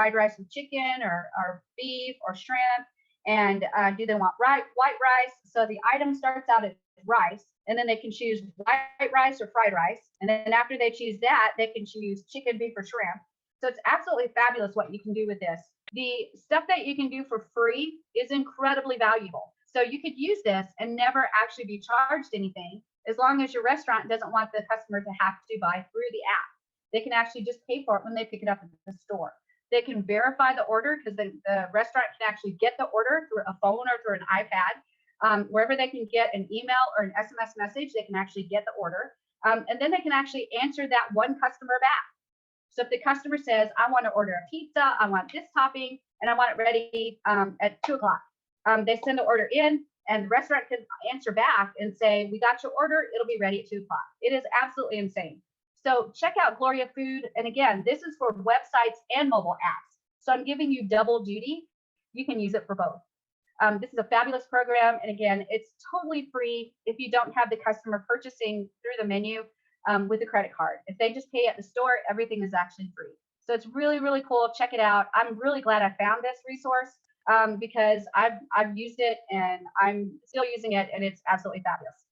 chicken or beef or shrimp. And do they want white rice? So the item starts out as rice, and then they can choose white rice or fried rice. And then after they choose that, they can choose chicken, beef, or shrimp. So it's absolutely fabulous what you can do with this. The stuff that you can do for free is incredibly valuable. So you could use this and never actually be charged anything, as long as your restaurant doesn't want the customer to have to buy through the app. They can actually just pay for it when they pick it up at the store. They can verify the order, because the restaurant can actually get the order through a phone or through an iPad. Wherever they can get an email or an SMS message, they can actually get the order. And then they can actually answer that one customer back. So if the customer says, I want to order a pizza, I want this topping, and I want it ready at 2 o'clock, they send the order in, and the restaurant can answer back and say, we got your order, it'll be ready at 2 o'clock. It is absolutely insane. So check out Gloria Food. And again, this is for websites and mobile apps. So I'm giving you double duty. You can use it for both. This is a fabulous program. And again, it's totally free if you don't have the customer purchasing through the menu with a credit card. If they just pay at the store, everything is actually free. So it's really, really cool. Check it out. I'm really glad I found this resource because I've used it and I'm still using it, and it's absolutely fabulous.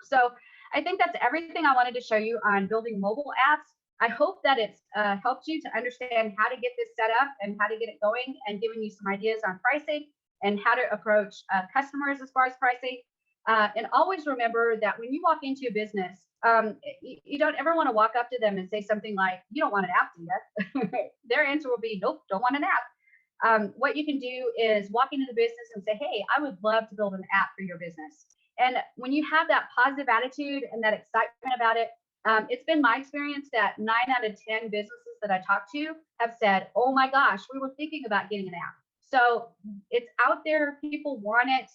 So I think that's everything I wanted to show you on building mobile apps. I hope that it's helped you to understand how to get this set up and how to get it going, and giving you some ideas on pricing and how to approach customers as far as pricing. And always remember that when you walk into a business, you don't ever want to walk up to them and say something like, you don't want an app, do you? Their answer will be, nope, don't want an app. What you can do is walk into the business and say, hey, I would love to build an app for your business. And when you have that positive attitude and that excitement about it, it's been my experience that 9 out of 10 businesses that I talk to have said, oh my gosh, we were thinking about getting an app. So it's out there, people want it.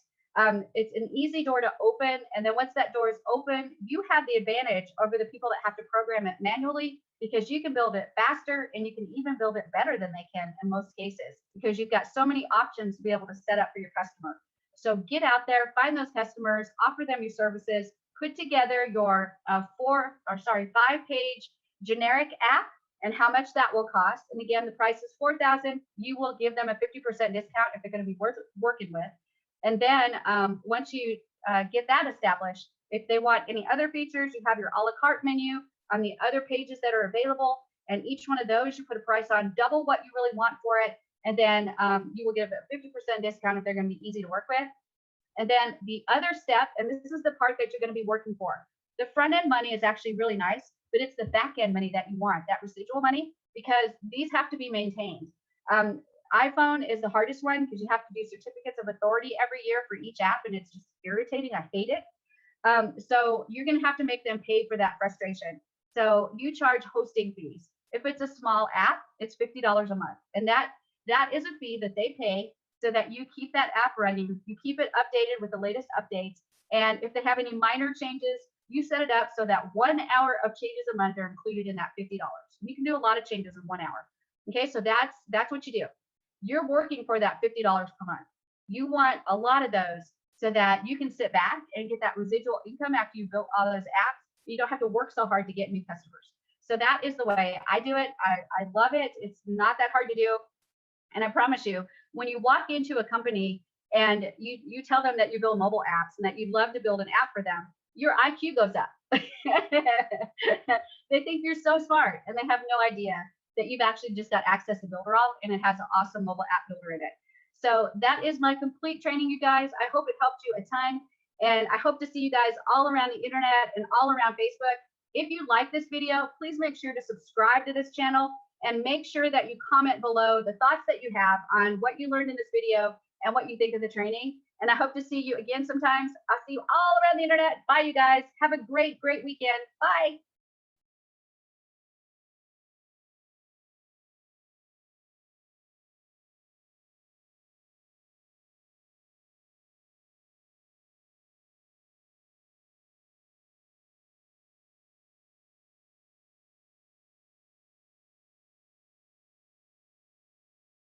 It's an easy door to open. And then once that door is open, you have the advantage over the people that have to program it manually, because you can build it faster and you can even build it better than they can in most cases, because you've got so many options to be able to set up for your customer. So get out there, find those customers, offer them your services, put together your 5-page generic app and how much that will cost. And again, the price is $4,000. You will give them a 50% discount if they're going to be worth working with. And then once you get that established, if they want any other features, you have your a la carte menu on the other pages that are available. And each one of those, you put a price on double what you really want for it. And then you will give a 50% discount if they're going to be easy to work with. And then the other step, and this is the part that you're going to be working for. The front end money is actually really nice, but it's the back end money that you want, that residual money, because these have to be maintained. iPhone is the hardest one because you have to do certificates of authority every year for each app, and it's just irritating. I hate it. So you're going to have to make them pay for that frustration. So you charge hosting fees. If it's a small app, it's $50 a month. And that is a fee that they pay so that you keep that app running. You keep it updated with the latest updates. And if they have any minor changes, you set it up so that 1 hour of changes a month are included in that $50. You can do a lot of changes in 1 hour. Okay, so that's what you do. You're working for that $50 per month. You want a lot of those so that you can sit back and get that residual income after you built all those apps. You don't have to work so hard to get new customers. So that is the way I do it. I love it. It's not that hard to do. And I promise you, when you walk into a company and you tell them that you build mobile apps and that you'd love to build an app for them, your IQ goes up. They think you're so smart, and they have no idea that you've actually just got access to Builderall, and it has an awesome mobile app builder in it. So that is my complete training, you guys. I hope it helped you a ton, and I hope to see you guys all around the internet and all around Facebook. If you like this video, please make sure to subscribe to this channel and make sure that you comment below the thoughts that you have on what you learned in this video and what you think of the training. And I hope to see you again sometimes. I'll see you all around the internet. Bye, you guys. Have a great, great weekend. Bye.